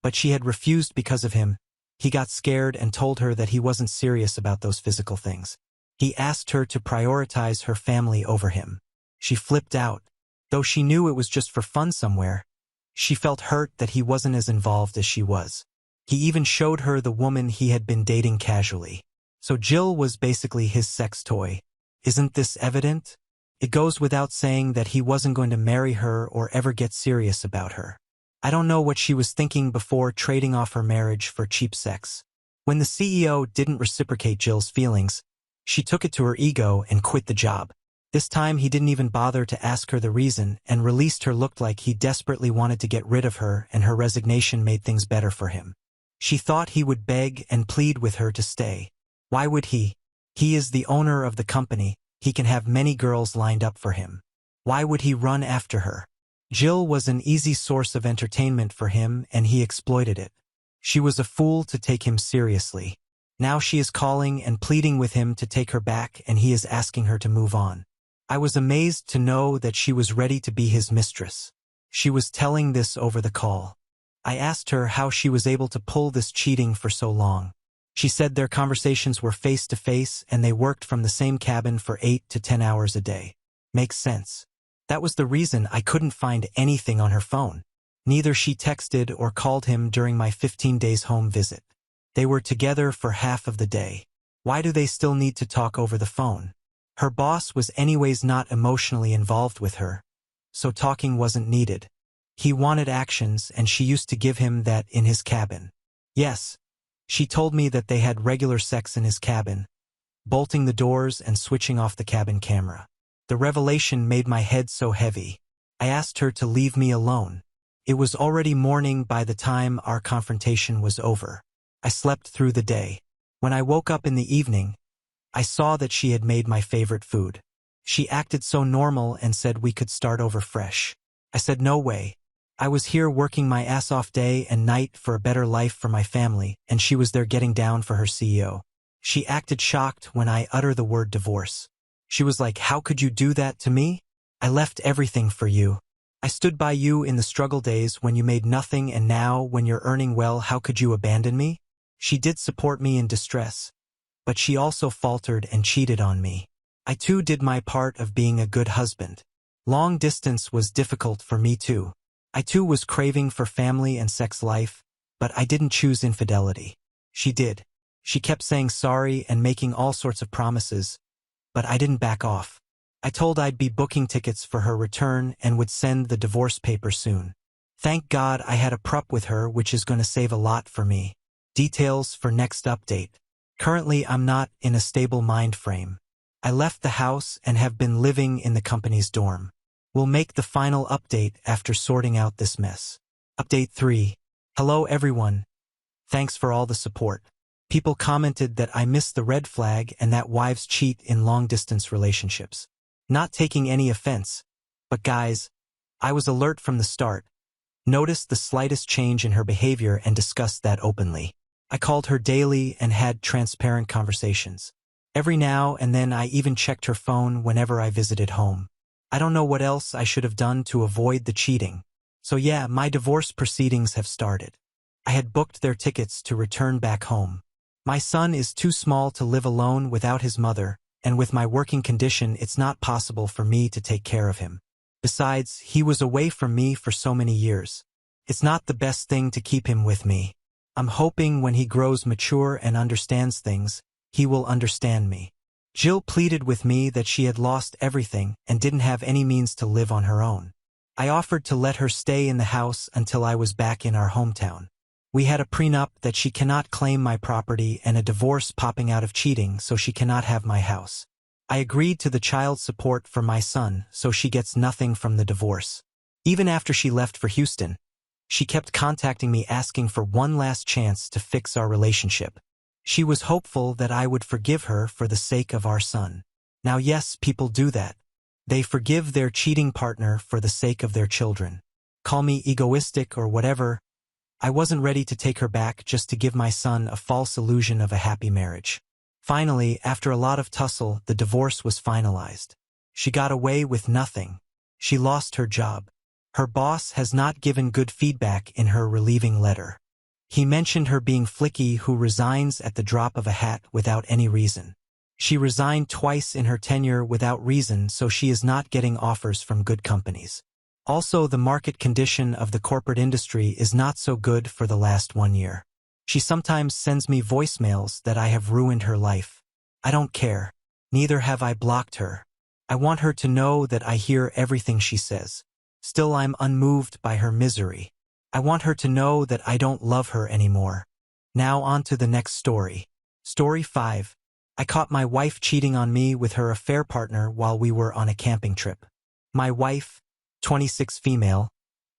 but she had refused because of him, he got scared and told her that he wasn't serious about those physical things. He asked her to prioritize her family over him. She flipped out. Though she knew it was just for fun somewhere, she felt hurt that he wasn't as involved as she was. He even showed her the woman he had been dating casually. So Jill was basically his sex toy. Isn't this evident? It goes without saying that he wasn't going to marry her or ever get serious about her. I don't know what she was thinking before trading off her marriage for cheap sex. When the CEO didn't reciprocate Jill's feelings, she took it to her ego and quit the job. This time he didn't even bother to ask her the reason and released her. Looked like he desperately wanted to get rid of her, and her resignation made things better for him. She thought he would beg and plead with her to stay. Why would he? He is the owner of the company. He can have many girls lined up for him. Why would he run after her? Jill was an easy source of entertainment for him and he exploited it. She was a fool to take him seriously. Now she is calling and pleading with him to take her back and he is asking her to move on. I was amazed to know that she was ready to be his mistress. She was telling this over the call. I asked her how she was able to pull this cheating for so long. She said their conversations were face-to-face and they worked from the same cabin for 8 to 10 hours a day. Makes sense. That was the reason I couldn't find anything on her phone. Neither she texted or called him during my 15 days home visit. They were together for half of the day. Why do they still need to talk over the phone? Her boss was anyways not emotionally involved with her, so talking wasn't needed. He wanted actions and she used to give him that in his cabin. Yes, she told me that they had regular sex in his cabin, bolting the doors and switching off the cabin camera. The revelation made my head so heavy. I asked her to leave me alone. It was already morning by the time our confrontation was over. I slept through the day. When I woke up in the evening, I saw that she had made my favorite food. She acted so normal and said we could start over fresh. I said no way. I was here working my ass off day and night for a better life for my family, and she was there getting down for her CEO. She acted shocked when I uttered the word divorce. She was like, "How could you do that to me? I left everything for you. I stood by you in the struggle days when you made nothing, and now, when you're earning well, how could you abandon me?" She did support me in distress, but she also faltered and cheated on me. I too did my part of being a good husband. Long distance was difficult for me too. I too was craving for family and sex life, but I didn't choose infidelity. She did. She kept saying sorry and making all sorts of promises, but I didn't back off. I told I'd be booking tickets for her return and would send the divorce papers soon. Thank God I had a prep with her, which is going to save a lot for me. Details for next update. Currently, I'm not in a stable mind frame. I left the house and have been living in the company's dorm. We'll make the final update after sorting out this mess. Update 3. Hello everyone. Thanks for all the support. People commented that I missed the red flag and that wives cheat in long-distance relationships. Not taking any offense, but guys, I was alert from the start. Noticed the slightest change in her behavior and discussed that openly. I called her daily and had transparent conversations. Every now and then I even checked her phone whenever I visited home. I don't know what else I should have done to avoid the cheating. So yeah, my divorce proceedings have started. I had booked their tickets to return back home. My son is too small to live alone without his mother, and with my working condition it's not possible for me to take care of him. Besides, he was away from me for so many years. It's not the best thing to keep him with me. I'm hoping when he grows mature and understands things, he will understand me. Jill pleaded with me that she had lost everything and didn't have any means to live on her own. I offered to let her stay in the house until I was back in our hometown. We had a prenup that she cannot claim my property and a divorce popping out of cheating, so she cannot have my house. I agreed to the child support for my son, so she gets nothing from the divorce. Even after she left for Houston, she kept contacting me asking for one last chance to fix our relationship. She was hopeful that I would forgive her for the sake of our son. Now yes, people do that. They forgive their cheating partner for the sake of their children. Call me egoistic or whatever. I wasn't ready to take her back just to give my son a false illusion of a happy marriage. Finally, after a lot of tussle, the divorce was finalized. She got away with nothing. She lost her job. Her boss has not given good feedback in her relieving letter. He mentioned her being flicky who resigns at the drop of a hat without any reason. She resigned twice in her tenure without reason, so she is not getting offers from good companies. Also, the market condition of the corporate industry is not so good for the last 1 year. She sometimes sends me voicemails that I have ruined her life. I don't care. Neither have I blocked her. I want her to know that I hear everything she says. Still, I'm unmoved by her misery. I want her to know that I don't love her anymore. Now on to the next story. Story 5. I caught my wife cheating on me with her affair partner while we were on a camping trip. My wife, 26 female,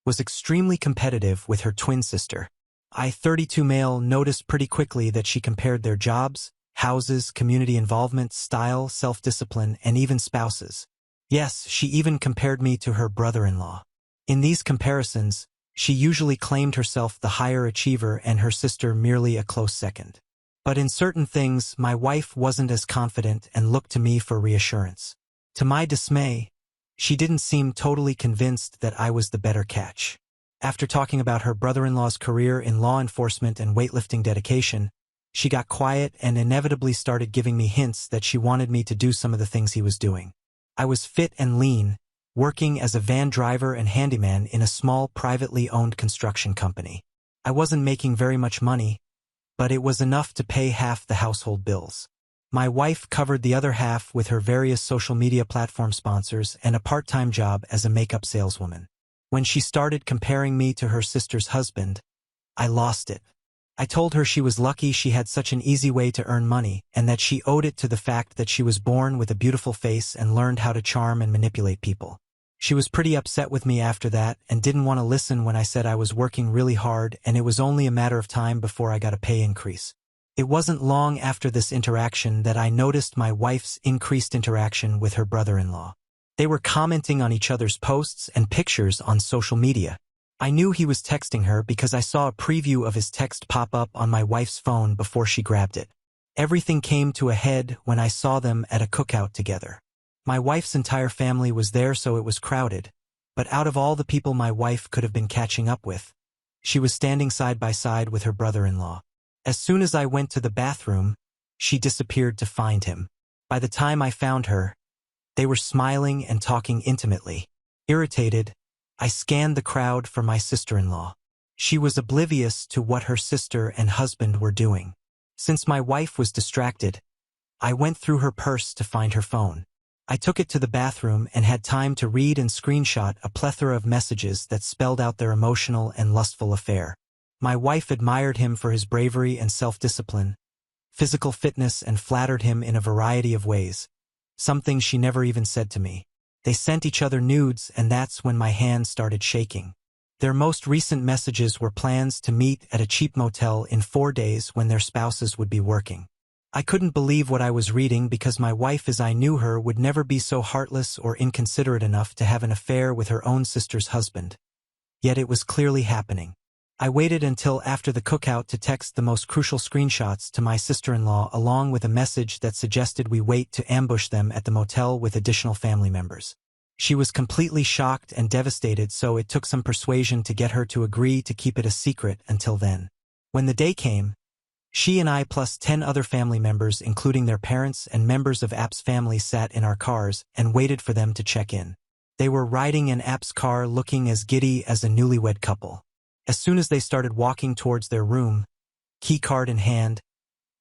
was extremely competitive with her twin sister. I, 32 male, noticed pretty quickly that she compared their jobs, houses, community involvement, style, self-discipline, and even spouses. Yes, she even compared me to her brother-in-law. In these comparisons, she usually claimed herself the higher achiever and her sister merely a close second. But in certain things, my wife wasn't as confident and looked to me for reassurance. To my dismay, she didn't seem totally convinced that I was the better catch. After talking about her brother-in-law's career in law enforcement and weightlifting dedication, she got quiet and inevitably started giving me hints that she wanted me to do some of the things he was doing. I was fit and lean, working as a van driver and handyman in a small privately owned construction company. I wasn't making very much money, but it was enough to pay half the household bills. My wife covered the other half with her various social media platform sponsors and a part-time job as a makeup saleswoman. When she started comparing me to her sister's husband, I lost it. I told her she was lucky she had such an easy way to earn money and that she owed it to the fact that she was born with a beautiful face and learned how to charm and manipulate people. She was pretty upset with me after that and didn't want to listen when I said I was working really hard and it was only a matter of time before I got a pay increase. It wasn't long after this interaction that I noticed my wife's increased interaction with her brother-in-law. They were commenting on each other's posts and pictures on social media. I knew he was texting her because I saw a preview of his text pop up on my wife's phone before she grabbed it. Everything came to a head when I saw them at a cookout together. My wife's entire family was there, so it was crowded, but out of all the people my wife could have been catching up with, she was standing side by side with her brother-in-law. As soon as I went to the bathroom, she disappeared to find him. By the time I found her, they were smiling and talking intimately. Irritated, I scanned the crowd for my sister-in-law. She was oblivious to what her sister and husband were doing. Since my wife was distracted, I went through her purse to find her phone. I took it to the bathroom and had time to read and screenshot a plethora of messages that spelled out their emotional and lustful affair. My wife admired him for his bravery and self-discipline, physical fitness, and flattered him in a variety of ways, something she never even said to me. They sent each other nudes, and that's when my hands started shaking. Their most recent messages were plans to meet at a cheap motel in 4 days when their spouses would be working. I couldn't believe what I was reading because my wife, as I knew her, would never be so heartless or inconsiderate enough to have an affair with her own sister's husband. Yet it was clearly happening. I waited until after the cookout to text the most crucial screenshots to my sister-in-law along with a message that suggested we wait to ambush them at the motel with additional family members. She was completely shocked and devastated, so it took some persuasion to get her to agree to keep it a secret until then. When the day came, she and I plus 10 other family members, including their parents and members of App's family, sat in our cars and waited for them to check in. They were riding in App's car looking as giddy as a newlywed couple. As soon as they started walking towards their room, key card in hand,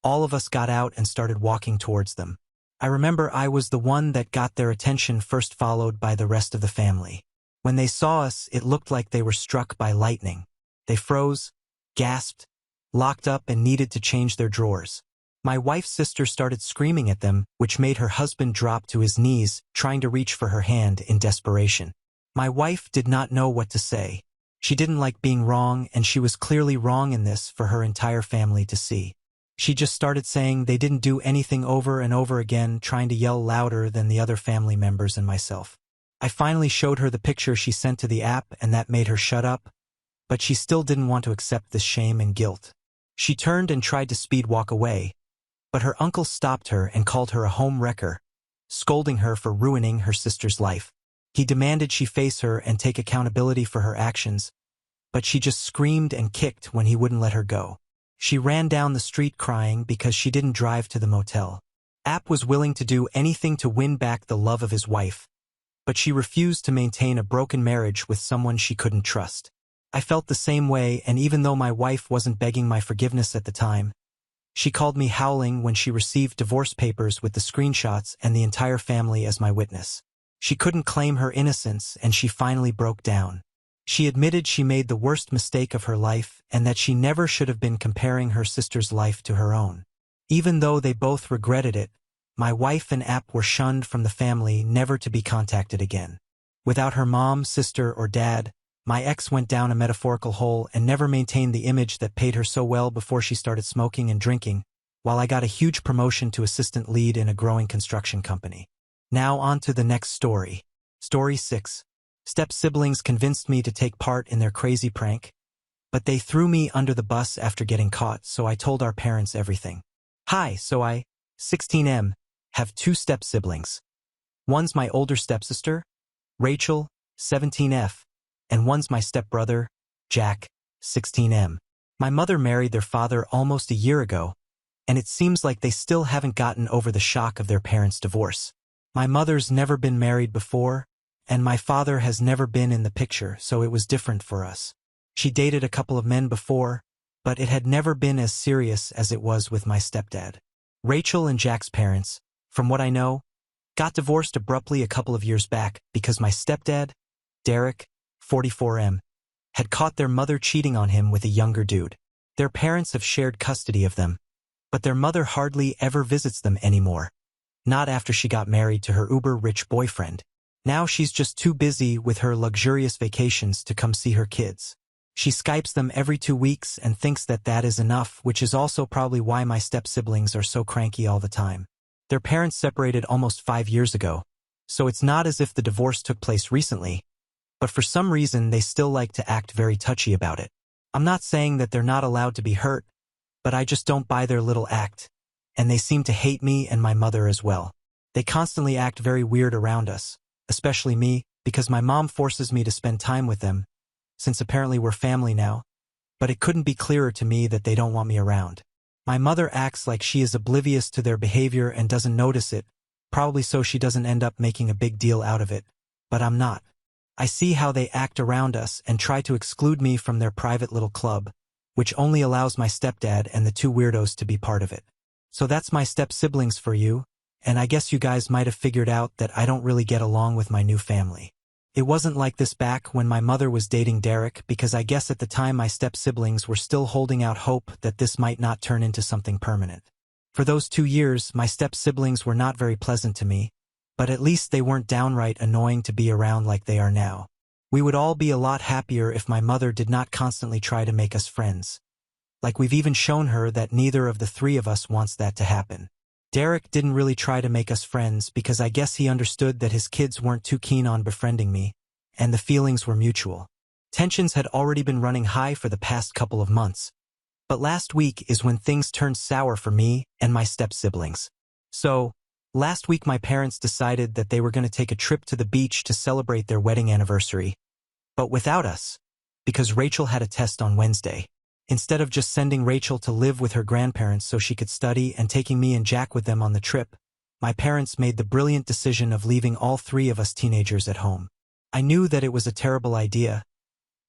all of us got out and started walking towards them. I remember I was the one that got their attention first, followed by the rest of the family. When they saw us, it looked like they were struck by lightning. They froze, gasped, locked up, and needed to change their drawers. My wife's sister started screaming at them, which made her husband drop to his knees, trying to reach for her hand in desperation. My wife did not know what to say. She didn't like being wrong, and she was clearly wrong in this for her entire family to see. She just started saying they didn't do anything over and over again, trying to yell louder than the other family members and myself. I finally showed her the picture she sent to the app, and that made her shut up, but she still didn't want to accept this shame and guilt. She turned and tried to speed walk away, but her uncle stopped her and called her a home wrecker, scolding her for ruining her sister's life. He demanded she face her and take accountability for her actions, but she just screamed and kicked when he wouldn't let her go. She ran down the street crying because she didn't drive to the motel. App was willing to do anything to win back the love of his wife, but she refused to maintain a broken marriage with someone she couldn't trust. I felt the same way, and even though my wife wasn't begging my forgiveness at the time, she called me howling when she received divorce papers with the screenshots and the entire family as my witness. She couldn't claim her innocence, and she finally broke down. She admitted she made the worst mistake of her life and that she never should have been comparing her sister's life to her own. Even though they both regretted it, my wife and App were shunned from the family, never to be contacted again. Without her mom, sister, or dad, my ex went down a metaphorical hole and never maintained the image that paid her so well before she started smoking and drinking, while I got a huge promotion to assistant lead in a growing construction company. Now on to the next story. Story 6. Step-siblings convinced me to take part in their crazy prank, but they threw me under the bus after getting caught, so I told our parents everything. Hi, so I, 16M, have 2 step-siblings. One's my older stepsister, Rachel, 17F, and one's my stepbrother, Jack, 16M. My mother married their father almost a year ago, and it seems like they still haven't gotten over the shock of their parents' divorce. My mother's never been married before, and my father has never been in the picture, so it was different for us. She dated a couple of men before, but it had never been as serious as it was with my stepdad. Rachel and Jack's parents, from what I know, got divorced abruptly a couple of years back because my stepdad, Derek, 44M, had caught their mother cheating on him with a younger dude. Their parents have shared custody of them, but their mother hardly ever visits them anymore. Not after she got married to her uber-rich boyfriend. Now she's just too busy with her luxurious vacations to come see her kids. She Skypes them every 2 weeks and thinks that that is enough, which is also probably why my step-siblings are so cranky all the time. Their parents separated almost 5 years ago, so it's not as if the divorce took place recently, but for some reason they still like to act very touchy about it. I'm not saying that they're not allowed to be hurt, but I just don't buy their little act, and they seem to hate me and my mother as well. They constantly act very weird around us, especially me, because my mom forces me to spend time with them, since apparently we're family now, but it couldn't be clearer to me that they don't want me around. My mother acts like she is oblivious to their behavior and doesn't notice it, probably so she doesn't end up making a big deal out of it, but I'm not. I see how they act around us and try to exclude me from their private little club, which only allows my stepdad and the 2 weirdos to be part of it. So that's my step-siblings for you, and I guess you guys might have figured out that I don't really get along with my new family. It wasn't like this back when my mother was dating Derek, because I guess at the time my step-siblings were still holding out hope that this might not turn into something permanent. For those 2 years, my step-siblings were not very pleasant to me, but at least they weren't downright annoying to be around like they are now. We would all be a lot happier if my mother did not constantly try to make us friends. Like we've even shown her that neither of the 3 of us wants that to happen. Derek didn't really try to make us friends because I guess he understood that his kids weren't too keen on befriending me, and the feelings were mutual. Tensions had already been running high for the past couple of months, but last week is when things turned sour for me and my step-siblings. So, last week my parents decided that they were going to take a trip to the beach to celebrate their wedding anniversary, but without us, because Rachel had a test on Wednesday. Instead of just sending Rachel to live with her grandparents so she could study and taking me and Jack with them on the trip, my parents made the brilliant decision of leaving all 3 of us teenagers at home. I knew that it was a terrible idea,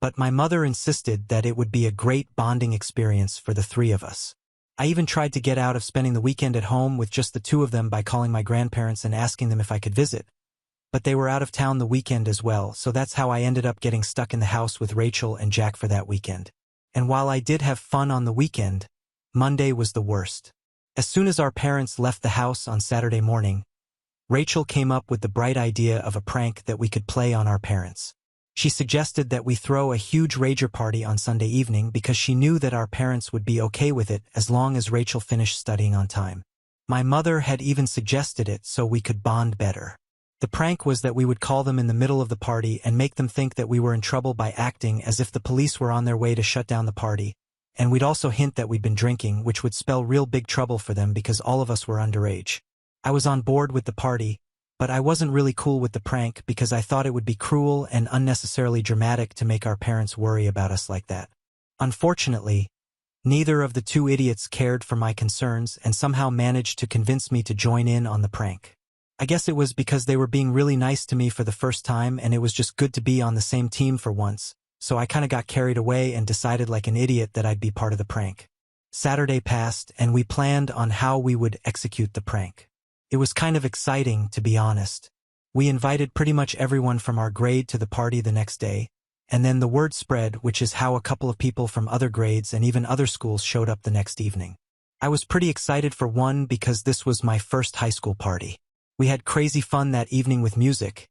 but my mother insisted that it would be a great bonding experience for the 3 of us. I even tried to get out of spending the weekend at home with just the 2 of them by calling my grandparents and asking them if I could visit. But they were out of town the weekend as well, so that's how I ended up getting stuck in the house with Rachel and Jack for that weekend. And while I did have fun on the weekend, Monday was the worst. As soon as our parents left the house on Saturday morning, Rachel came up with the bright idea of a prank that we could play on our parents. She suggested that we throw a huge rager party on Sunday evening because she knew that our parents would be okay with it as long as Rachel finished studying on time. My mother had even suggested it so we could bond better. The prank was that we would call them in the middle of the party and make them think that we were in trouble by acting as if the police were on their way to shut down the party, and we'd also hint that we'd been drinking, which would spell real big trouble for them because all of us were underage. I was on board with the party, but I wasn't really cool with the prank because I thought it would be cruel and unnecessarily dramatic to make our parents worry about us like that. Unfortunately, neither of the 2 idiots cared for my concerns and somehow managed to convince me to join in on the prank. I guess it was because they were being really nice to me for the first time and it was just good to be on the same team for once, so I kinda got carried away and decided like an idiot that I'd be part of the prank. Saturday passed and we planned on how we would execute the prank. It was kind of exciting, to be honest. We invited pretty much everyone from our grade to the party the next day, and then the word spread, which is how a couple of people from other grades and even other schools showed up the next evening. I was pretty excited for one because this was my first high school party. We had crazy fun that evening with music,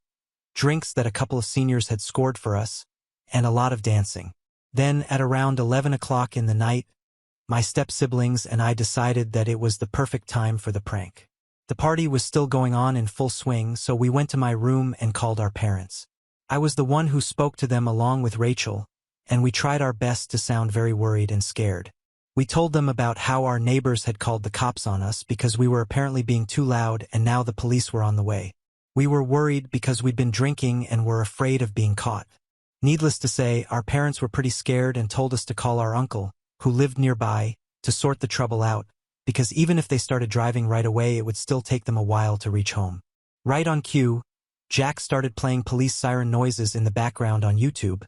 drinks that a couple of seniors had scored for us, and a lot of dancing. Then, at around 11 o'clock in the night, my step-siblings and I decided that it was the perfect time for the prank. The party was still going on in full swing, so we went to my room and called our parents. I was the one who spoke to them along with Rachel, and we tried our best to sound very worried and scared. We told them about how our neighbors had called the cops on us because we were apparently being too loud and now the police were on the way. We were worried because we'd been drinking and were afraid of being caught. Needless to say, our parents were pretty scared and told us to call our uncle, who lived nearby, to sort the trouble out, because even if they started driving right away it would still take them a while to reach home. Right on cue, Jack started playing police siren noises in the background on YouTube,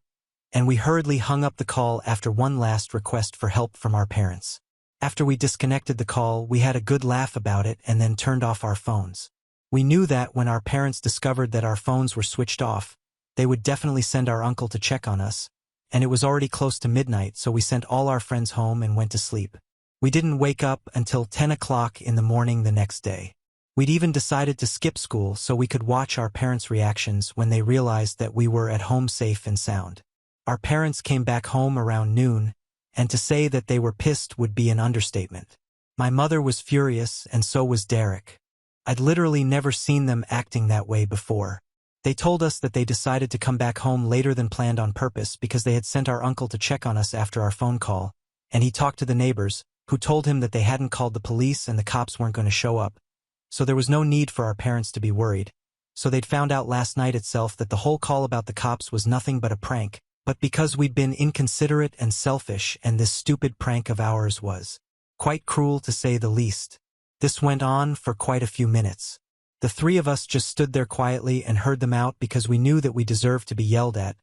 and we hurriedly hung up the call after one last request for help from our parents. After we disconnected the call, we had a good laugh about it and then turned off our phones. We knew that when our parents discovered that our phones were switched off, they would definitely send our uncle to check on us, and it was already close to midnight, so we sent all our friends home and went to sleep. We didn't wake up until 10 o'clock in the morning the next day. We'd even decided to skip school so we could watch our parents' reactions when they realized that we were at home safe and sound. Our parents came back home around noon, and to say that they were pissed would be an understatement. My mother was furious, and so was Derek. I'd literally never seen them acting that way before. They told us that they decided to come back home later than planned on purpose because they had sent our uncle to check on us after our phone call, and he talked to the neighbors, who told him that they hadn't called the police and the cops weren't going to show up, so there was no need for our parents to be worried. So they'd found out last night itself that the whole call about the cops was nothing but a prank, but because we'd been inconsiderate and selfish, and this stupid prank of ours was quite cruel to say the least. This went on for quite a few minutes. The three of us just stood there quietly and heard them out because we knew that we deserved to be yelled at,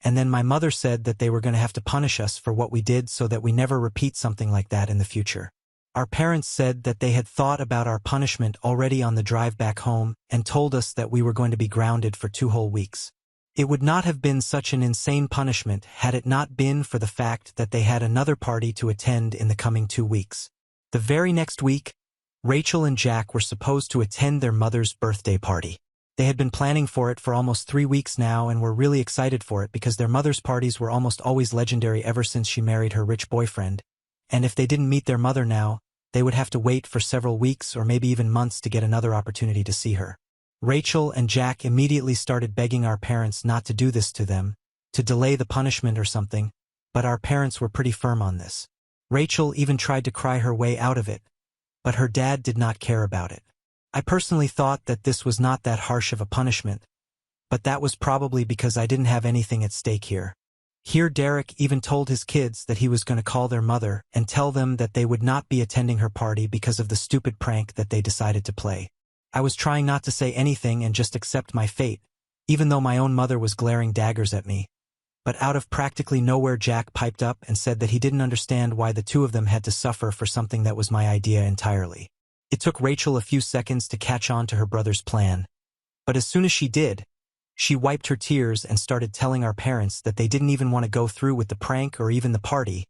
and then my mother said that they were going to have to punish us for what we did so that we never repeat something like that in the future. Our parents said that they had thought about our punishment already on the drive back home and told us that we were going to be grounded for 2 whole weeks. It would not have been such an insane punishment had it not been for the fact that they had another party to attend in the coming 2 weeks. The very next week, Rachel and Jack were supposed to attend their mother's birthday party. They had been planning for it for almost 3 weeks now and were really excited for it because their mother's parties were almost always legendary ever since she married her rich boyfriend, and if they didn't meet their mother now, they would have to wait for several weeks or maybe even months to get another opportunity to see her. Rachel and Jack immediately started begging our parents not to do this to them, to delay the punishment or something, but our parents were pretty firm on this. Rachel even tried to cry her way out of it, but her dad did not care about it. I personally thought that this was not that harsh of a punishment, but that was probably because I didn't have anything at stake here. Here Derek even told his kids that he was going to call their mother and tell them that they would not be attending her party because of the stupid prank that they decided to play. I was trying not to say anything and just accept my fate, even though my own mother was glaring daggers at me. But out of practically nowhere Jack piped up and said that he didn't understand why the two of them had to suffer for something that was my idea entirely. It took Rachel a few seconds to catch on to her brother's plan. But as soon as she did, she wiped her tears and started telling our parents that they didn't even want to go through with the prank or even the party,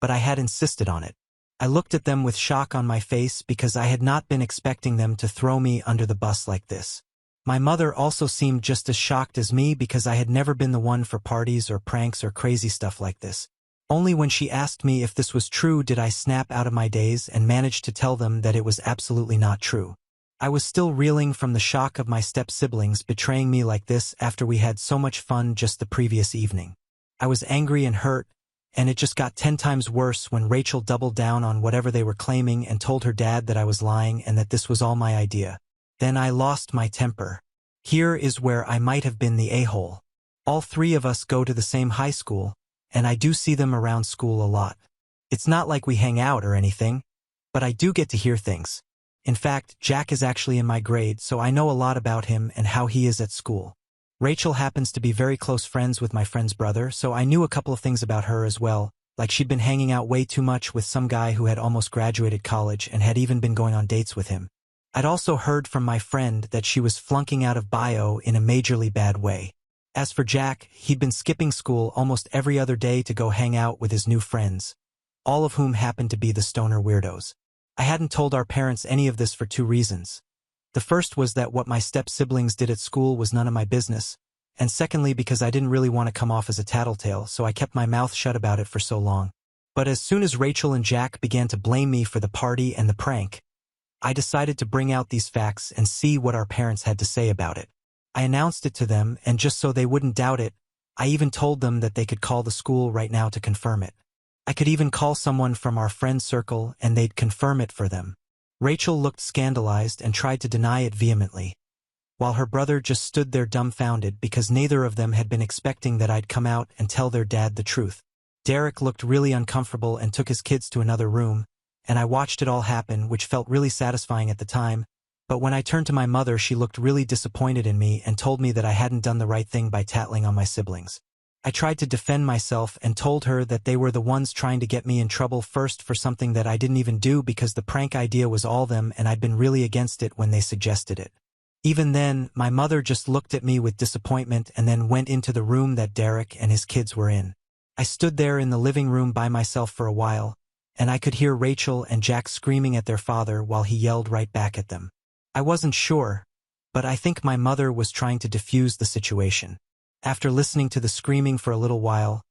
but I had insisted on it. I looked at them with shock on my face because I had not been expecting them to throw me under the bus like this. My mother also seemed just as shocked as me because I had never been the one for parties or pranks or crazy stuff like this. Only when she asked me if this was true did I snap out of my daze and manage to tell them that it was absolutely not true. I was still reeling from the shock of my step-siblings betraying me like this after we had so much fun just the previous evening. I was angry and hurt, and it just got 10 times worse when Rachel doubled down on whatever they were claiming and told her dad that I was lying and that this was all my idea. Then I lost my temper. Here is where I might have been the a-hole. All three of us go to the same high school, and I do see them around school a lot. It's not like we hang out or anything, but I do get to hear things. In fact, Jack is actually in my grade, so I know a lot about him and how he is at school. Rachel happens to be very close friends with my friend's brother, so I knew a couple of things about her as well, like she'd been hanging out way too much with some guy who had almost graduated college and had even been going on dates with him. I'd also heard from my friend that she was flunking out of bio in a majorly bad way. As for Jack, he'd been skipping school almost every other day to go hang out with his new friends, all of whom happened to be the stoner weirdos. I hadn't told our parents any of this for 2 reasons. The first was that what my step-siblings did at school was none of my business, and secondly because I didn't really want to come off as a tattletale, so I kept my mouth shut about it for so long. But as soon as Rachel and Jack began to blame me for the party and the prank, I decided to bring out these facts and see what our parents had to say about it. I announced it to them, and just so they wouldn't doubt it, I even told them that they could call the school right now to confirm it. I could even call someone from our friend circle and they'd confirm it for them. Rachel looked scandalized and tried to deny it vehemently, while her brother just stood there dumbfounded because neither of them had been expecting that I'd come out and tell their dad the truth. Derek looked really uncomfortable and took his kids to another room, and I watched it all happen, which felt really satisfying at the time, but when I turned to my mother she looked really disappointed in me and told me that I hadn't done the right thing by tattling on my siblings. I tried to defend myself and told her that they were the ones trying to get me in trouble first for something that I didn't even do because the prank idea was all them and I'd been really against it when they suggested it. Even then, my mother just looked at me with disappointment and then went into the room that Derek and his kids were in. I stood there in the living room by myself for a while, and I could hear Rachel and Jack screaming at their father while he yelled right back at them. I wasn't sure, but I think my mother was trying to defuse the situation. After listening to the screaming for a little while,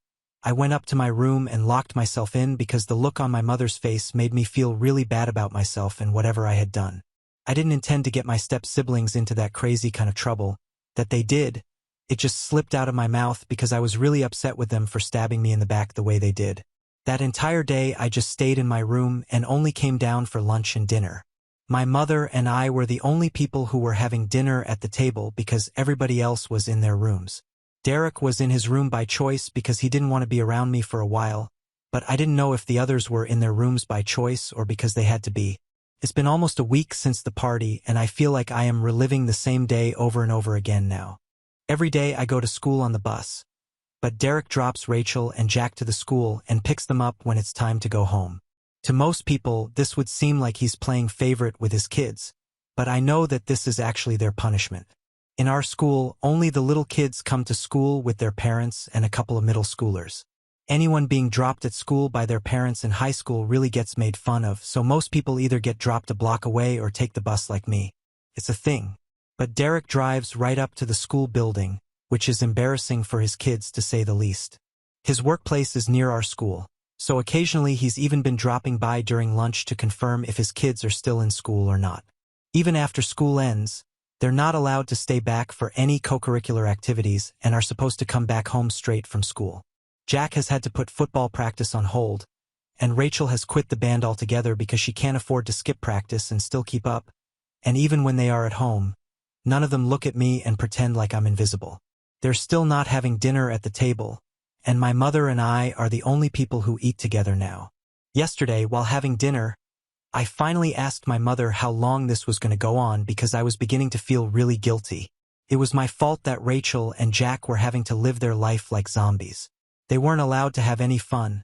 I went up to my room and locked myself in because the look on my mother's face made me feel really bad about myself and whatever I had done. I didn't intend to get my step-siblings into that crazy kind of trouble. That they did, it just slipped out of my mouth because I was really upset with them for stabbing me in the back the way they did. That entire day I just stayed in my room and only came down for lunch and dinner. My mother and I were the only people who were having dinner at the table because everybody else was in their rooms. Derek was in his room by choice because he didn't want to be around me for a while, but I didn't know if the others were in their rooms by choice or because they had to be. It's been almost a week since the party and I feel like I am reliving the same day over and over again now. Every day I go to school on the bus, but Derek drops Rachel and Jack to the school and picks them up when it's time to go home. To most people, this would seem like he's playing favorite with his kids, but I know that this is actually their punishment. In our school, only the little kids come to school with their parents and a couple of middle schoolers. Anyone being dropped at school by their parents in high school really gets made fun of, so most people either get dropped a block away or take the bus like me. It's a thing. But Derek drives right up to the school building, which is embarrassing for his kids to say the least. His workplace is near our school, so occasionally he's even been dropping by during lunch to confirm if his kids are still in school or not. Even after school ends, they're not allowed to stay back for any co-curricular activities and are supposed to come back home straight from school. Jack has had to put football practice on hold, and Rachel has quit the band altogether because she can't afford to skip practice and still keep up, and even when they are at home, none of them look at me and pretend like I'm invisible. They're still not having dinner at the table, and my mother and I are the only people who eat together now. Yesterday, while having dinner, I finally asked my mother how long this was going to go on because I was beginning to feel really guilty. It was my fault that Rachel and Jack were having to live their life like zombies. They weren't allowed to have any fun.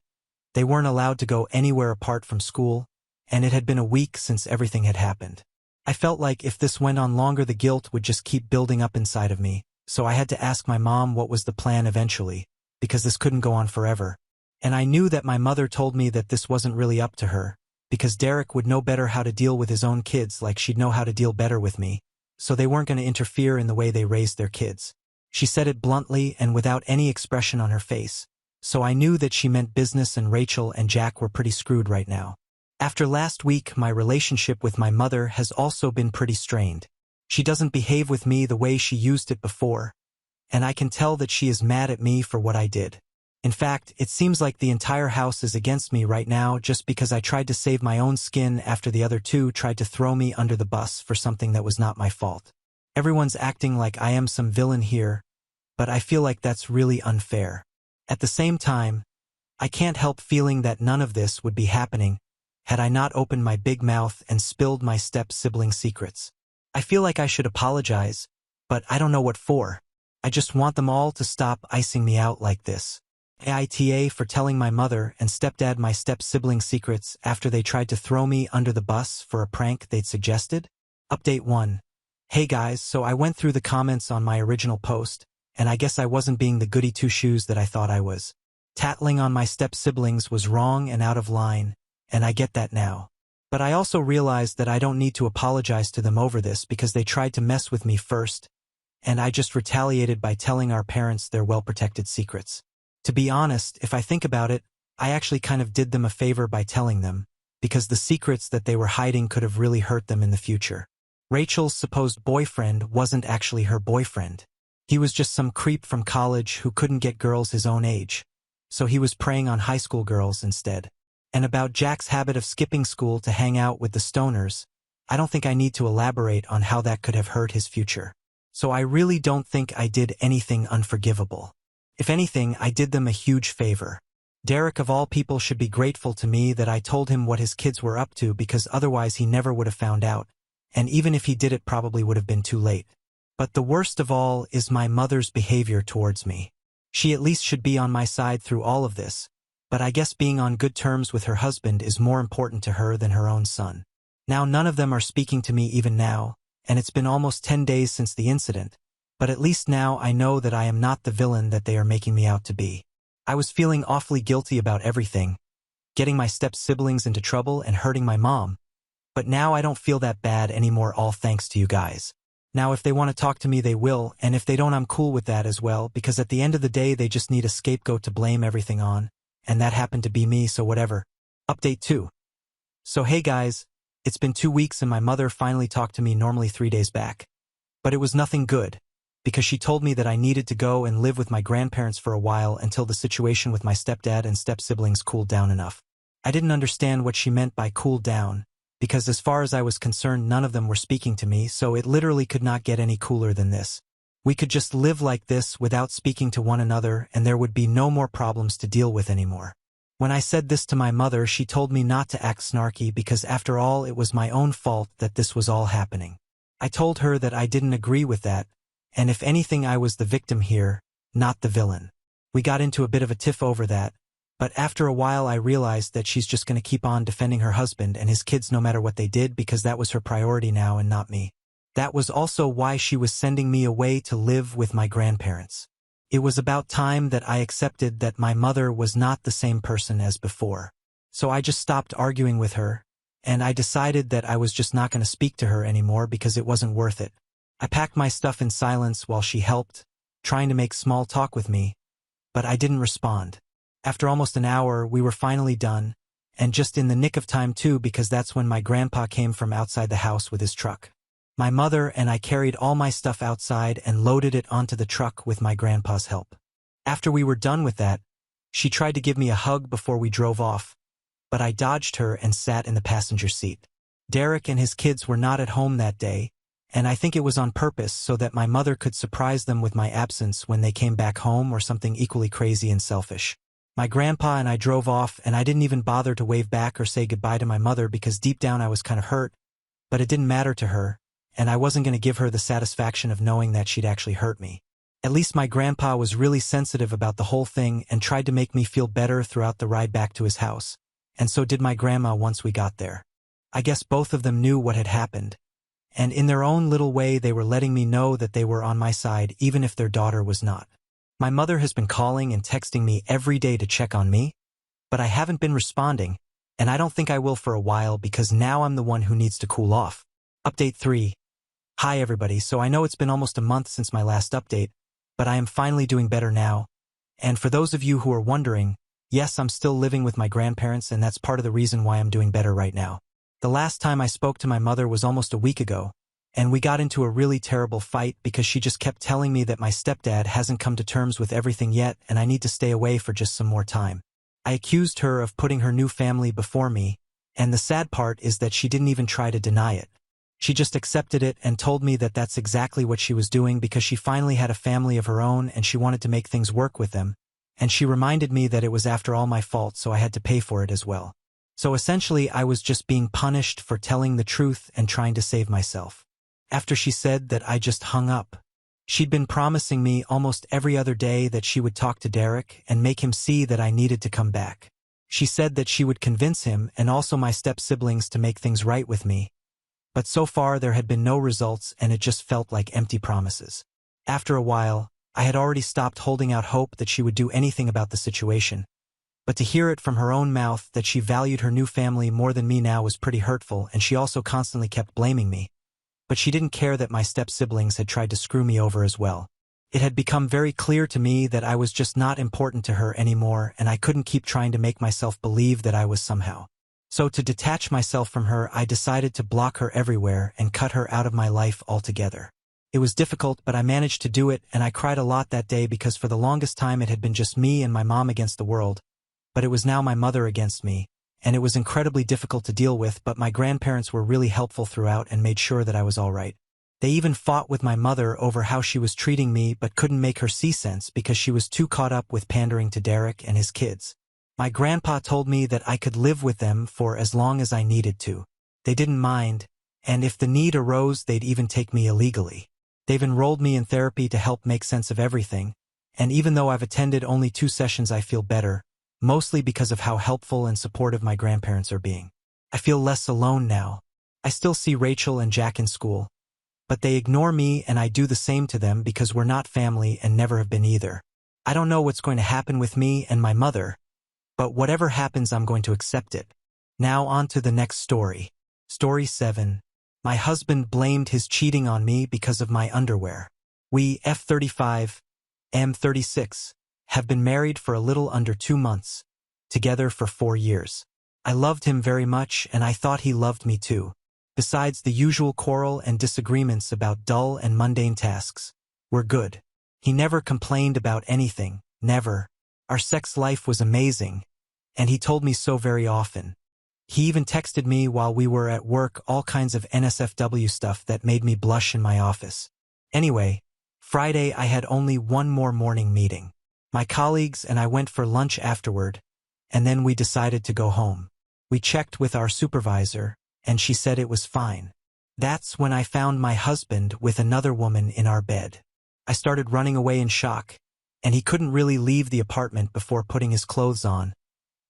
They weren't allowed to go anywhere apart from school, and it had been a week since everything had happened. I felt like if this went on longer, the guilt would just keep building up inside of me, so I had to ask my mom what was the plan eventually, because this couldn't go on forever. And I knew that my mother told me that this wasn't really up to her, because Derek would know better how to deal with his own kids like she'd know how to deal better with me, so they weren't going to interfere in the way they raised their kids. She said it bluntly and without any expression on her face, so I knew that she meant business and Rachel and Jack were pretty screwed right now. After last week, my relationship with my mother has also been pretty strained. She doesn't behave with me the way she used it before, and I can tell that she is mad at me for what I did. In fact, it seems like the entire house is against me right now just because I tried to save my own skin after the other two tried to throw me under the bus for something that was not my fault. Everyone's acting like I am some villain here, but I feel like that's really unfair. At the same time, I can't help feeling that none of this would be happening had I not opened my big mouth and spilled my step-sibling secrets. I feel like I should apologize, but I don't know what for. I just want them all to stop icing me out like this. AITA for telling my mother and stepdad my step-sibling secrets after they tried to throw me under the bus for a prank they'd suggested? Update 1. Hey guys, so I went through the comments on my original post, and I guess I wasn't being the goody two-shoes that I thought I was. Tattling on my step-siblings was wrong and out of line, and I get that now. But I also realized that I don't need to apologize to them over this because they tried to mess with me first, and I just retaliated by telling our parents their well-protected secrets. To be honest, if I think about it, I actually kind of did them a favor by telling them, because the secrets that they were hiding could have really hurt them in the future. Rachel's supposed boyfriend wasn't actually her boyfriend. He was just some creep from college who couldn't get girls his own age, so he was preying on high school girls instead. And about Jack's habit of skipping school to hang out with the stoners, I don't think I need to elaborate on how that could have hurt his future. So I really don't think I did anything unforgivable. If anything, I did them a huge favor. Derek of all people should be grateful to me that I told him what his kids were up to because otherwise he never would have found out, and even if he did it probably would have been too late. But the worst of all is my mother's behavior towards me. She at least should be on my side through all of this, but I guess being on good terms with her husband is more important to her than her own son. Now none of them are speaking to me even now, and it's been almost 10 days since the incident, but at least now I know that I am not the villain that they are making me out to be. I was feeling awfully guilty about everything, getting my step-siblings into trouble and hurting my mom, but now I don't feel that bad anymore, all thanks to you guys. Now if they want to talk to me they will, and if they don't I'm cool with that as well, because at the end of the day they just need a scapegoat to blame everything on, and that happened to be me, so whatever. Update 2. So hey guys, it's been 2 weeks and my mother finally talked to me normally 3 days back. But it was nothing good, because she told me that I needed to go and live with my grandparents for a while until the situation with my stepdad and step-siblings cooled down enough. I didn't understand what she meant by cool down, because as far as I was concerned none of them were speaking to me, so it literally could not get any cooler than this. We could just live like this without speaking to one another and there would be no more problems to deal with anymore. When I said this to my mother she told me not to act snarky because after all it was my own fault that this was all happening. I told her that I didn't agree with that, and if anything I was the victim here, not the villain. We got into a bit of a tiff over that, but after a while I realized that she's just going to keep on defending her husband and his kids no matter what they did because that was her priority now and not me. That was also why she was sending me away to live with my grandparents. It was about time that I accepted that my mother was not the same person as before. So I just stopped arguing with her, and I decided that I was just not going to speak to her anymore because it wasn't worth it. I packed my stuff in silence while she helped, trying to make small talk with me, but I didn't respond. After almost an hour, we were finally done, and just in the nick of time too because that's when my grandpa came from outside the house with his truck. My mother and I carried all my stuff outside and loaded it onto the truck with my grandpa's help. After we were done with that, she tried to give me a hug before we drove off, but I dodged her and sat in the passenger seat. Derek and his kids were not at home that day, and I think it was on purpose so that my mother could surprise them with my absence when they came back home or something equally crazy and selfish. My grandpa and I drove off and I didn't even bother to wave back or say goodbye to my mother because deep down I was kind of hurt, but it didn't matter to her, and I wasn't going to give her the satisfaction of knowing that she'd actually hurt me. At least my grandpa was really sensitive about the whole thing and tried to make me feel better throughout the ride back to his house, and so did my grandma once we got there. I guess both of them knew what had happened, and in their own little way they were letting me know that they were on my side even if their daughter was not. My mother has been calling and texting me every day to check on me, but I haven't been responding, and I don't think I will for a while because now I'm the one who needs to cool off. Update 3. Hi everybody, so I know it's been almost a month since my last update, but I am finally doing better now. And for those of you who are wondering, yes, I'm still living with my grandparents and that's part of the reason why I'm doing better right now. The last time I spoke to my mother was almost a week ago, and we got into a really terrible fight because she just kept telling me that my stepdad hasn't come to terms with everything yet and I need to stay away for just some more time. I accused her of putting her new family before me, and the sad part is that she didn't even try to deny it. She just accepted it and told me that that's exactly what she was doing because she finally had a family of her own and she wanted to make things work with them, and she reminded me that it was after all my fault so I had to pay for it as well. So essentially I was just being punished for telling the truth and trying to save myself. After she said that I just hung up. She'd been promising me almost every other day that she would talk to Derek and make him see that I needed to come back. She said that she would convince him and also my step-siblings to make things right with me. But so far there had been no results and it just felt like empty promises. After a while, I had already stopped holding out hope that she would do anything about the situation. But to hear it from her own mouth that she valued her new family more than me now was pretty hurtful, and she also constantly kept blaming me. But she didn't care that my step-siblings had tried to screw me over as well. It had become very clear to me that I was just not important to her anymore and I couldn't keep trying to make myself believe that I was somehow. So to detach myself from her, I decided to block her everywhere and cut her out of my life altogether. It was difficult, but I managed to do it, and I cried a lot that day because for the longest time it had been just me and my mom against the world, but it was now my mother against me, and it was incredibly difficult to deal with, but my grandparents were really helpful throughout and made sure that I was all right. They even fought with my mother over how she was treating me but couldn't make her see sense because she was too caught up with pandering to Derek and his kids. My grandpa told me that I could live with them for as long as I needed to. They didn't mind, and if the need arose they'd even take me illegally. They've enrolled me in therapy to help make sense of everything, And even though I've attended only 2 sessions, I feel better, mostly because of how helpful and supportive my grandparents are being. I feel less alone now. I still see Rachel and Jack in school, but they ignore me and I do the same to them because we're not family and never have been either. I don't know what's going to happen with me and my mother, but whatever happens, I'm going to accept it. Now on to the next story. Story 7. My husband blamed his cheating on me because of my underwear. We, F35, M36, have been married for a little under 2 months, together for 4 years. I loved him very much and I thought he loved me too. Besides the usual quarrel and disagreements about dull and mundane tasks, we're good. He never complained about anything, never. Our sex life was amazing, and he told me so very often. He even texted me while we were at work all kinds of NSFW stuff that made me blush in my office. Anyway, Friday I had only one more morning meeting. My colleagues and I went for lunch afterward, and then we decided to go home. We checked with our supervisor, and she said it was fine. That's when I found my husband with another woman in our bed. I started running away in shock, and he couldn't really leave the apartment before putting his clothes on.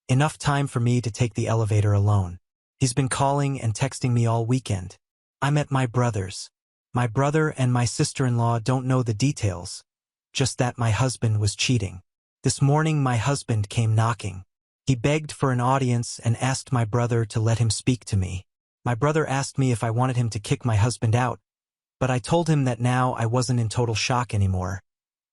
Enough time for me to take the elevator alone. He's been calling and texting me all weekend. I'm at my brother's. My brother and my sister-in-law don't know the details, just that my husband was cheating. This morning my husband came knocking. He begged for an audience and asked my brother to let him speak to me. My brother asked me if I wanted him to kick my husband out, but I told him that now I wasn't in total shock anymore.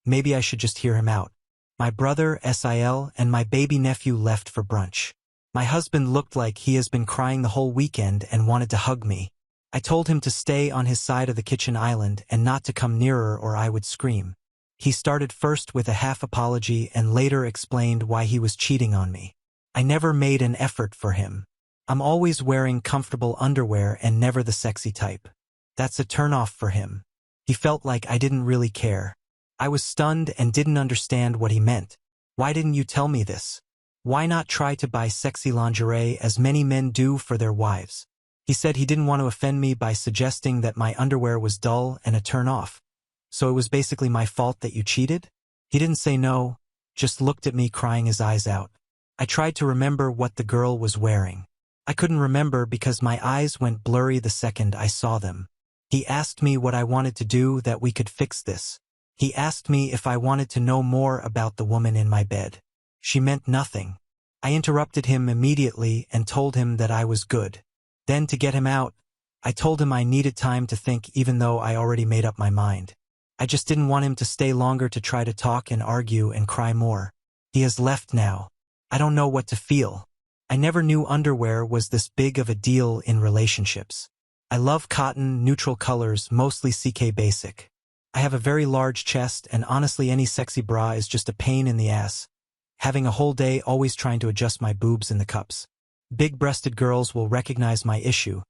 Maybe I should just hear him out. My brother, Sil, and my baby nephew left for brunch. My husband looked like he has been crying the whole weekend and wanted to hug me. I told him to stay on his side of the kitchen island and not to come nearer or I would scream. He started first with a half apology and later explained why he was cheating on me. I never made an effort for him. I'm always wearing comfortable underwear and never the sexy type. That's a turnoff for him. He felt like I didn't really care. I was stunned and didn't understand what he meant. Why didn't you tell me this? Why not try to buy sexy lingerie as many men do for their wives? He said he didn't want to offend me by suggesting that my underwear was dull and a turn-off. So it was basically my fault that you cheated? He didn't say no, just looked at me crying his eyes out. I tried to remember what the girl was wearing. I couldn't remember because my eyes went blurry the second I saw them. He asked me what I wanted to do that we could fix this. He asked me if I wanted to know more about the woman in my bed. She meant nothing. I interrupted him immediately and told him that I was good. Then to get him out, I told him I needed time to think even though I already made up my mind. I just didn't want him to stay longer to try to talk and argue and cry more. He has left now. I don't know what to feel. I never knew underwear was this big of a deal in relationships. I love cotton, neutral colors, mostly CK basic. I have a very large chest and honestly any sexy bra is just a pain in the ass. Having a whole day always trying to adjust my boobs in the cups. Big-breasted girls will recognize my issue.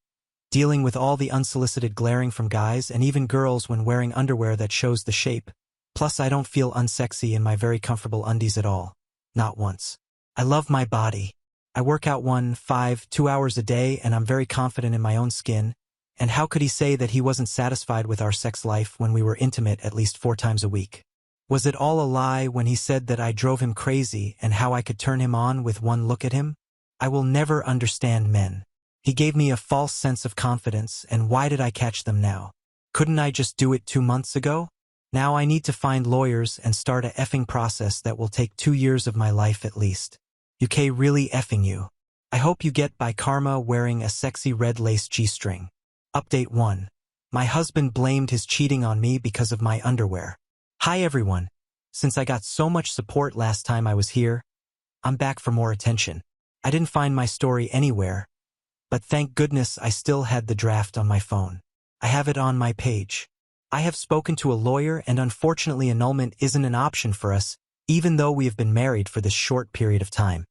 Dealing with all the unsolicited glaring from guys and even girls when wearing underwear that shows the shape. Plus I don't feel unsexy in my very comfortable undies at all. Not once. I love my body. I work out 2 hours a day and I'm very confident in my own skin. And how could he say that he wasn't satisfied with our sex life when we were intimate at least 4 times a week? Was it all a lie when he said that I drove him crazy and how I could turn him on with one look at him? I will never understand men. He gave me a false sense of confidence, and why did I catch them now? Couldn't I just do it 2 months ago? Now I need to find lawyers and start a effing process that will take 2 years of my life at least. UK really effing you. I hope you get by karma wearing a sexy red lace G-string. Update 1. My husband blamed his cheating on me because of my underwear. Hi everyone. Since I got so much support last time I was here, I'm back for more attention. I didn't find my story anywhere, but thank goodness I still had the draft on my phone. I have it on my page. I have spoken to a lawyer and unfortunately annulment isn't an option for us, even though we have been married for this short period of time.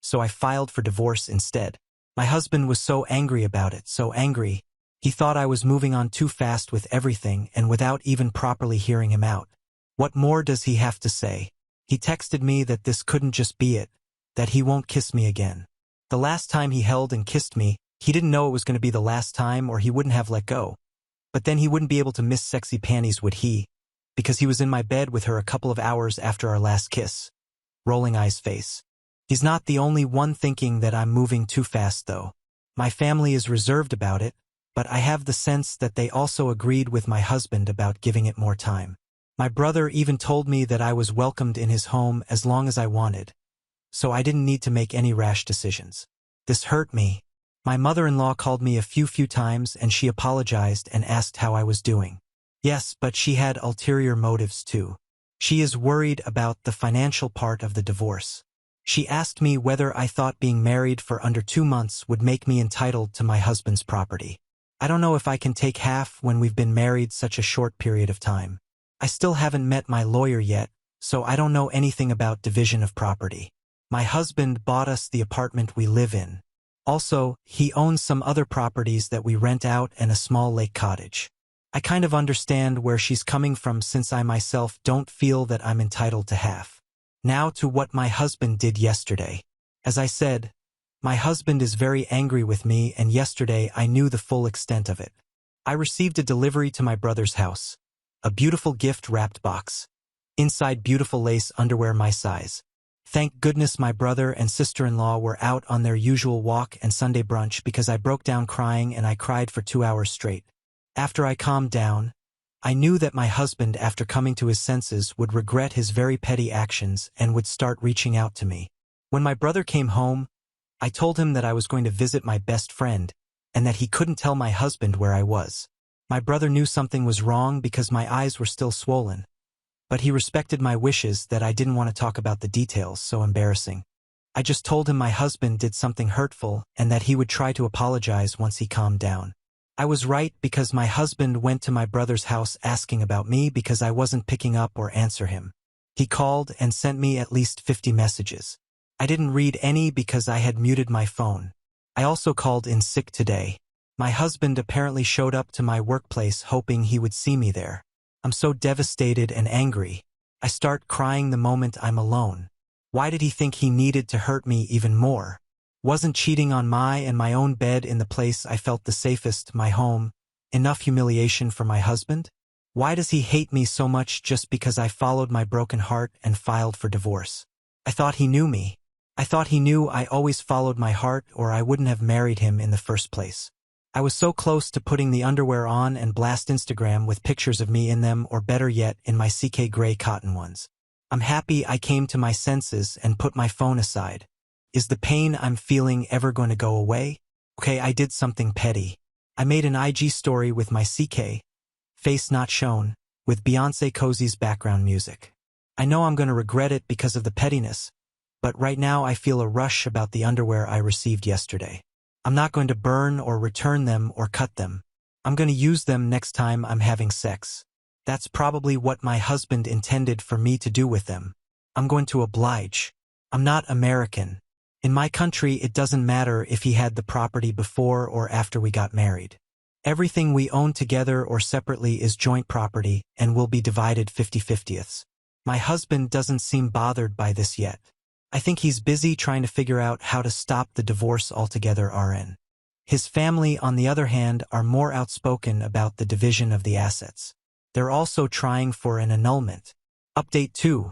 So I filed for divorce instead. My husband was so angry about it, so angry. He thought I was moving on too fast with everything and without even properly hearing him out. What more does he have to say? He texted me that this couldn't just be it, that he won't kiss me again. The last time he held and kissed me, he didn't know it was going to be the last time or he wouldn't have let go. But then he wouldn't be able to miss sexy panties, would he? because he was in my bed with her a couple of hours after our last kiss. Rolling eyes face. He's not the only one thinking that I'm moving too fast though. My family is reserved about it, but I have the sense that they also agreed with my husband about giving it more time. My brother even told me that I was welcomed in his home as long as I wanted, so I didn't need to make any rash decisions. This hurt me. My mother-in-law called me a few times and she apologized and asked how I was doing. Yes, but she had ulterior motives too. She is worried about the financial part of the divorce. She asked me whether I thought being married for under 2 months would make me entitled to my husband's property. I don't know if I can take half when we've been married such a short period of time. I still haven't met my lawyer yet, so I don't know anything about division of property. My husband bought us the apartment we live in. Also, he owns some other properties that we rent out and a small lake cottage. I kind of understand where she's coming from since I myself don't feel that I'm entitled to half. Now to what my husband did yesterday. As I said, my husband is very angry with me and yesterday I knew the full extent of it. I received a delivery to my brother's house. A beautiful gift-wrapped box. Inside beautiful lace underwear my size. Thank goodness my brother and sister-in-law were out on their usual walk and Sunday brunch because I broke down crying and I cried for 2 hours straight. After I calmed down, I knew that my husband, after coming to his senses, would regret his very petty actions and would start reaching out to me. When my brother came home, I told him that I was going to visit my best friend and that he couldn't tell my husband where I was. My brother knew something was wrong because my eyes were still swollen, but he respected my wishes that I didn't want to talk about the details, so embarrassing. I just told him my husband did something hurtful and that he would try to apologize once he calmed down. I was right because my husband went to my brother's house asking about me because I wasn't picking up or answer him. He called and sent me at least 50 messages. I didn't read any because I had muted my phone. I also called in sick today. My husband apparently showed up to my workplace hoping he would see me there. I'm so devastated and angry. I start crying the moment I'm alone. Why did he think he needed to hurt me even more? Wasn't cheating on my own bed in the place I felt the safest, my home, enough humiliation for my husband? Why does he hate me so much just because I followed my broken heart and filed for divorce? I thought he knew me. I thought he knew I always followed my heart or I wouldn't have married him in the first place. I was so close to putting the underwear on and blast Instagram with pictures of me in them, or better yet, in my CK gray cotton ones. I'm happy I came to my senses and put my phone aside. Is the pain I'm feeling ever going to go away? Okay, I did something petty. I made an IG story with my CK, face not shown, with Beyoncé Cozy's background music. I know I'm going to regret it because of the pettiness, but right now I feel a rush about the underwear I received yesterday. I'm not going to burn or return them or cut them. I'm going to use them next time I'm having sex. That's probably what my husband intended for me to do with them. I'm going to oblige. I'm not American. In my country, it doesn't matter if he had the property before or after we got married. Everything we own together or separately is joint property and will be divided 50-50ths. My husband doesn't seem bothered by this yet. I think he's busy trying to figure out how to stop the divorce altogether. RN. His family, on the other hand, are more outspoken about the division of the assets. They're also trying for an annulment. Update 2.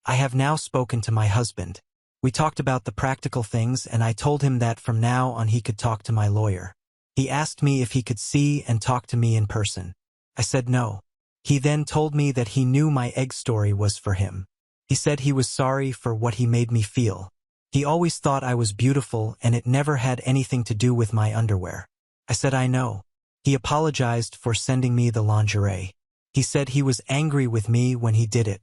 I have now spoken to my husband. We talked about the practical things and I told him that from now on he could talk to my lawyer. He asked me if he could see and talk to me in person. I said no. He then told me that he knew my egg story was for him. He said he was sorry for what he made me feel. He always thought I was beautiful and it never had anything to do with my underwear. I said I know. He apologized for sending me the lingerie. He said he was angry with me when he did it.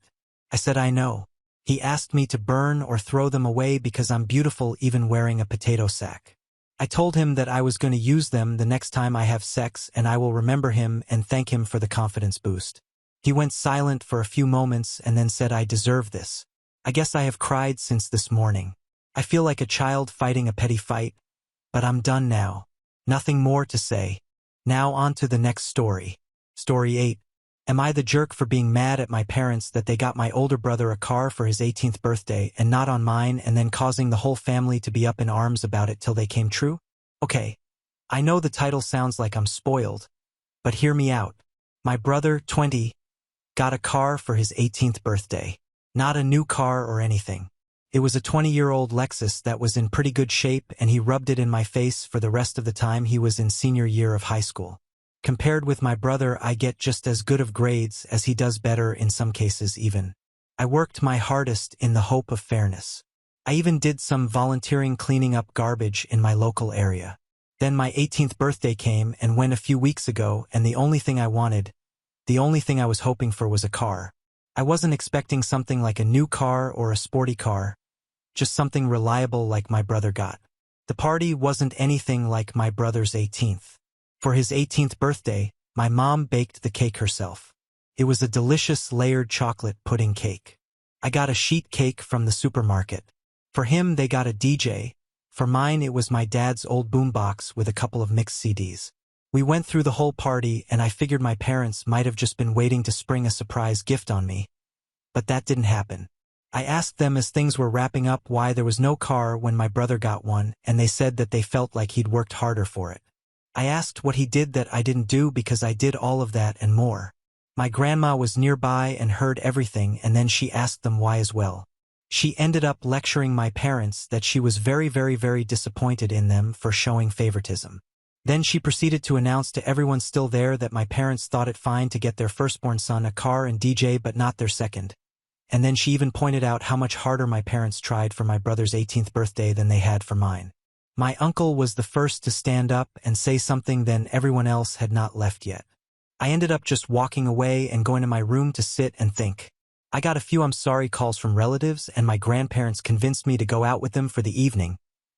I said I know. He asked me to burn or throw them away because I'm beautiful even wearing a potato sack. I told him that I was going to use them the next time I have sex and I will remember him and thank him for the confidence boost. He went silent for a few moments and then said I deserve this. I guess I have cried since this morning. I feel like a child fighting a petty fight, but I'm done now. Nothing more to say. Now on to the next story. Story 8. Am I the jerk for being mad at my parents that they got my older brother a car for his 18th birthday and not on mine and then causing the whole family to be up in arms about it till they came true? Okay, I know the title sounds like I'm spoiled, but hear me out. My brother, 20, got a car for his 18th birthday. Not a new car or anything. It was a 20-year-old Lexus that was in pretty good shape, and he rubbed it in my face for the rest of the time he was in senior year of high school. Compared with my brother, I get just as good of grades as he does, better in some cases even. I worked my hardest in the hope of fairness. I even did some volunteering cleaning up garbage in my local area. Then my 18th birthday came and went a few weeks ago, and the only thing I was hoping for was a car. I wasn't expecting something like a new car or a sporty car, just something reliable like my brother got. The party wasn't anything like my brother's 18th. For his 18th birthday, my mom baked the cake herself. It was a delicious layered chocolate pudding cake. I got a sheet cake from the supermarket. For him, they got a DJ. For mine, it was my dad's old boombox with a couple of mixed CDs. We went through the whole party, and I figured my parents might have just been waiting to spring a surprise gift on me. But that didn't happen. I asked them as things were wrapping up why there was no car when my brother got one, and they said that they felt like he'd worked harder for it. I asked what he did that I didn't do, because I did all of that and more. My grandma was nearby and heard everything, and then she asked them why as well. She ended up lecturing my parents that she was very, very, very disappointed in them for showing favoritism. Then she proceeded to announce to everyone still there that my parents thought it fine to get their firstborn son a car and DJ but not their second. And then she even pointed out how much harder my parents tried for my brother's 18th birthday than they had for mine. My uncle was the first to stand up and say something, then everyone else had not left yet. I ended up just walking away and going to my room to sit and think. I got a few I'm sorry calls from relatives, and my grandparents convinced me to go out with them for the evening.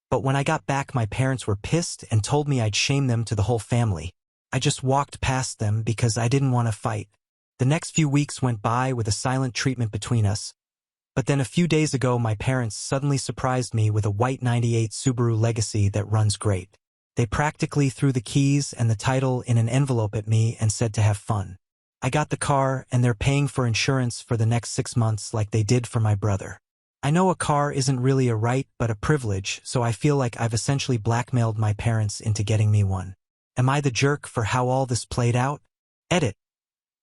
But when I got back, my parents were pissed and told me I'd shame them to the whole family. I just walked past them because I didn't want to fight. The next few weeks went by with a silent treatment between us. But then a few days ago, my parents suddenly surprised me with a white '98 Subaru Legacy that runs great. They practically threw the keys and the title in an envelope at me and said to have fun. I got the car, and they're paying for insurance for the next 6 months like they did for my brother. I know a car isn't really a right but a privilege, so I feel like I've essentially blackmailed my parents into getting me one. Am I the jerk for how all this played out? Edit.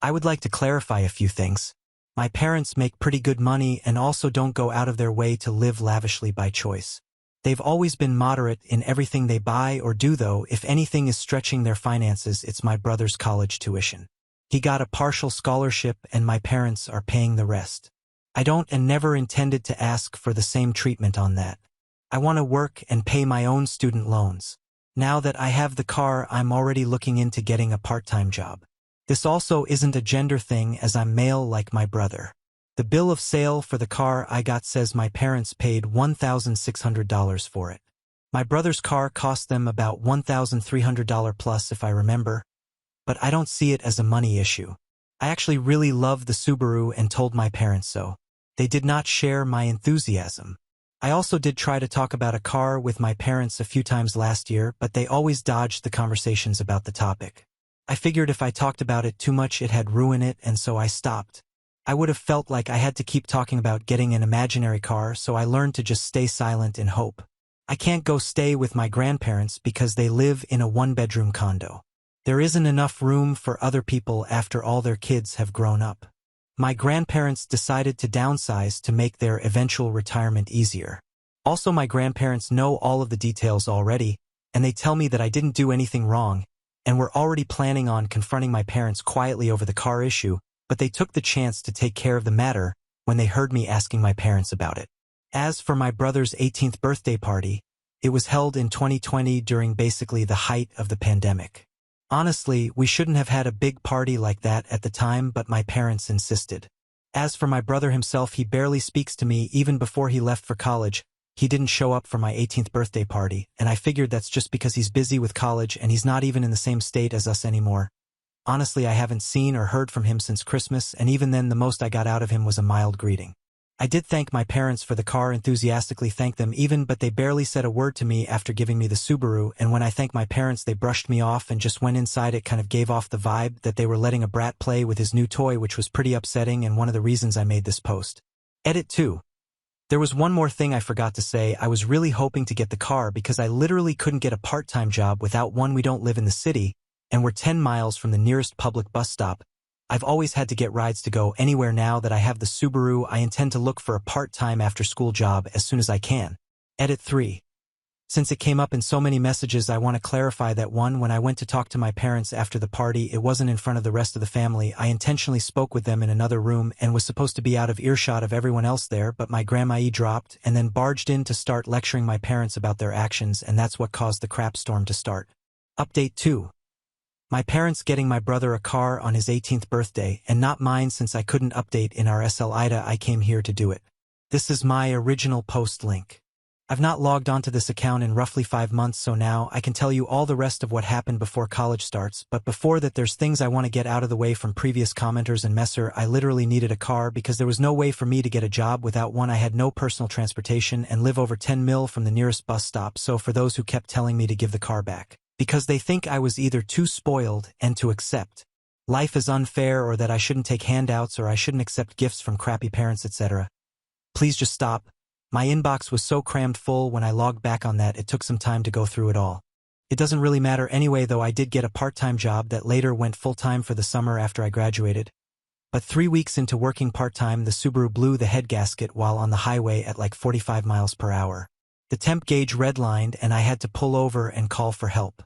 I would like to clarify a few things. My parents make pretty good money and also don't go out of their way to live lavishly by choice. They've always been moderate in everything they buy or do, though. If anything is stretching their finances, it's my brother's college tuition. He got a partial scholarship and my parents are paying the rest. I don't and never intended to ask for the same treatment on that. I want to work and pay my own student loans. Now that I have the car, I'm already looking into getting a part-time job. This also isn't a gender thing, as I'm male like my brother. The bill of sale for the car I got says my parents paid $1,600 for it. My brother's car cost them about $1,300 plus if I remember, but I don't see it as a money issue. I actually really love the Subaru and told my parents so. They did not share my enthusiasm. I also did try to talk about a car with my parents a few times last year, but they always dodged the conversations about the topic. I figured if I talked about it too much, it'd ruin it, and so I stopped. I would have felt like I had to keep talking about getting an imaginary car, so I learned to just stay silent and hope. I can't go stay with my grandparents because they live in a one-bedroom condo. There isn't enough room for other people after all their kids have grown up. My grandparents decided to downsize to make their eventual retirement easier. Also, my grandparents know all of the details already, and they tell me that I didn't do anything wrong, and were already planning on confronting my parents quietly over the car issue, but they took the chance to take care of the matter when they heard me asking my parents about it. As for my brother's 18th birthday party, it was held in 2020 during basically the height of the pandemic. Honestly, we shouldn't have had a big party like that at the time, but my parents insisted. As for my brother himself, he barely speaks to me. Even before he left for college, he didn't show up for my 18th birthday party, and I figured that's just because he's busy with college and he's not even in the same state as us anymore. Honestly, I haven't seen or heard from him since Christmas, and even then the most I got out of him was a mild greeting. I did thank my parents for the car, enthusiastically thanked them even, but they barely said a word to me after giving me the Subaru, and when I thanked my parents they brushed me off and just went inside. It kind of gave off the vibe that they were letting a brat play with his new toy, which was pretty upsetting and one of the reasons I made this post. Edit 2. There was one more thing I forgot to say. I was really hoping to get the car because I literally couldn't get a part-time job without one. We don't live in the city, and we're 10 miles from the nearest public bus stop. I've always had to get rides to go anywhere. Now that I have the Subaru, I intend to look for a part-time after-school job as soon as I can. Edit 3. Since it came up in so many messages, I want to clarify that 1. When I went to talk to my parents after the party, it wasn't in front of the rest of the family. I intentionally spoke with them in another room and was supposed to be out of earshot of everyone else there, but my grandma dropped and then barged in to start lecturing my parents about their actions, and that's what caused the crap storm to start. Update 2. My parents getting my brother a car on his 18th birthday, and not mine since I couldn't update in our SL AITA. I came here to do it. This is my original post link. I've not logged onto this account in roughly 5 months, so now I can tell you all the rest of what happened before college starts, but before that there's things I want to get out of the way from previous commenters and Messer. I literally needed a car because there was no way for me to get a job without one. I had no personal transportation and live over 10 mil from the nearest bus stop, so for those who kept telling me to give the car back, because they think I was either too spoiled and to accept life is unfair, or that I shouldn't take handouts, or I shouldn't accept gifts from crappy parents, etc. Please just stop. My inbox was so crammed full when I logged back on that it took some time to go through it all. It doesn't really matter anyway, though I did get a part-time job that later went full-time for the summer after I graduated. But 3 weeks into working part-time, the Subaru blew the head gasket while on the highway at like 45 miles per hour. The temp gauge redlined and I had to pull over and call for help.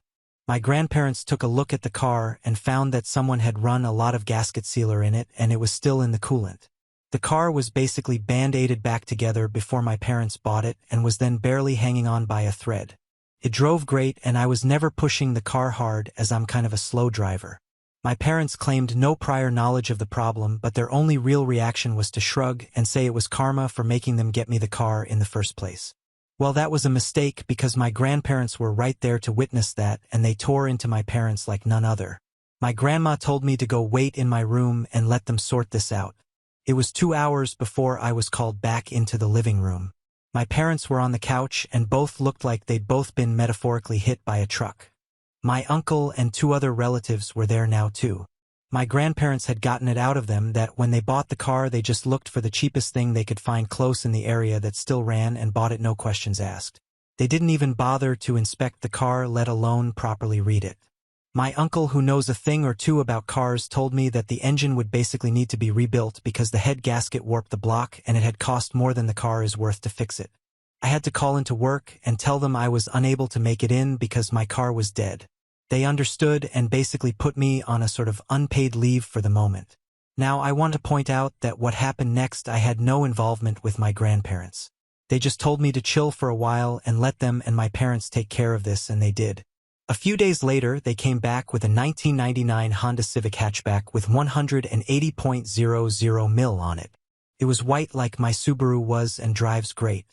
My grandparents took a look at the car and found that someone had run a lot of gasket sealer in it and it was still in the coolant. The car was basically band-aided back together before my parents bought it and was then barely hanging on by a thread. It drove great and I was never pushing the car hard as I'm kind of a slow driver. My parents claimed no prior knowledge of the problem, but their only real reaction was to shrug and say it was karma for making them get me the car in the first place. Well, that was a mistake because my grandparents were right there to witness that, and they tore into my parents like none other. My grandma told me to go wait in my room and let them sort this out. It was 2 hours before I was called back into the living room. My parents were on the couch and both looked like they'd both been metaphorically hit by a truck. My uncle and 2 other relatives were there now too. My grandparents had gotten it out of them that when they bought the car they just looked for the cheapest thing they could find close in the area that still ran and bought it, no questions asked. They didn't even bother to inspect the car, let alone properly read it. My uncle, who knows a thing or two about cars, told me that the engine would basically need to be rebuilt because the head gasket warped the block and it had cost more than the car is worth to fix it. I had to call into work and tell them I was unable to make it in because my car was dead. They understood and basically put me on a sort of unpaid leave for the moment. Now I want to point out that what happened next, I had no involvement with my grandparents. They just told me to chill for a while and let them and my parents take care of this, and they did. A few days later, they came back with a 1999 Honda Civic hatchback with 180.00 mil on it. It was white like my Subaru was and drives great.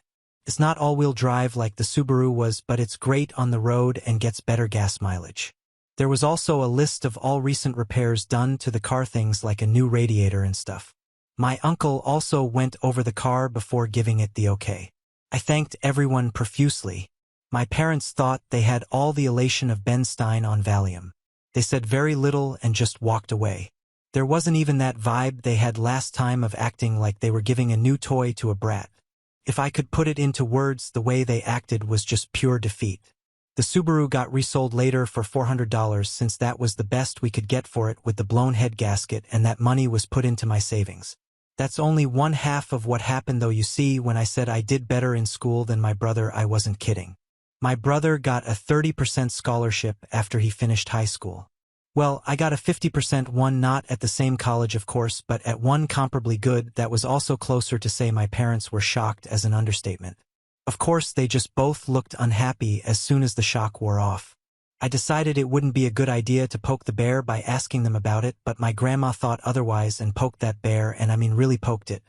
It's not all-wheel drive like the Subaru was, but it's great on the road and gets better gas mileage. There was also a list of all recent repairs done to the car, things like a new radiator and stuff. My uncle also went over the car before giving it the okay. I thanked everyone profusely. My parents thought they had all the elation of Ben Stein on Valium. They said very little and just walked away. There wasn't even that vibe they had last time of acting like they were giving a new toy to a brat. If I could put it into words, the way they acted was just pure defeat. The Subaru got resold later for $400 since that was the best we could get for it with the blown head gasket, and that money was put into my savings. That's only one half of what happened though. You see, when I said I did better in school than my brother, I wasn't kidding. My brother got a 30% scholarship after he finished high school. Well, I got a 50% one, not at the same college of course, but at one comparably good that was also closer. To say my parents were shocked as an understatement. Of course, they just both looked unhappy as soon as the shock wore off. I decided it wouldn't be a good idea to poke the bear by asking them about it, but my grandma thought otherwise and poked that bear, and I mean really poked it.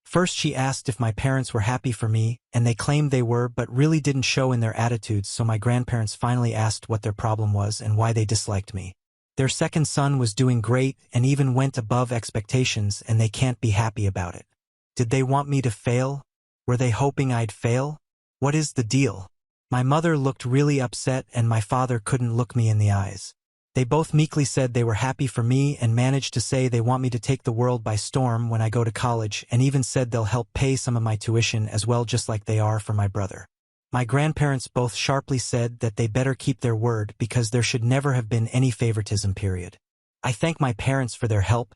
First she asked if my parents were happy for me, and they claimed they were but really didn't show in their attitudes, so my grandparents finally asked what their problem was and why they disliked me. Their second son was doing great and even went above expectations, and they can't be happy about it. Did they want me to fail? Were they hoping I'd fail? What is the deal? My mother looked really upset and my father couldn't look me in the eyes. They both meekly said they were happy for me and managed to say they want me to take the world by storm when I go to college, and even said they'll help pay some of my tuition as well, just like they are for my brother. My grandparents both sharply said that they better keep their word because there should never have been any favoritism, period. I thank my parents for their help,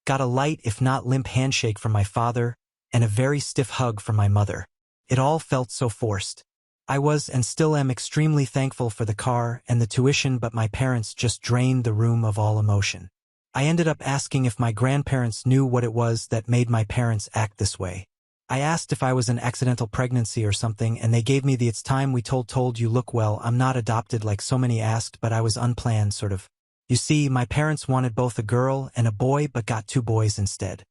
Got a light if not limp handshake from my father, and a very stiff hug from my mother. It all felt so forced. I was and still am extremely thankful for the car and the tuition, but my parents just drained the room of all emotion. I ended up asking if my grandparents knew what it was that made my parents act this way. I asked if I was an accidental pregnancy or something, and they gave me the "it's time we told you look well, I'm not adopted like so many asked, but I was unplanned sort of. You see, my parents wanted both a girl and a boy but got 2 boys instead.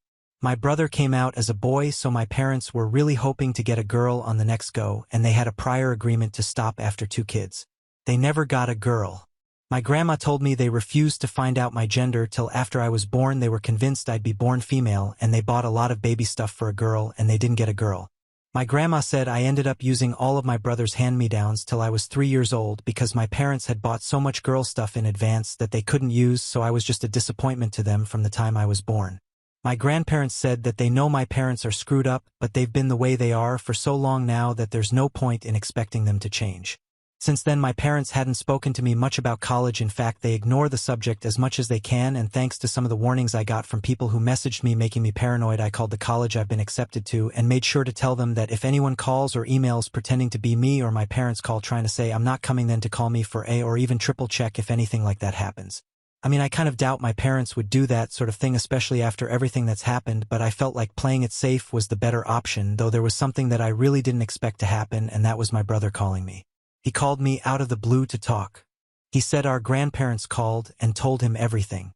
My brother came out as a boy, so my parents were really hoping to get a girl on the next go, and they had a prior agreement to stop after 2 kids. They never got a girl. My grandma told me they refused to find out my gender till after I was born. They were convinced I'd be born female, and they bought a lot of baby stuff for a girl, and they didn't get a girl. My grandma said I ended up using all of my brother's hand-me-downs till I was 3 years old because my parents had bought so much girl stuff in advance that they couldn't use, so I was just a disappointment to them from the time I was born. My grandparents said that they know my parents are screwed up, but they've been the way they are for so long now that there's no point in expecting them to change. Since then, my parents hadn't spoken to me much about college. In fact, they ignore the subject as much as they can, and thanks to some of the warnings I got from people who messaged me making me paranoid, I called the college I've been accepted to and made sure to tell them that if anyone calls or emails pretending to be me, or my parents call trying to say I'm not coming, then to call me for a or even triple check if anything like that happens. I mean, I kind of doubt my parents would do that sort of thing, especially after everything that's happened, but I felt like playing it safe was the better option, though there was something that I really didn't expect to happen, and that was my brother calling me. He called me out of the blue to talk. He said our grandparents called and told him everything.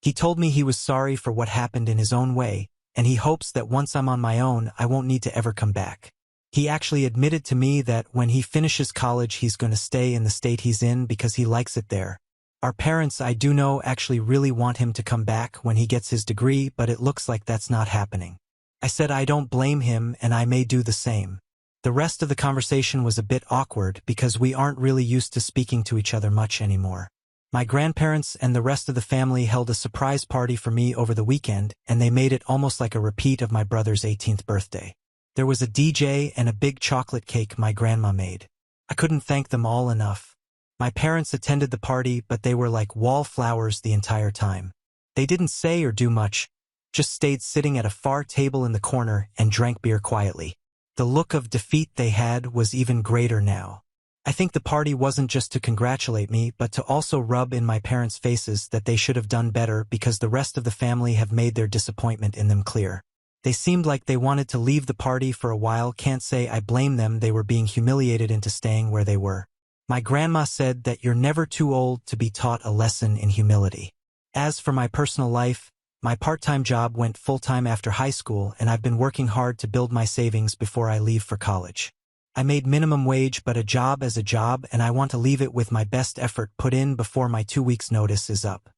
He told me he was sorry for what happened in his own way, and he hopes that once I'm on my own, I won't need to ever come back. He actually admitted to me that when he finishes college, he's going to stay in the state he's in because he likes it there. Our parents, I do know, actually really want him to come back when he gets his degree, but it looks like that's not happening. I said I don't blame him, and I may do the same. The rest of the conversation was a bit awkward because we aren't really used to speaking to each other much anymore. My grandparents and the rest of the family held a surprise party for me over the weekend, and they made it almost like a repeat of my brother's 18th birthday. There was a DJ and a big chocolate cake my grandma made. I couldn't thank them all enough. My parents attended the party, but they were like wallflowers the entire time. They didn't say or do much, just stayed sitting at a far table in the corner and drank beer quietly. The look of defeat they had was even greater now. I think the party wasn't just to congratulate me, but to also rub in my parents' faces that they should have done better because the rest of the family have made their disappointment in them clear. They seemed like they wanted to leave the party for a while. Can't say I blame them, they were being humiliated into staying where they were. My grandma said that you're never too old to be taught a lesson in humility. As for my personal life, my part-time job went full-time after high school, and I've been working hard to build my savings before I leave for college. I made minimum wage, but a job is a job, and I want to leave it with my best effort put in before my 2 weeks' notice is up.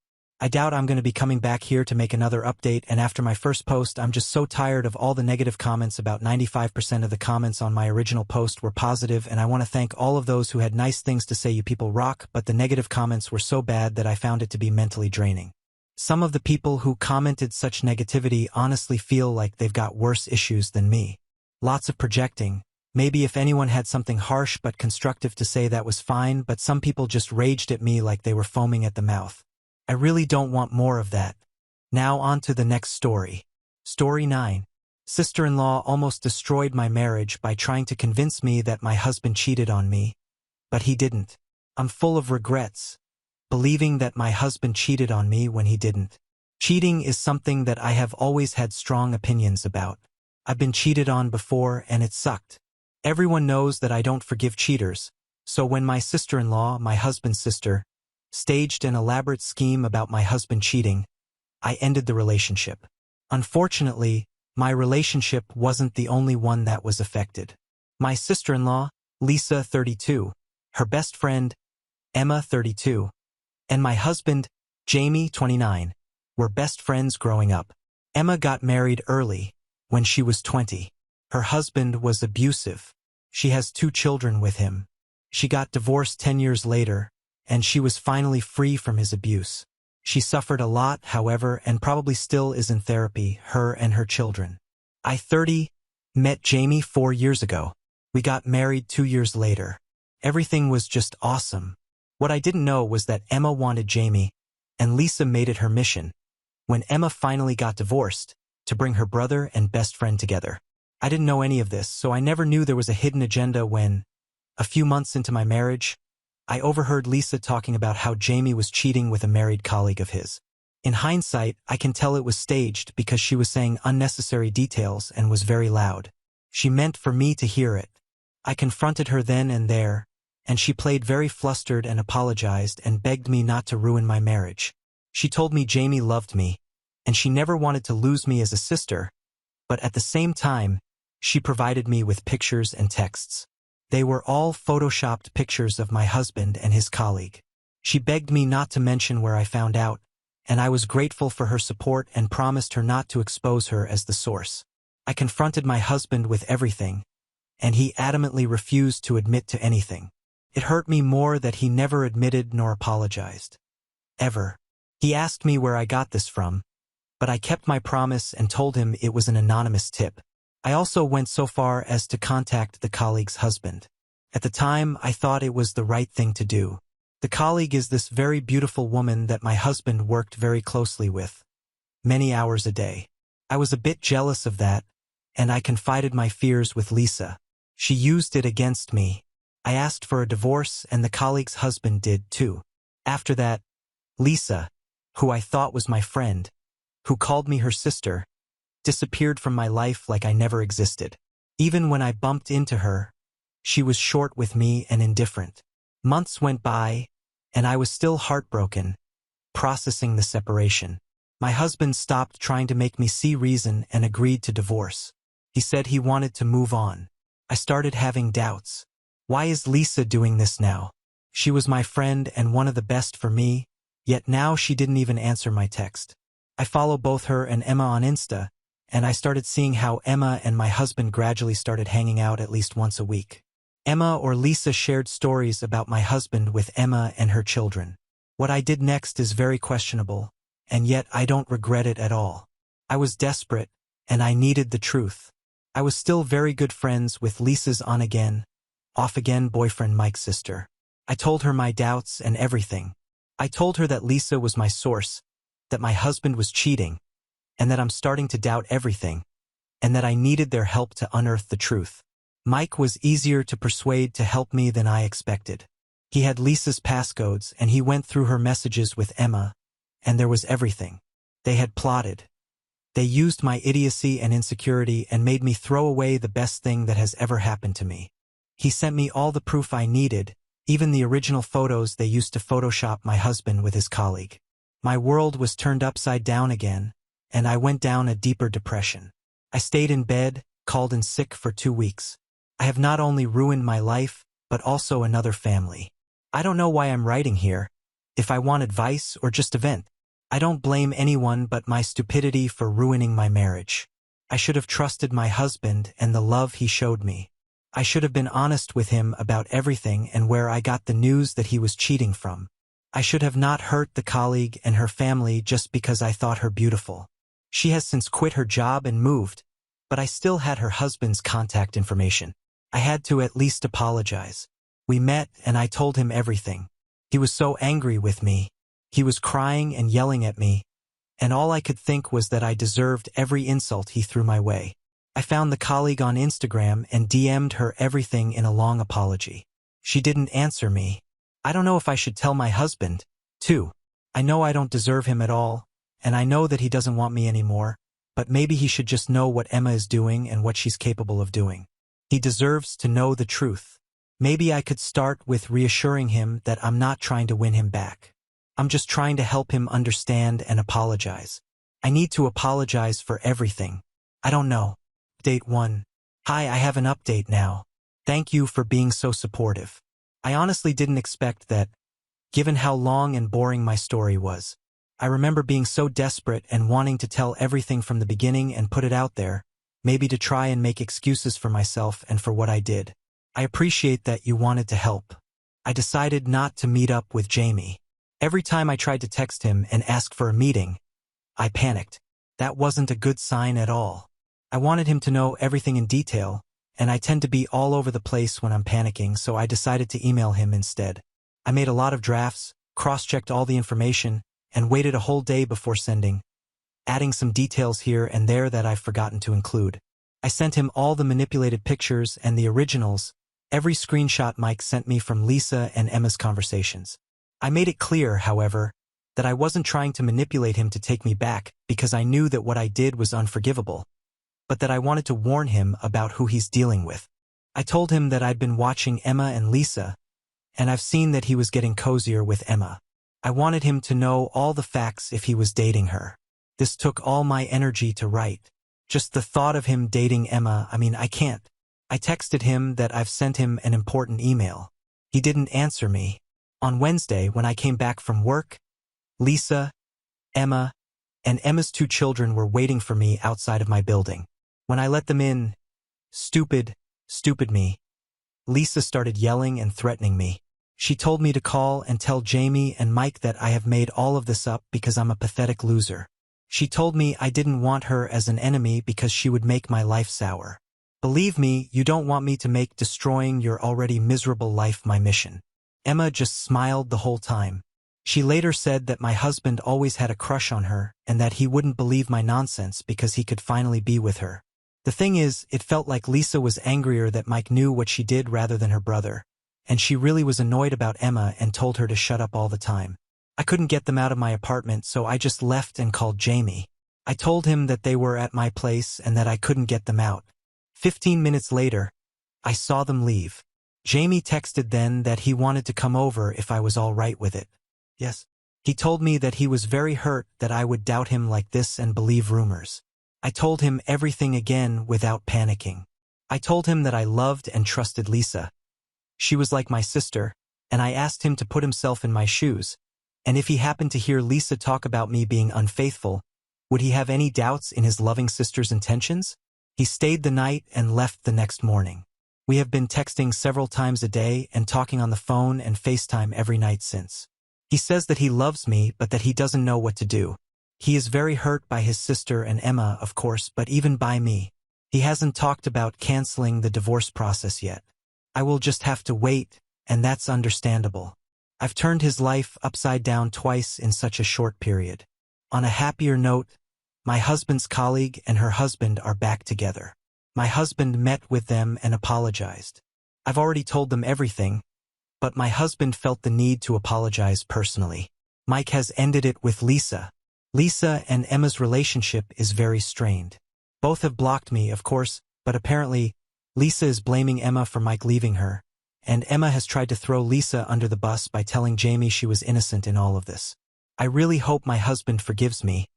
I doubt I'm going to be coming back here to make another update, and after my first post, I'm just so tired of all the negative comments. About 95% of the comments on my original post were positive, and I want to thank all of those who had nice things to say. You people rock, but the negative comments were so bad that I found it to be mentally draining. Some of the people who commented such negativity honestly feel like they've got worse issues than me. Lots of projecting. Maybe if anyone had something harsh but constructive to say, that was fine, but some people just raged at me like they were foaming at the mouth. I really don't want more of that. Now on to the next story. Story 9. Sister-in-law almost destroyed my marriage by trying to convince me that my husband cheated on me. But he didn't. I'm full of regrets, believing that my husband cheated on me when he didn't. Cheating is something that I have always had strong opinions about. I've been cheated on before, and it sucked. Everyone knows that I don't forgive cheaters, so when my sister-in-law, my husband's sister, staged an elaborate scheme about my husband cheating, I ended the relationship. Unfortunately, my relationship wasn't the only one that was affected. My sister-in-law, Lisa, 32, her best friend, Emma, 32, and my husband, Jamie, 29, were best friends growing up. Emma got married early, when she was 20. Her husband was abusive. She has 2 children with him. She got divorced 10 years later, and she was finally free from his abuse. She suffered a lot, however, and probably still is in therapy, her and her children. I, 30, met Jamie 4 years ago. We got married 2 years later. Everything was just awesome. What I didn't know was that Emma wanted Jamie, and Lisa made it her mission when Emma finally got divorced, to bring her brother and best friend together. I didn't know any of this, so I never knew there was a hidden agenda when, a few months into my marriage, I overheard Lisa talking about how Jamie was cheating with a married colleague of his. In hindsight, I can tell it was staged because she was saying unnecessary details and was very loud. She meant for me to hear it. I confronted her then and there, and she played very flustered and apologized and begged me not to ruin my marriage. She told me Jamie loved me, and she never wanted to lose me as a sister, but at the same time, she provided me with pictures and texts. They were all photoshopped pictures of my husband and his colleague. She begged me not to mention where I found out, and I was grateful for her support and promised her not to expose her as the source. I confronted my husband with everything, and he adamantly refused to admit to anything. It hurt me more that he never admitted nor apologized. Ever. He asked me where I got this from, but I kept my promise and told him it was an anonymous tip. I also went so far as to contact the colleague's husband. At the time, I thought it was the right thing to do. The colleague is this very beautiful woman that my husband worked very closely with, many hours a day. I was a bit jealous of that, and I confided my fears with Lisa. She used it against me. I asked for a divorce, and the colleague's husband did too. After that, Lisa, who I thought was my friend, who called me her sister, disappeared from my life like I never existed. Even when I bumped into her, she was short with me and indifferent. Months went by, and I was still heartbroken, processing the separation. My husband stopped trying to make me see reason and agreed to divorce. He said he wanted to move on. I started having doubts. Why is Lisa doing this now? She was my friend and one of the best for me, yet now she didn't even answer my text. I follow both her and Emma on Insta, and I started seeing how Emma and my husband gradually started hanging out at least once a week. Emma or Lisa shared stories about my husband with Emma and her children. What I did next is very questionable, and yet I don't regret it at all. I was desperate, and I needed the truth. I was still very good friends with Lisa's on-again, off-again boyfriend Mike's sister. I told her my doubts and everything. I told her that Lisa was my source, that my husband was cheating, and that I'm starting to doubt everything, and that I needed their help to unearth the truth. Mike was easier to persuade to help me than I expected. He had Lisa's passcodes, and he went through her messages with Emma, and there was everything. They had plotted. They used my idiocy and insecurity and made me throw away the best thing that has ever happened to me. He sent me all the proof I needed, even the original photos they used to Photoshop my husband with his colleague. My world was turned upside down again, and I went down a deeper depression. I stayed in bed, called in sick for 2 weeks. I have not only ruined my life, but also another family. I don't know why I'm writing here, if I want advice or just a vent. I don't blame anyone but my stupidity for ruining my marriage. I should have trusted my husband and the love he showed me. I should have been honest with him about everything and where I got the news that he was cheating from. I should have not hurt the colleague and her family just because I thought her beautiful. She has since quit her job and moved, but I still had her husband's contact information. I had to at least apologize. We met and I told him everything. He was so angry with me. He was crying and yelling at me, and all I could think was that I deserved every insult he threw my way. I found the colleague on Instagram and DM'd her everything in a long apology. She didn't answer me. I don't know if I should tell my husband, too. I know I don't deserve him at all, and I know that he doesn't want me anymore, but maybe he should just know what Emma is doing and what she's capable of doing. He deserves to know the truth. Maybe I could start with reassuring him that I'm not trying to win him back. I'm just trying to help him understand and apologize. I need to apologize for everything. I don't know. Update 1. Hi, I have an update now. Thank you for being so supportive. I honestly didn't expect that, given how long and boring my story was. I remember being so desperate and wanting to tell everything from the beginning and put it out there, maybe to try and make excuses for myself and for what I did. I appreciate that you wanted to help. I decided not to meet up with Jamie. Every time I tried to text him and ask for a meeting, I panicked. That wasn't a good sign at all. I wanted him to know everything in detail, and I tend to be all over the place when I'm panicking, so I decided to email him instead. I made a lot of drafts, cross-checked all the information, and waited a whole day before sending. adding some details here and there that I've forgotten to include. I sent him all the manipulated pictures and the originals, every screenshot Mike sent me from Lisa and Emma's conversations. I made it clear, however, that I wasn't trying to manipulate him to take me back because I knew that what I did was unforgivable, but that I wanted to warn him about who he's dealing with. I told him that I'd been watching Emma and Lisa, and I've seen that he was getting cozier with Emma. I wanted him to know all the facts if he was dating her. This took all my energy to write. Just the thought of him dating Emma, I can't. I texted him that I've sent him an important email. He didn't answer me. On Wednesday, when I came back from work, Lisa, Emma, and Emma's 2 children were waiting for me outside of my building. When I let them in, stupid me, Lisa started yelling and threatening me. She told me to call and tell Jamie and Mike that I have made all of this up because I'm a pathetic loser. She told me I didn't want her as an enemy because she would make my life sour. Believe me, you don't want me to make destroying your already miserable life my mission. Emma just smiled the whole time. She later said that my husband always had a crush on her and that he wouldn't believe my nonsense because he could finally be with her. The thing is, it felt like Lisa was angrier that Mike knew what she did rather than her brother, and she really was annoyed about Emma and told her to shut up all the time. I couldn't get them out of my apartment, so I just left and called Jamie. I told him that they were at my place and that I couldn't get them out. 15 minutes later, I saw them leave. Jamie texted then that he wanted to come over if I was all right with it. Yes. He told me that he was very hurt that I would doubt him like this and believe rumors. I told him everything again without panicking. I told him that I loved and trusted Lisa. She was like my sister, and I asked him to put himself in my shoes, and if he happened to hear Lisa talk about me being unfaithful, would he have any doubts in his loving sister's intentions? He stayed the night and left the next morning. We have been texting several times a day and talking on the phone and FaceTime every night since. He says that he loves me but that he doesn't know what to do. He is very hurt by his sister and Emma, of course, but even by me. He hasn't talked about canceling the divorce process yet. I will just have to wait, and that's understandable. I've turned his life upside down twice in such a short period. On a happier note, my husband's colleague and her husband are back together. My husband met with them and apologized. I've already told them everything, but my husband felt the need to apologize personally. Mike has ended it with Lisa. Lisa and Emma's relationship is very strained. Both have blocked me, of course, but apparently, Lisa is blaming Emma for Mike leaving her, and Emma has tried to throw Lisa under the bus by telling Jamie she was innocent in all of this. I really hope my husband forgives me,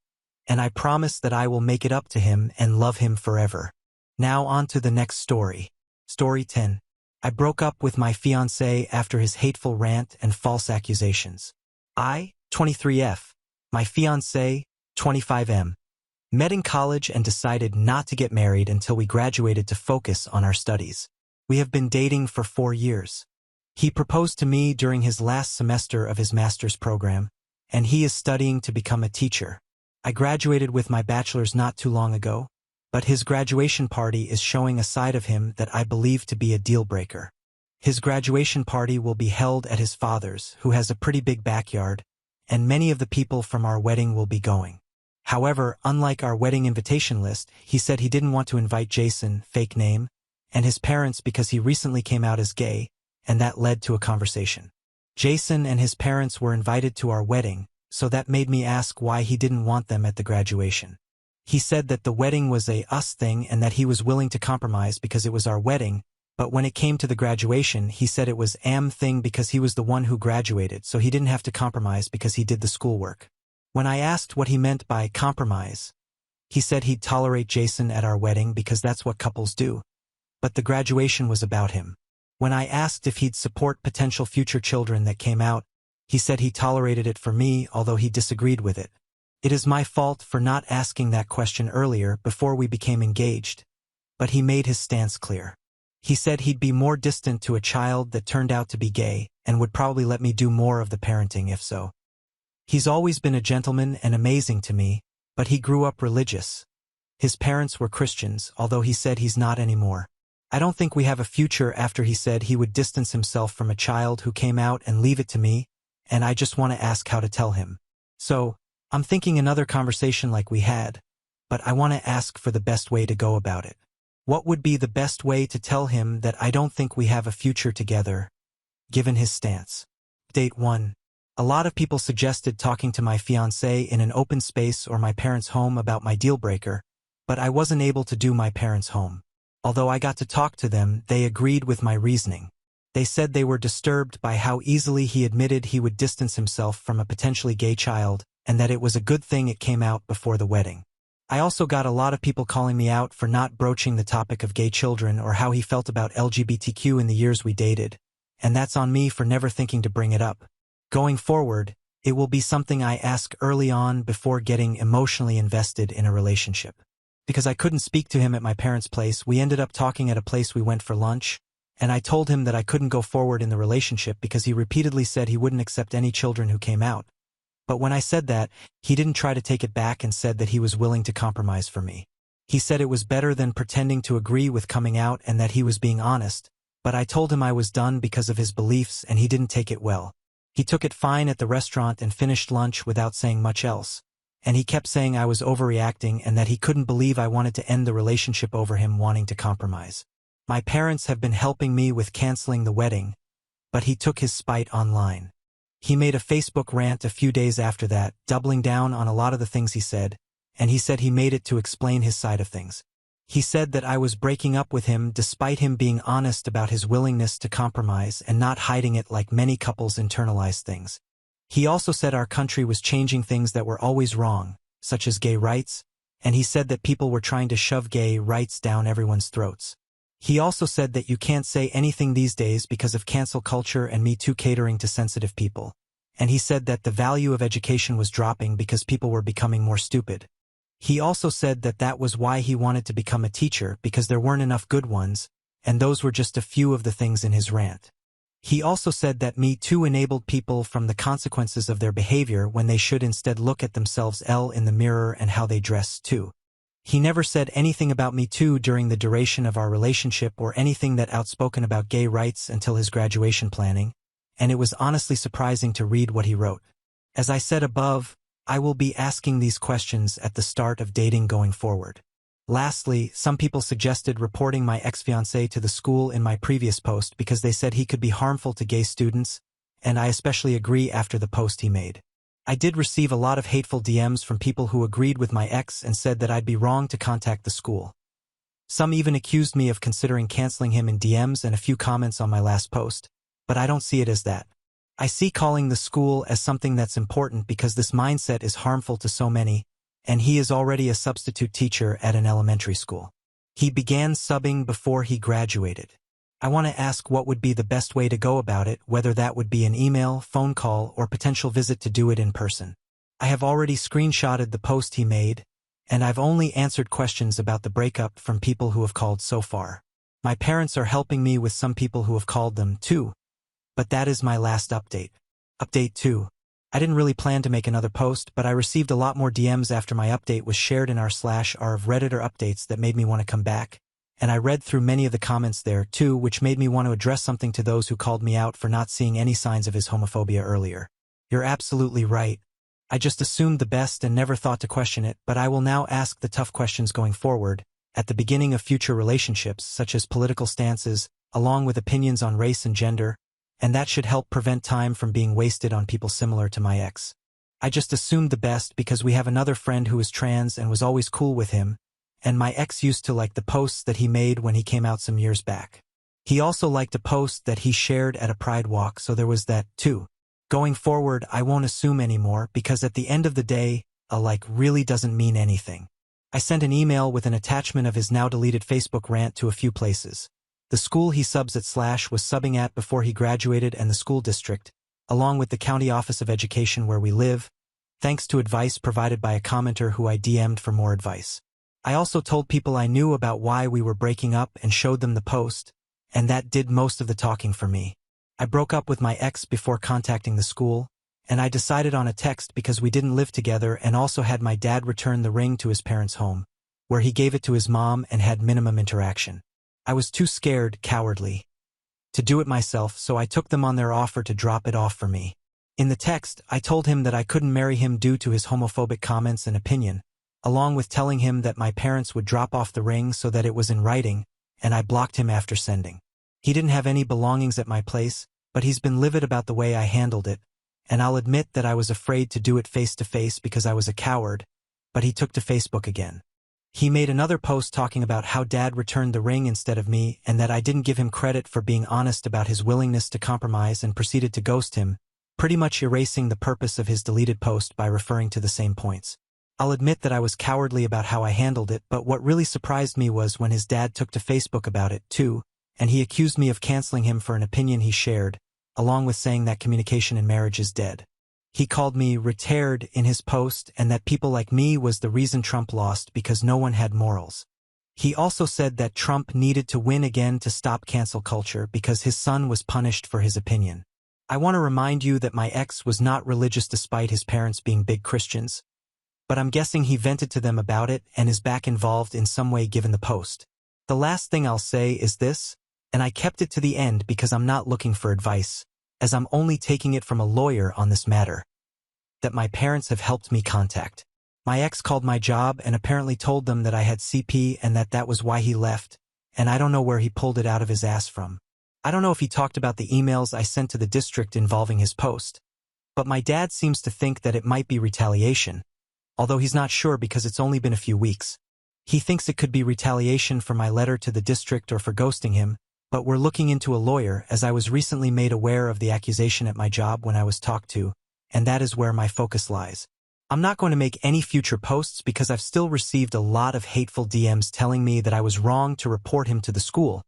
and I promise that I will make it up to him and love him forever. Now on to the next story. Story 10. I broke up with my fiancé after his hateful rant and false accusations. I, 23F, my fiancé, 25M, met in college and decided not to get married until we graduated to focus on our studies. We have been dating for 4 years. He proposed to me during his last semester of his master's program, and he is studying to become a teacher. I graduated with my bachelor's not too long ago, but his graduation party is showing a side of him that I believe to be a deal-breaker. His graduation party will be held at his father's, who has a pretty big backyard, and many of the people from our wedding will be going. However, unlike our wedding invitation list, he said he didn't want to invite Jason, fake name, and his parents because he recently came out as gay, and that led to a conversation. Jason and his parents were invited to our wedding, so that made me ask why he didn't want them at the graduation. He said that the wedding was a us thing and that he was willing to compromise because it was our wedding, but when it came to the graduation, he said it was thing because he was the one who graduated, so he didn't have to compromise because he did the schoolwork. When I asked what he meant by compromise, he said he'd tolerate Jason at our wedding because that's what couples do, but the graduation was about him. When I asked if he'd support potential future children that came out, he said he tolerated it for me, although he disagreed with it. It is my fault for not asking that question earlier before we became engaged, but he made his stance clear. He said he'd be more distant to a child that turned out to be gay and would probably let me do more of the parenting if so. He's always been a gentleman and amazing to me, but he grew up religious. His parents were Christians, although he said he's not anymore. I don't think we have a future after he said he would distance himself from a child who came out and leave it to me, and I just want to ask how to tell him. So, I'm thinking another conversation like we had, but I want to ask for the best way to go about it. What would be the best way to tell him that I don't think we have a future together, given his stance? Date 1. A lot of people suggested talking to my fiancé in an open space or my parents' home about my deal breaker, but I wasn't able to do my parents' home. Although I got to talk to them, they agreed with my reasoning. They said they were disturbed by how easily he admitted he would distance himself from a potentially gay child, and that it was a good thing it came out before the wedding. I also got a lot of people calling me out for not broaching the topic of gay children or how he felt about LGBTQ in the years we dated, and that's on me for never thinking to bring it up. Going forward, it will be something I ask early on before getting emotionally invested in a relationship. Because I couldn't speak to him at my parents' place, we ended up talking at a place we went for lunch, and I told him that I couldn't go forward in the relationship because he repeatedly said he wouldn't accept any children who came out. But when I said that, he didn't try to take it back and said that he was willing to compromise for me. He said it was better than pretending to agree with coming out and that he was being honest, but I told him I was done because of his beliefs and he didn't take it well. He took it fine at the restaurant and finished lunch without saying much else, and he kept saying I was overreacting and that he couldn't believe I wanted to end the relationship over him wanting to compromise. My parents have been helping me with canceling the wedding, but he took his spite online. He made a Facebook rant a few days after that, doubling down on a lot of the things he said, and he said he made it to explain his side of things. He said that I was breaking up with him despite him being honest about his willingness to compromise and not hiding it like many couples internalize things. He also said our country was changing things that were always wrong, such as gay rights, and he said that people were trying to shove gay rights down everyone's throats. He also said that you can't say anything these days because of cancel culture and Me Too catering to sensitive people. And he said that the value of education was dropping because people were becoming more stupid. He also said that that was why he wanted to become a teacher because there weren't enough good ones, and those were just a few of the things in his rant. He also said that Me Too enabled people from the consequences of their behavior when they should instead look at themselves in the mirror and how they dress too. He never said anything about Me Too during the duration of our relationship or anything that outspoken about gay rights until his graduation planning, and it was honestly surprising to read what he wrote. As I said above, I will be asking these questions at the start of dating going forward. Lastly, some people suggested reporting my ex-fiancé to the school in my previous post because they said he could be harmful to gay students, and I especially agree after the post he made. I did receive a lot of hateful DMs from people who agreed with my ex and said that I'd be wrong to contact the school. Some even accused me of considering canceling him in DMs and a few comments on my last post, but I don't see it as that. I see calling the school as something that's important because this mindset is harmful to so many, and he is already a substitute teacher at an elementary school. He began subbing before he graduated. I want to ask what would be the best way to go about it, whether that would be an email, phone call, or potential visit to do it in person. I have already screenshotted the post he made, and I've only answered questions about the breakup from people who have called so far. My parents are helping me with some people who have called them too, but that is my last update. Update 2. I didn't really plan to make another post, but I received a lot more DMs after my update was shared in r/r of Redditor updates that made me want to come back. And I read through many of the comments there, too, which made me want to address something to those who called me out for not seeing any signs of his homophobia earlier. You're absolutely right. I just assumed the best and never thought to question it, but I will now ask the tough questions going forward, at the beginning of future relationships, such as political stances, along with opinions on race and gender, and that should help prevent time from being wasted on people similar to my ex. I just assumed the best because we have another friend who is trans and was always cool with him, and my ex used to like the posts that he made when he came out some years back. He also liked a post that he shared at a Pride walk, so there was that, too. Going forward, I won't assume anymore because at the end of the day, a like really doesn't mean anything. I sent an email with an attachment of his now deleted Facebook rant to a few places. The school he subs at / was subbing at before he graduated and the school district, along with the County Office of Education where we live, thanks to advice provided by a commenter who I DM'd for more advice. I also told people I knew about why we were breaking up and showed them the post, and that did most of the talking for me. I broke up with my ex before contacting the school, and I decided on a text because we didn't live together and also had my dad return the ring to his parents' home, where he gave it to his mom and had minimum interaction. I was too scared, cowardly, to do it myself, so I took them on their offer to drop it off for me. In the text, I told him that I couldn't marry him due to his homophobic comments and opinion, along with telling him that my parents would drop off the ring so that it was in writing, and I blocked him after sending. He didn't have any belongings at my place, but he's been livid about the way I handled it, and I'll admit that I was afraid to do it face-to-face because I was a coward, but he took to Facebook again. He made another post talking about how Dad returned the ring instead of me and that I didn't give him credit for being honest about his willingness to compromise, and proceeded to ghost him, pretty much erasing the purpose of his deleted post by referring to the same points. I'll admit that I was cowardly about how I handled it, but what really surprised me was when his dad took to Facebook about it, too, and he accused me of canceling him for an opinion he shared, along with saying that communication in marriage is dead. He called me retired in his post and that people like me was the reason Trump lost because no one had morals. He also said that Trump needed to win again to stop cancel culture because his son was punished for his opinion. I want to remind you that my ex was not religious despite his parents being big Christians, but I'm guessing he vented to them about it and is back involved in some way given the post. The last thing I'll say is this, and I kept it to the end because I'm not looking for advice, as I'm only taking it from a lawyer on this matter, that my parents have helped me contact. My ex called my job and apparently told them that I had CP and that was why he left, and I don't know where he pulled it out of his ass from. I don't know if he talked about the emails I sent to the district involving his post, but my dad seems to think that it might be retaliation, although he's not sure because it's only been a few weeks. He thinks it could be retaliation for my letter to the district or for ghosting him, but we're looking into a lawyer as I was recently made aware of the accusation at my job when I was talked to, and that is where my focus lies. I'm not going to make any future posts because I've still received a lot of hateful DMs telling me that I was wrong to report him to the school,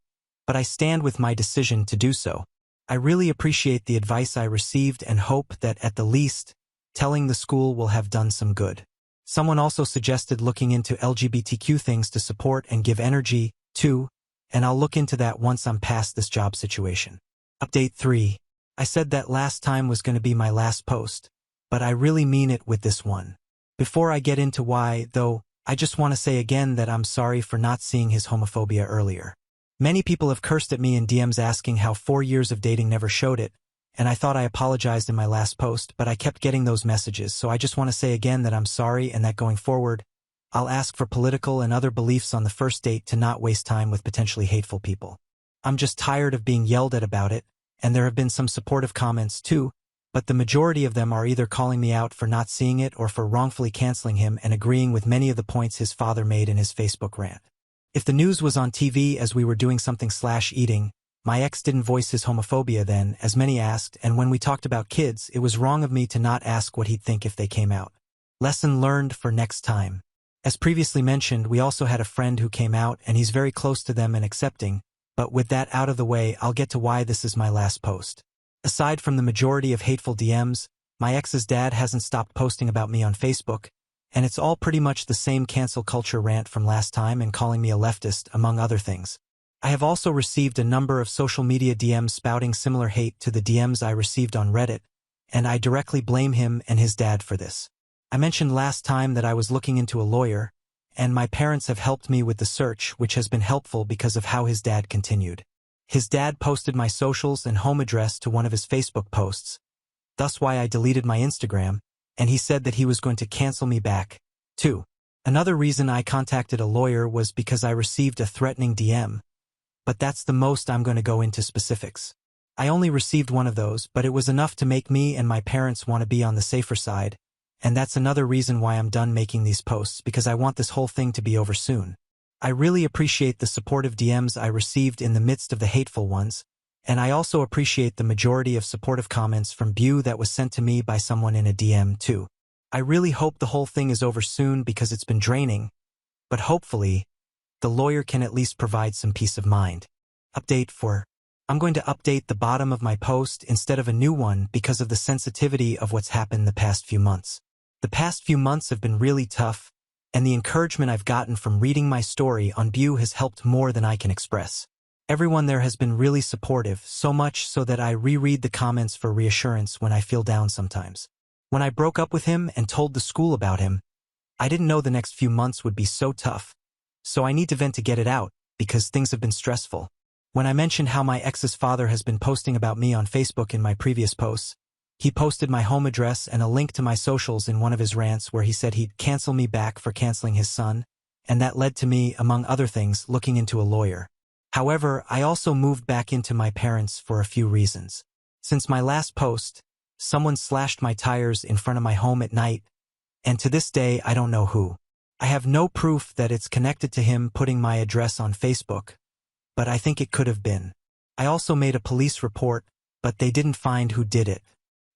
but I stand with my decision to do so. I really appreciate the advice I received and hope that at the least, telling the school will have done some good. Someone also suggested looking into LGBTQ things to support and give energy, too, and I'll look into that once I'm past this job situation. Update 3. I said that last time was going to be my last post, but I really mean it with this one. Before I get into why, though, I just want to say again that I'm sorry for not seeing his homophobia earlier. Many people have cursed at me in DMs asking how 4 years of dating never showed it, and I thought I apologized in my last post, but I kept getting those messages, so I just want to say again that I'm sorry and that going forward, I'll ask for political and other beliefs on the first date to not waste time with potentially hateful people. I'm just tired of being yelled at about it, and there have been some supportive comments too, but the majority of them are either calling me out for not seeing it or for wrongfully canceling him and agreeing with many of the points his father made in his Facebook rant. If the news was on TV as we were doing something/eating, my ex didn't voice his homophobia then, as many asked, and when we talked about kids, it was wrong of me to not ask what he'd think if they came out. Lesson learned for next time. As previously mentioned, we also had a friend who came out and he's very close to them and accepting, but with that out of the way, I'll get to why this is my last post. Aside from the majority of hateful DMs, my ex's dad hasn't stopped posting about me on Facebook, and it's all pretty much the same cancel culture rant from last time and calling me a leftist, among other things. I have also received a number of social media DMs spouting similar hate to the DMs I received on Reddit, and I directly blame him and his dad for this. I mentioned last time that I was looking into a lawyer, and my parents have helped me with the search, which has been helpful because of how his dad continued. His dad posted my socials and home address to one of his Facebook posts, thus why I deleted my Instagram, and he said that he was going to cancel me back, too. Another reason I contacted a lawyer was because I received a threatening DM, but that's the most I'm going to go into specifics. I only received one of those, but it was enough to make me and my parents want to be on the safer side, and that's another reason why I'm done making these posts, because I want this whole thing to be over soon. I really appreciate the supportive DMs I received in the midst of the hateful ones, and I also appreciate the majority of supportive comments from Bu that was sent to me by someone in a DM too. I really hope the whole thing is over soon because it's been draining, but hopefully, the lawyer can at least provide some peace of mind. Update 4. I'm going to update the bottom of my post instead of a new one because of the sensitivity of what's happened the past few months. The past few months have been really tough, and the encouragement I've gotten from reading my story on Bu has helped more than I can express. Everyone there has been really supportive, so much so that I reread the comments for reassurance when I feel down sometimes. When I broke up with him and told the school about him, I didn't know the next few months would be so tough, so I need to vent to get it out, because things have been stressful. When I mentioned how my ex's father has been posting about me on Facebook in my previous posts, He posted my home address and a link to my socials in one of his rants where he said he'd cancel me back for canceling his son, and that led to me, among other things, looking into a lawyer. However, I also moved back into my parents for a few reasons. Since my last post, someone slashed my tires in front of my home at night, and to this day I don't know who. I have no proof that it's connected to him putting my address on Facebook, but I think it could have been. I also made a police report, but they didn't find who did it.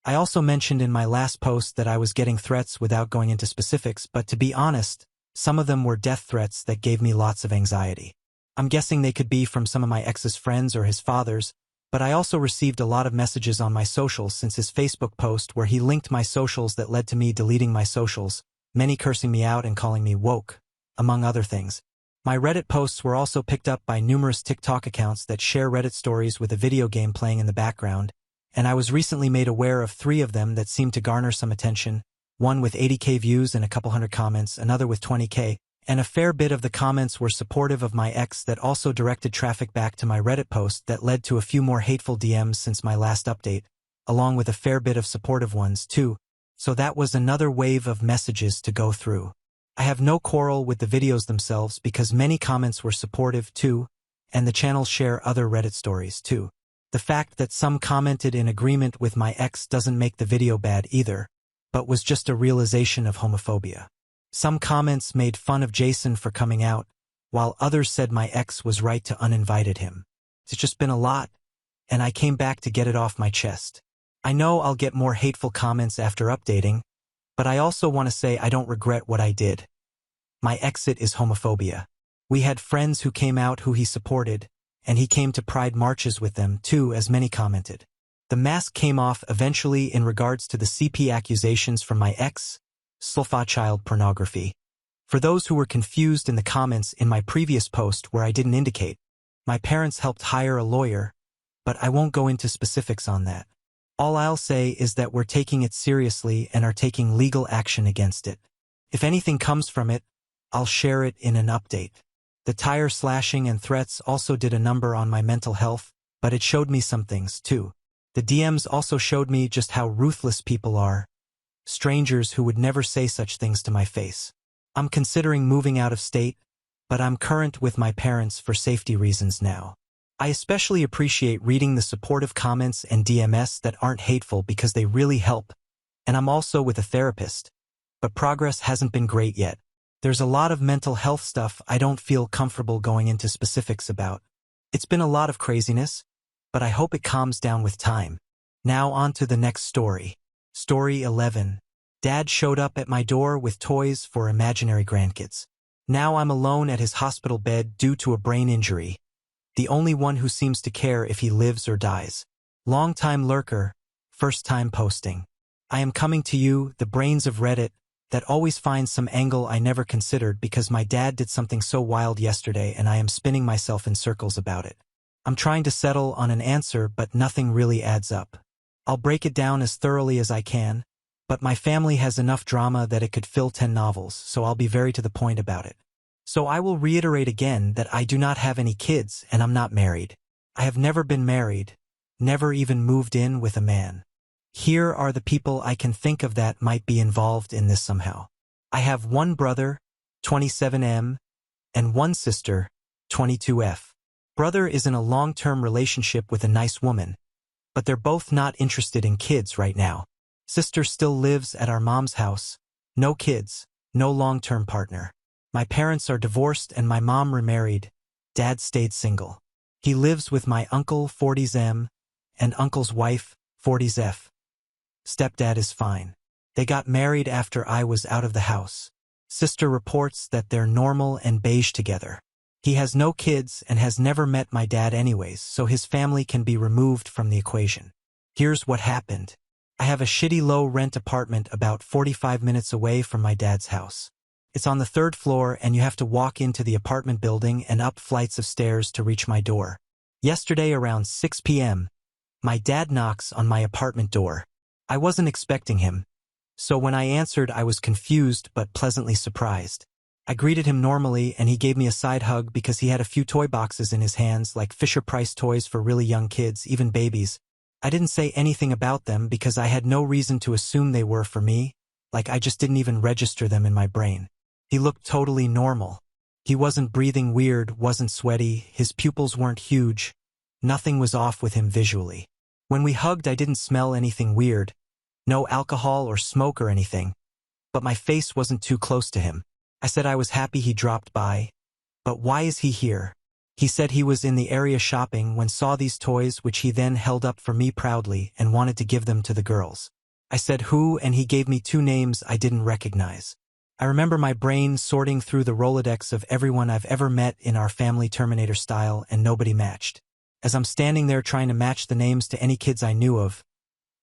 I also mentioned in my last post that I was getting threats without going into specifics, but to be honest, some of them were death threats that gave me lots of anxiety. I'm guessing they could be from some of my ex's friends or his father's, but I also received a lot of messages on my socials since his Facebook post where he linked my socials that led to me deleting my socials, many cursing me out and calling me woke, among other things. My Reddit posts were also picked up by numerous TikTok accounts that share Reddit stories with a video game playing in the background, and I was recently made aware of 3 of them that seemed to garner some attention, one with 80K views and a couple hundred comments, another with 20K, and a fair bit of the comments were supportive of my ex that also directed traffic back to my Reddit post that led to a few more hateful DMs since my last update, along with a fair bit of supportive ones too, so that was another wave of messages to go through. I have no quarrel with the videos themselves because many comments were supportive too, and the channels share other Reddit stories too. The fact that some commented in agreement with my ex doesn't make the video bad either, but was just a realization of homophobia. Some comments made fun of Jason for coming out, while others said my ex was right to uninvited him. It's just been a lot, and I came back to get it off my chest. I know I'll get more hateful comments after updating, but I also want to say I don't regret what I did. My exit is homophobia. We had friends who came out who he supported, and he came to pride marches with them too, as many commented. The mask came off eventually in regards to the CP accusations from my ex, child pornography. For those who were confused in the comments in my previous post where I didn't indicate, my parents helped hire a lawyer, but I won't go into specifics on that. All I'll say is that we're taking it seriously and are taking legal action against it. If anything comes from it, I'll share it in an update. The tire slashing and threats also did a number on my mental health, but it showed me some things too. The DMs also showed me just how ruthless people are. Strangers who would never say such things to my face. I'm considering moving out of state, but I'm current with my parents for safety reasons now. I especially appreciate reading the supportive comments and DMs that aren't hateful because they really help, and I'm also with a therapist, but progress hasn't been great yet. There's a lot of mental health stuff I don't feel comfortable going into specifics about. It's been a lot of craziness, but I hope it calms down with time. Now on to the next story. Story 11. Dad showed up at my door with toys for imaginary grandkids. Now I'm alone at his hospital bed due to a brain injury. The only one who seems to care if he lives or dies. Long-time lurker, first-time posting. I am coming to you, the brains of Reddit, that always finds some angle I never considered because my dad did something so wild yesterday and I am spinning myself in circles about it. I'm trying to settle on an answer but nothing really adds up. I'll break it down as thoroughly as I can, but my family has enough drama that it could fill 10 novels, so I'll be very to the point about it. So I will reiterate again that I do not have any kids and I'm not married. I have never been married, never even moved in with a man. Here are the people I can think of that might be involved in this somehow. I have one brother, 27M, and one sister, 22F. Brother is in a long-term relationship with a nice woman, but they're both not interested in kids right now. Sister still lives at our mom's house. No kids, no long-term partner. My parents are divorced and my mom remarried. Dad stayed single. He lives with my uncle, 40M, and uncle's wife, 40F. Stepdad is fine. They got married after I was out of the house. Sister reports that they're normal and beige together. He has no kids and has never met my dad anyways, so his family can be removed from the equation. Here's what happened. I have a shitty low-rent apartment about 45 minutes away from my dad's house. It's on the 3rd floor and you have to walk into the apartment building and up flights of stairs to reach my door. Yesterday around 6 p.m., my dad knocks on my apartment door. I wasn't expecting him, so when I answered I was confused but pleasantly surprised. I greeted him normally and he gave me a side hug because he had a few toy boxes in his hands like Fisher-Price toys for really young kids, even babies, I didn't say anything about them because I had no reason to assume they were for me, like I just didn't even register them in my brain. He looked totally normal. He wasn't breathing weird, wasn't sweaty, his pupils weren't huge. Nothing was off with him visually. When we hugged, I didn't smell anything weird. No alcohol or smoke or anything. But my face wasn't too close to him. I said I was happy he dropped by. But why is he here? He said he was in the area shopping when saw these toys, which he then held up for me proudly and wanted to give them to the girls. I said who, and he gave me two names I didn't recognize. I remember my brain sorting through the Rolodex of everyone I've ever met in our family Terminator style, and nobody matched. As I'm standing there trying to match the names to any kids I knew of,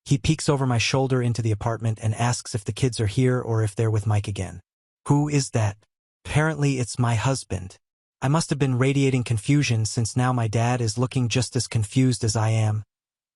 he peeks over my shoulder into the apartment and asks if the kids are here or if they're with Mike again. Who is that? Apparently it's my husband. I must have been radiating confusion since now my dad is looking just as confused as I am,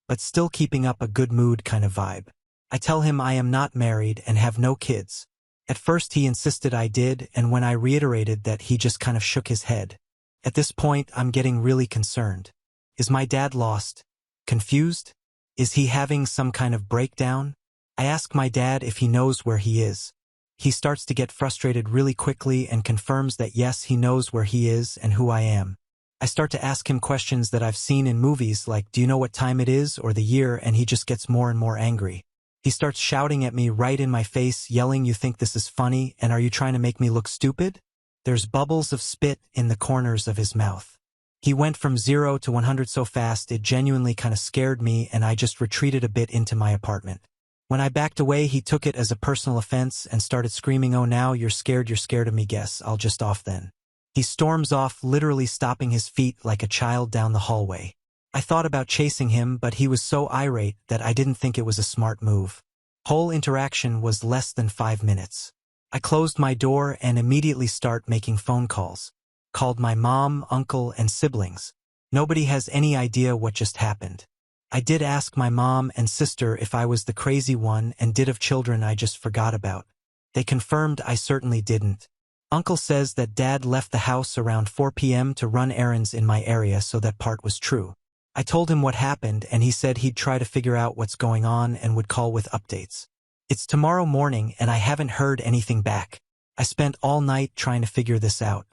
but still keeping up a good mood kind of vibe. I tell him I am not married and have no kids. At first he insisted I did, and when I reiterated that, he just kind of shook his head. At this point I'm getting really concerned. Is my dad lost? Confused? Is he having some kind of breakdown? I ask my dad if he knows where he is. He starts to get frustrated really quickly and confirms that yes, he knows where he is and who I am. I start to ask him questions that I've seen in movies like, do you know what time it is or the year, and he just gets more and more angry. He starts shouting at me right in my face, yelling, "You think this is funny, and are you trying to make me look stupid?" There's bubbles of spit in the corners of his mouth. He went from 0 to 100 so fast it genuinely kind of scared me, and I just retreated a bit into my apartment. When I backed away, he took it as a personal offense and started screaming, "Oh, now you're scared of me, guess I'll just off then." He storms off, literally stomping his feet like a child down the hallway. I thought about chasing him, but he was so irate that I didn't think it was a smart move. Whole interaction was less than 5 minutes. I closed my door and immediately start making phone calls. Called my mom, uncle, and siblings. Nobody has any idea what just happened. I did ask my mom and sister if I was the crazy one and did have children I just forgot about. They confirmed I certainly didn't. Uncle says that Dad left the house around 4 p.m. to run errands in my area, so that part was true. I told him what happened and he said he'd try to figure out what's going on and would call with updates. It's tomorrow morning and I haven't heard anything back. I spent all night trying to figure this out.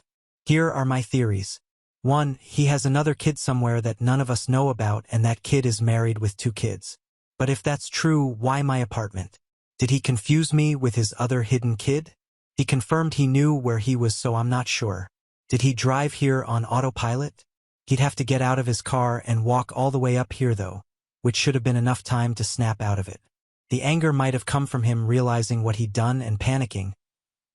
Here are my theories. 1. He has another kid somewhere that none of us know about, and that kid is married with 2 kids. But if that's true, why my apartment? Did he confuse me with his other hidden kid? He confirmed he knew where he was, so I'm not sure. Did he drive here on autopilot? He'd have to get out of his car and walk all the way up here though, which should have been enough time to snap out of it. The anger might have come from him realizing what he'd done and panicking,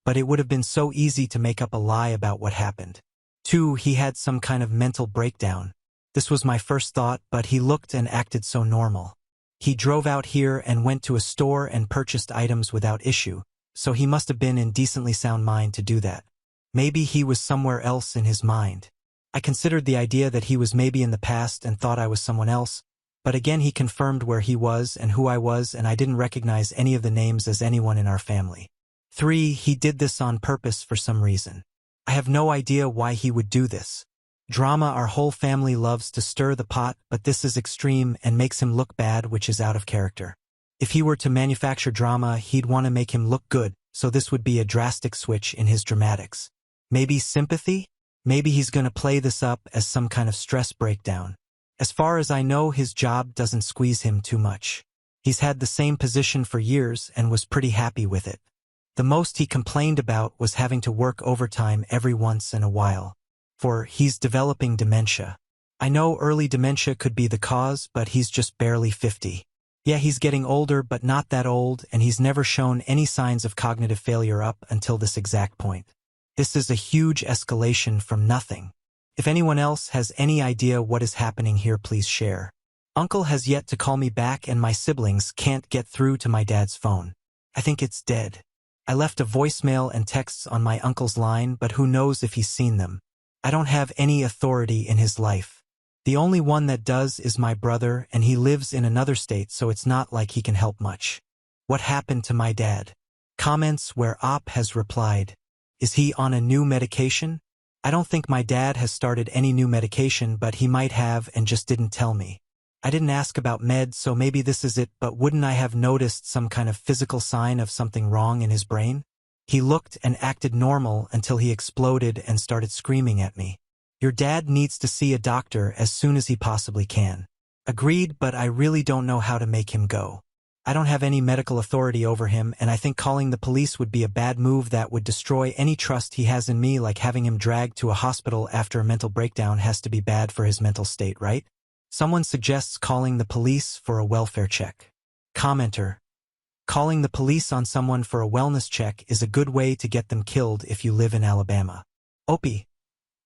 but it would have been so easy to make up a lie about what happened. 2. He had some kind of mental breakdown. This was my first thought, but he looked and acted so normal. He drove out here and went to a store and purchased items without issue, so he must have been in decently sound mind to do that. Maybe he was somewhere else in his mind. I considered the idea that he was maybe in the past and thought I was someone else, but again he confirmed where he was and who I was, and I didn't recognize any of the names as anyone in our family. 3. He did this on purpose for some reason. I have no idea why he would do this. Drama, our whole family loves to stir the pot, but this is extreme and makes him look bad, which is out of character. If he were to manufacture drama, he'd want to make him look good, so this would be a drastic switch in his dramatics. Maybe sympathy? Maybe he's going to play this up as some kind of stress breakdown. As far as I know, his job doesn't squeeze him too much. He's had the same position for years and was pretty happy with it. The most he complained about was having to work overtime every once in a while. For he's developing dementia. I know early dementia could be the cause, but he's just barely 50. Yeah, he's getting older, but not that old, and he's never shown any signs of cognitive failure up until this exact point. This is a huge escalation from nothing. If anyone else has any idea what is happening here, please share. Uncle has yet to call me back, and my siblings can't get through to my dad's phone. I think it's dead. I left a voicemail and texts on my uncle's line, but who knows if he's seen them. I don't have any authority in his life. The only one that does is my brother, and he lives in another state, so it's not like he can help much. What happened to my dad? Comments where Op has replied, "Is he on a new medication?" I don't think my dad has started any new medication, but he might have and just didn't tell me. I didn't ask about meds, so maybe this is it, but wouldn't I have noticed some kind of physical sign of something wrong in his brain? He looked and acted normal until he exploded and started screaming at me. Your dad needs to see a doctor as soon as he possibly can. Agreed, but I really don't know how to make him go. I don't have any medical authority over him, and I think calling the police would be a bad move that would destroy any trust he has in me, like having him dragged to a hospital after a mental breakdown has to be bad for his mental state, right? Someone suggests calling the police for a welfare check. Commenter. Calling the police on someone for a wellness check is a good way to get them killed if you live in Alabama. Opie.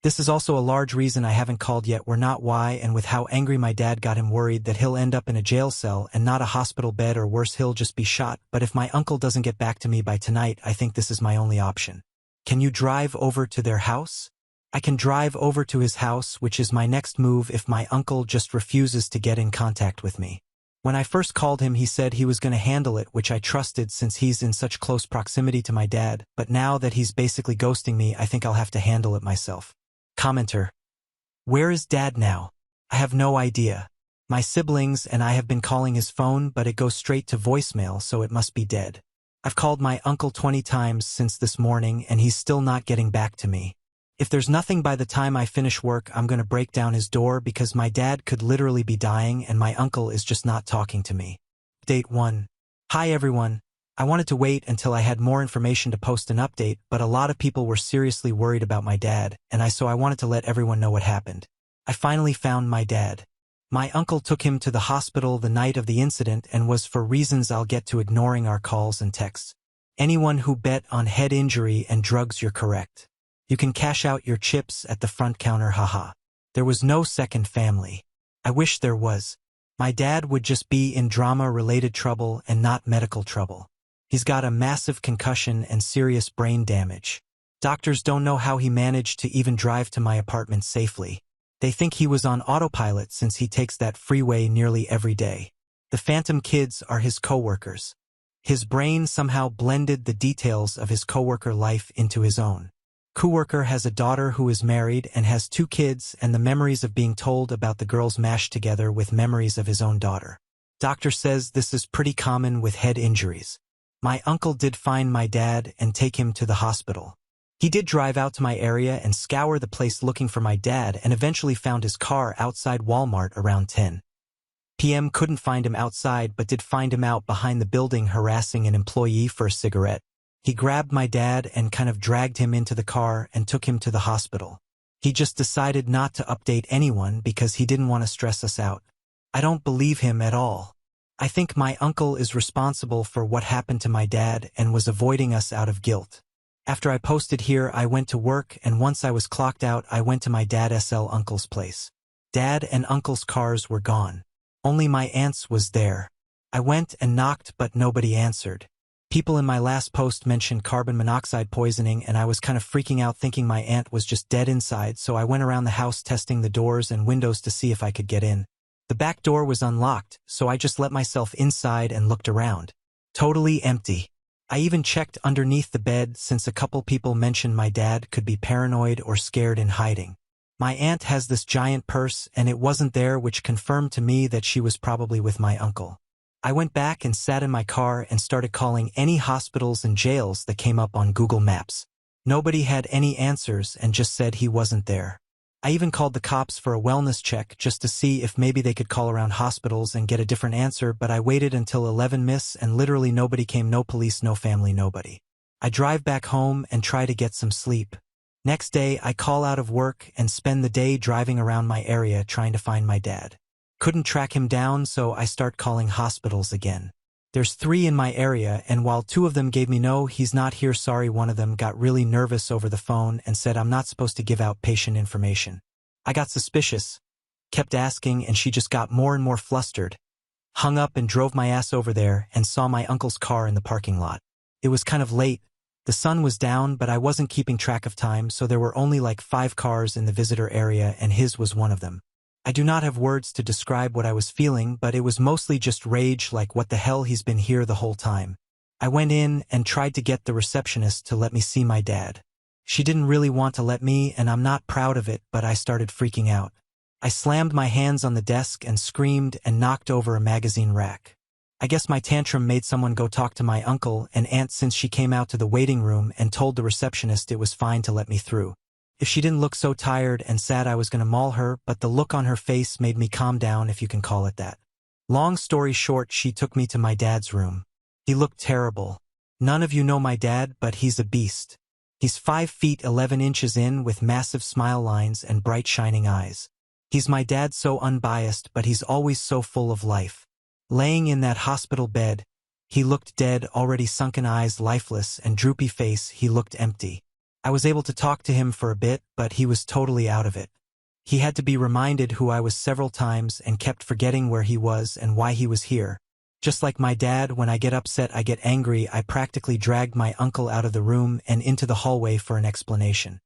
This is also a large reason I haven't called yet. We're not why, and with how angry my dad got him worried that he'll end up in a jail cell and not a hospital bed, or worse, he'll just be shot. But if my uncle doesn't get back to me by tonight, I think this is my only option. Can you drive over to their house? I can drive over to his house, which is my next move if my uncle just refuses to get in contact with me. When I first called him, he said he was going to handle it, which I trusted since he's in such close proximity to my dad, but now that he's basically ghosting me, I think I'll have to handle it myself. Commenter. Where is Dad now? I have no idea. My siblings and I have been calling his phone, but it goes straight to voicemail, so it must be dead. I've called my uncle 20 times since this morning, and he's still not getting back to me. If there's nothing by the time I finish work, I'm going to break down his door because my dad could literally be dying and my uncle is just not talking to me. Update 1. Hi everyone. I wanted to wait until I had more information to post an update, but a lot of people were seriously worried about my dad, and so I wanted to let everyone know what happened. I finally found my dad. My uncle took him to the hospital the night of the incident and was, for reasons I'll get to, ignoring our calls and texts. Anyone who bet on head injury and drugs, you're correct. You can cash out your chips at the front counter, haha. There was no second family. I wish there was. My dad would just be in drama-related trouble and not medical trouble. He's got a massive concussion and serious brain damage. Doctors don't know how he managed to even drive to my apartment safely. They think he was on autopilot since he takes that freeway nearly every day. The phantom kids are his coworkers. His brain somehow blended the details of his coworker life into his own. Coworker has a daughter who is married and has 2 kids, and the memories of being told about the girls mashed together with memories of his own daughter. Doctor says this is pretty common with head injuries. My uncle did find my dad and take him to the hospital. He did drive out to my area and scour the place looking for my dad, and eventually found his car outside Walmart around 10 p.m. Couldn't find him outside, but did find him out behind the building harassing an employee for a cigarette. He grabbed my dad and kind of dragged him into the car and took him to the hospital. He just decided not to update anyone because he didn't want to stress us out. I don't believe him at all. I think my uncle is responsible for what happened to my dad and was avoiding us out of guilt. After I posted here, I went to work, and once I was clocked out, I went to my dad's uncle's place. Dad and uncle's cars were gone. Only my aunt's was there. I went and knocked, but nobody answered. People in my last post mentioned carbon monoxide poisoning, and I was kind of freaking out thinking my aunt was just dead inside, so I went around the house testing the doors and windows to see if I could get in. The back door was unlocked, so I just let myself inside and looked around. Totally empty. I even checked underneath the bed since a couple people mentioned my dad could be paranoid or scared in hiding. My aunt has this giant purse and it wasn't there, which confirmed to me that she was probably with my uncle. I went back and sat in my car and started calling any hospitals and jails that came up on Google Maps. Nobody had any answers and just said he wasn't there. I even called the cops for a wellness check just to see if maybe they could call around hospitals and get a different answer, but I waited until 11 miss and literally nobody came. No police, no family, nobody. I drive back home and try to get some sleep. Next day, I call out of work and spend the day driving around my area trying to find my dad. Couldn't track him down, so I start calling hospitals again. There's 3 in my area, and while 2 of them gave me no, he's not here, sorry, one of them got really nervous over the phone and said I'm not supposed to give out patient information. I got suspicious, kept asking, and she just got more and more flustered. Hung up and drove my ass over there and saw my uncle's car in the parking lot. It was kind of late. The sun was down, but I wasn't keeping track of time, so there were only like 5 cars in the visitor area and his was one of them. I do not have words to describe what I was feeling, but it was mostly just rage, like what the hell, he's been here the whole time. I went in and tried to get the receptionist to let me see my dad. She didn't really want to let me, and I'm not proud of it, but I started freaking out. I slammed my hands on the desk and screamed and knocked over a magazine rack. I guess my tantrum made someone go talk to my uncle and aunt since she came out to the waiting room and told the receptionist it was fine to let me through. If she didn't look so tired and sad I was going to maul her, but the look on her face made me calm down, if you can call it that. Long story short, she took me to my dad's room. He looked terrible. None of you know my dad, but he's a beast. He's 5 feet 11 inches in with massive smile lines and bright shining eyes. He's my dad, so unbiased, but he's always so full of life. Laying in that hospital bed, he looked dead, already sunken eyes lifeless and droopy face, he looked empty. I was able to talk to him for a bit, but he was totally out of it. He had to be reminded who I was several times and kept forgetting where he was and why he was here. Just like my dad, when I get upset I get angry. I practically dragged my uncle out of the room and into the hallway for an explanation.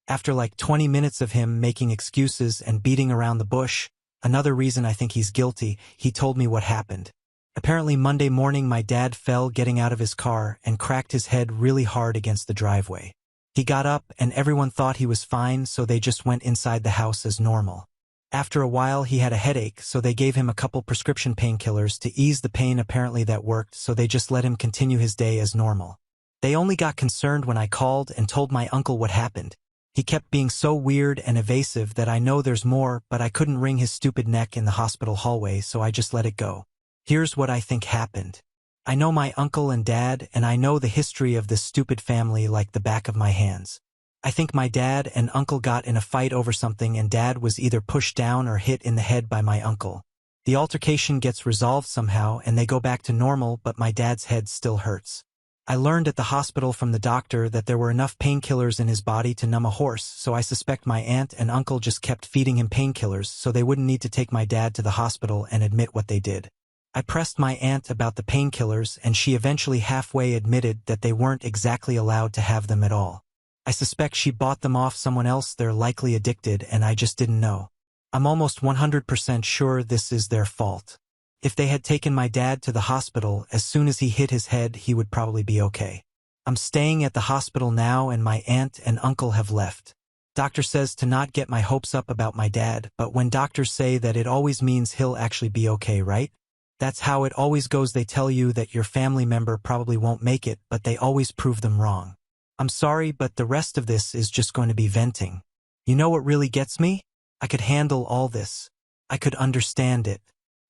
After like 20 minutes of him making excuses and beating around the bush, another reason I think he's guilty, he told me what happened. Apparently Monday morning my dad fell getting out of his car and cracked his head really hard against the driveway. He got up and everyone thought he was fine, so they just went inside the house as normal. After a while he had a headache, so they gave him a couple prescription painkillers to ease the pain. Apparently that worked, so they just let him continue his day as normal. They only got concerned when I called and told my uncle what happened. He kept being so weird and evasive that I know there's more, but I couldn't wring his stupid neck in the hospital hallway, so I just let it go. Here's what I think happened. I know my uncle and dad, and I know the history of this stupid family like the back of my hands. I think my dad and uncle got in a fight over something, and dad was either pushed down or hit in the head by my uncle. The altercation gets resolved somehow and they go back to normal, but my dad's head still hurts. I learned at the hospital from the doctor that there were enough painkillers in his body to numb a horse, so I suspect my aunt and uncle just kept feeding him painkillers so they wouldn't need to take my dad to the hospital and admit what they did. I pressed my aunt about the painkillers and she eventually halfway admitted that they weren't exactly allowed to have them at all. I suspect she bought them off someone else. They're likely addicted and I just didn't know. I'm almost 100% sure this is their fault. If they had taken my dad to the hospital, as soon as he hit his head he would probably be okay. I'm staying at the hospital now and my aunt and uncle have left. Doctor says to not get my hopes up about my dad, but when doctors say that, it always means he'll actually be okay, right? That's how it always goes. They tell you that your family member probably won't make it, but they always prove them wrong. I'm sorry, but the rest of this is just going to be venting. You know what really gets me? I could handle all this. I could understand it.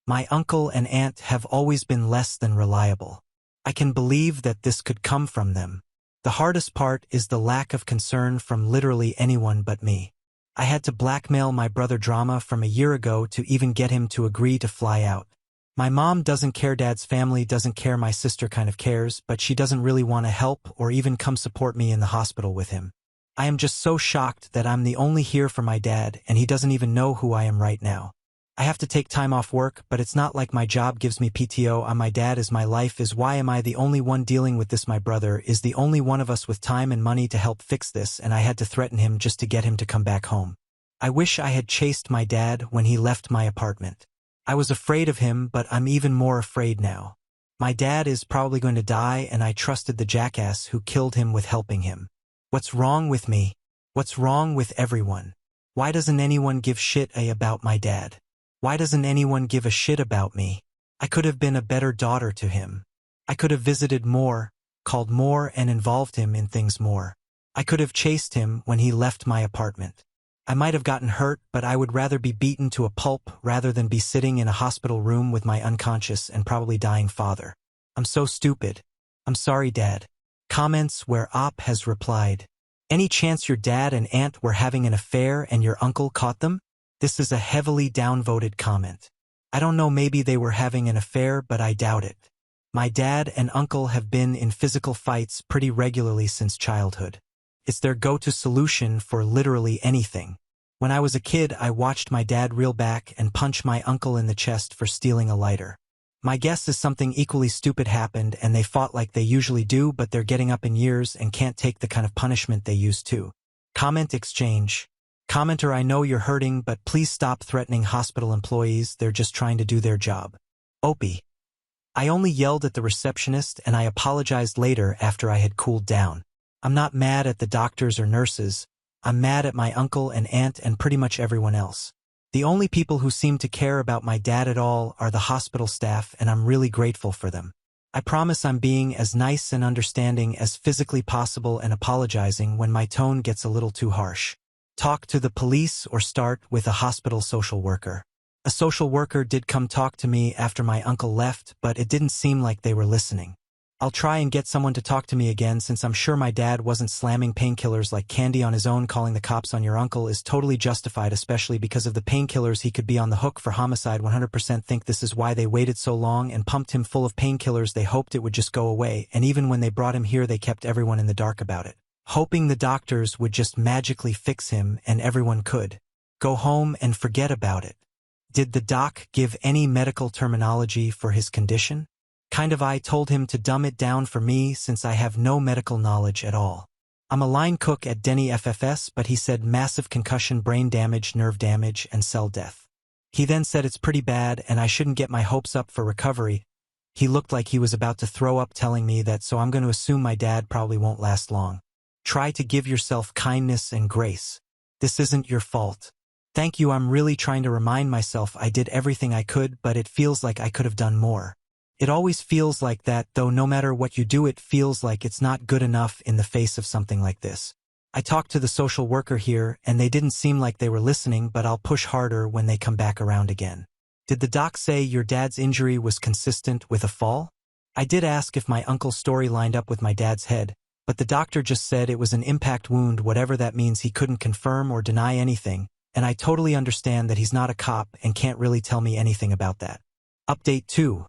My uncle and aunt have always been less than reliable. I can believe that this could come from them. The hardest part is the lack of concern from literally anyone but me. I had to blackmail my brother Drama from a year ago to even get him to agree to fly out. My mom doesn't care, dad's family doesn't care, my sister kind of cares, but she doesn't really want to help or even come support me in the hospital with him. I am just so shocked that I'm the only here for my dad and he doesn't even know who I am right now. I have to take time off work, but it's not like my job gives me PTO. My dad is my life. Is why am I the only one dealing with this? My brother is the only one of us with time and money to help fix this, and I had to threaten him just to get him to come back home. I wish I had chased my dad when he left my apartment. I was afraid of him, but I'm even more afraid now. My dad is probably going to die and I trusted the jackass who killed him with helping him. What's wrong with me? What's wrong with everyone? Why doesn't anyone give shit about my dad? Why doesn't anyone give a shit about me? I could have been a better daughter to him. I could have visited more, called more, and involved him in things more. I could have chased him when he left my apartment. I might have gotten hurt, but I would rather be beaten to a pulp rather than be sitting in a hospital room with my unconscious and probably dying father. I'm so stupid. I'm sorry, Dad. Comments where Op has replied, any chance your dad and aunt were having an affair and your uncle caught them? This is a heavily downvoted comment. I don't know, maybe they were having an affair, but I doubt it. My dad and uncle have been in physical fights pretty regularly since childhood. It's their go-to solution for literally anything. When I was a kid, I watched my dad reel back and punch my uncle in the chest for stealing a lighter. My guess is something equally stupid happened and they fought like they usually do, but they're getting up in years and can't take the kind of punishment they used to. Comment exchange. Commenter, I know you're hurting, but please stop threatening hospital employees. They're just trying to do their job. Opie. I only yelled at the receptionist and I apologized later after I had cooled down. I'm not mad at the doctors or nurses. I'm mad at my uncle and aunt and pretty much everyone else. The only people who seem to care about my dad at all are the hospital staff, and I'm really grateful for them. I promise I'm being as nice and understanding as physically possible and apologizing when my tone gets a little too harsh. Talk to the police or start with a hospital social worker. A social worker did come talk to me after my uncle left, but it didn't seem like they were listening. I'll try and get someone to talk to me again, since I'm sure my dad wasn't slamming painkillers like candy on his own. Calling the cops on your uncle is totally justified, especially because of the painkillers. He could be on the hook for homicide. 100% think this is why they waited so long and pumped him full of painkillers. They hoped it would just go away, and even when they brought him here they kept everyone in the dark about it, hoping the doctors would just magically fix him and everyone could go home and forget about it. Did the doc give any medical terminology for his condition? I told him to dumb it down for me since I have no medical knowledge at all. I'm a line cook at Denny FFS, but he said massive concussion, brain damage, nerve damage, and cell death. He then said it's pretty bad and I shouldn't get my hopes up for recovery. He looked like he was about to throw up telling me that, so I'm going to assume my dad probably won't last long. Try to give yourself kindness and grace. This isn't your fault. Thank you. I'm really trying to remind myself I did everything I could, but it feels like I could have done more. It always feels like that, though. No matter what you do, it feels like it's not good enough in the face of something like this. I talked to the social worker here, and they didn't seem like they were listening, but I'll push harder when they come back around again. Did the doc say your dad's injury was consistent with a fall? I did ask if my uncle's story lined up with my dad's head, but the doctor just said it was an impact wound. Whatever that means, he couldn't confirm or deny anything, and I totally understand that he's not a cop and can't really tell me anything about that. Update 2.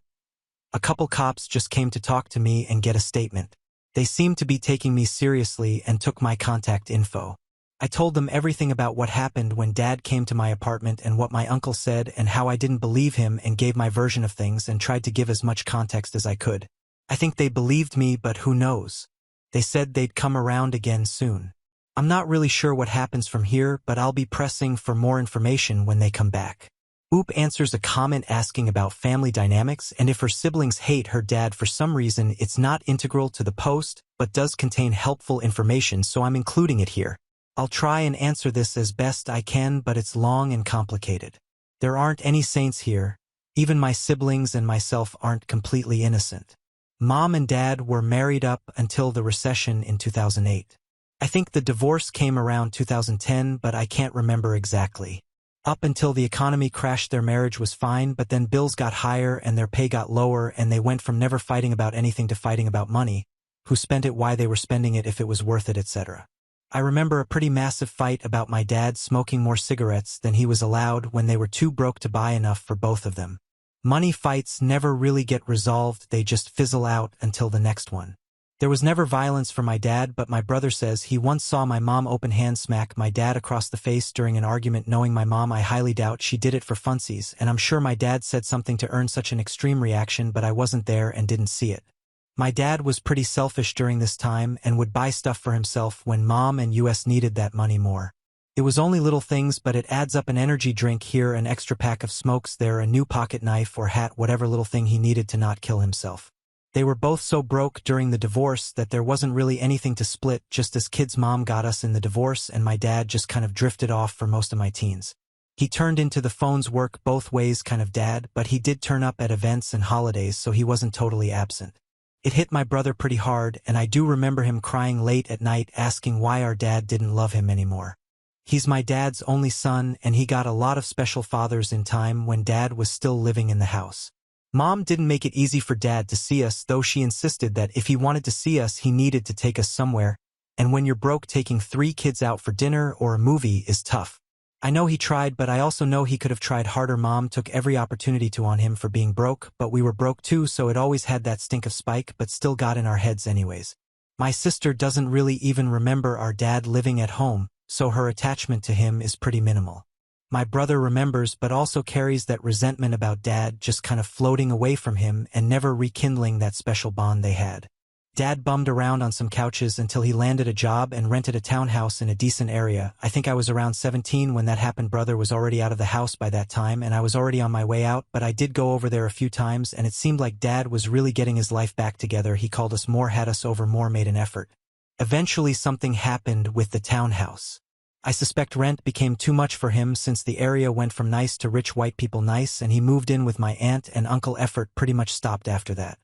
A couple cops just came to talk to me and get a statement. They seemed to be taking me seriously and took my contact info. I told them everything about what happened when Dad came to my apartment and what my uncle said and how I didn't believe him, and gave my version of things and tried to give as much context as I could. I think they believed me, but who knows? They said they'd come around again soon. I'm not really sure what happens from here, but I'll be pressing for more information when they come back. Oop answers a comment asking about family dynamics and if her siblings hate her dad for some reason. It's not integral to the post, but does contain helpful information, so I'm including it here. I'll try and answer this as best I can, but it's long and complicated. There aren't any saints here. Even my siblings and myself aren't completely innocent. Mom and Dad were married up until the recession in 2008. I think the divorce came around 2010, but I can't remember exactly. Up until the economy crashed, their marriage was fine, but then bills got higher and their pay got lower, and they went from never fighting about anything to fighting about money, who spent it, why they were spending it, if it was worth it, etc. I remember a pretty massive fight about my dad smoking more cigarettes than he was allowed when they were too broke to buy enough for both of them. Money fights never really get resolved, they just fizzle out until the next one. There was never violence for my dad, but my brother says he once saw my mom open hand smack my dad across the face during an argument. Knowing my mom, I highly doubt she did it for funsies, and I'm sure my dad said something to earn such an extreme reaction, but I wasn't there and didn't see it. My dad was pretty selfish during this time and would buy stuff for himself when Mom and US needed that money more. It was only little things, but it adds up: an energy drink here, an extra pack of smokes there, a new pocket knife or hat, whatever little thing he needed to not kill himself. They were both so broke during the divorce that there wasn't really anything to split. Just as kids, Mom got us in the divorce and my dad just kind of drifted off for most of my teens. He turned into the phones work both ways kind of dad, but he did turn up at events and holidays, so he wasn't totally absent. It hit my brother pretty hard, and I do remember him crying late at night asking why our dad didn't love him anymore. He's my dad's only son, and he got a lot of special fathers in time when Dad was still living in the house. Mom didn't make it easy for Dad to see us, though she insisted that if he wanted to see us, he needed to take us somewhere, and when you're broke, taking 3 kids out for dinner or a movie is tough. I know he tried, but I also know he could have tried harder. Mom took every opportunity to on him for being broke, but we were broke too, so it always had that stink of spike, but still got in our heads anyways. My sister doesn't really even remember our dad living at home, so her attachment to him is pretty minimal. My brother remembers, but also carries that resentment about Dad just kind of floating away from him and never rekindling that special bond they had. Dad bummed around on some couches until he landed a job and rented a townhouse in a decent area. I think I was around 17 when that happened. Brother was already out of the house by that time, and I was already on my way out, but I did go over there a few times, and it seemed like Dad was really getting his life back together. He called us more, had us over more, made an effort. Eventually something happened with the townhouse. I suspect rent became too much for him since the area went from nice to rich white people nice, and he moved in with my aunt and uncle. Effort pretty much stopped after that.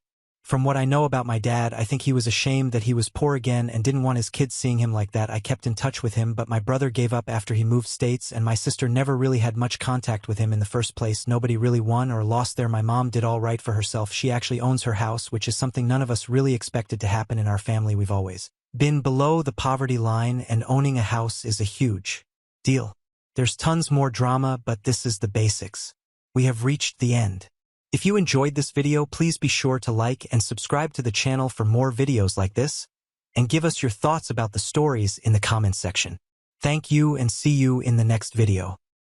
From what I know about my dad, I think he was ashamed that he was poor again and didn't want his kids seeing him like that. I kept in touch with him, but my brother gave up after he moved states, and my sister never really had much contact with him in the first place. Nobody really won or lost there. My mom did all right for herself. She actually owns her house, which is something none of us really expected to happen in our family. We've always been below the poverty line, and owning a house is a huge deal. There's tons more drama, but this is the basics. We have reached the end. If you enjoyed this video, please be sure to like and subscribe to the channel for more videos like this, and give us your thoughts about the stories in the comments section. Thank you and see you in the next video.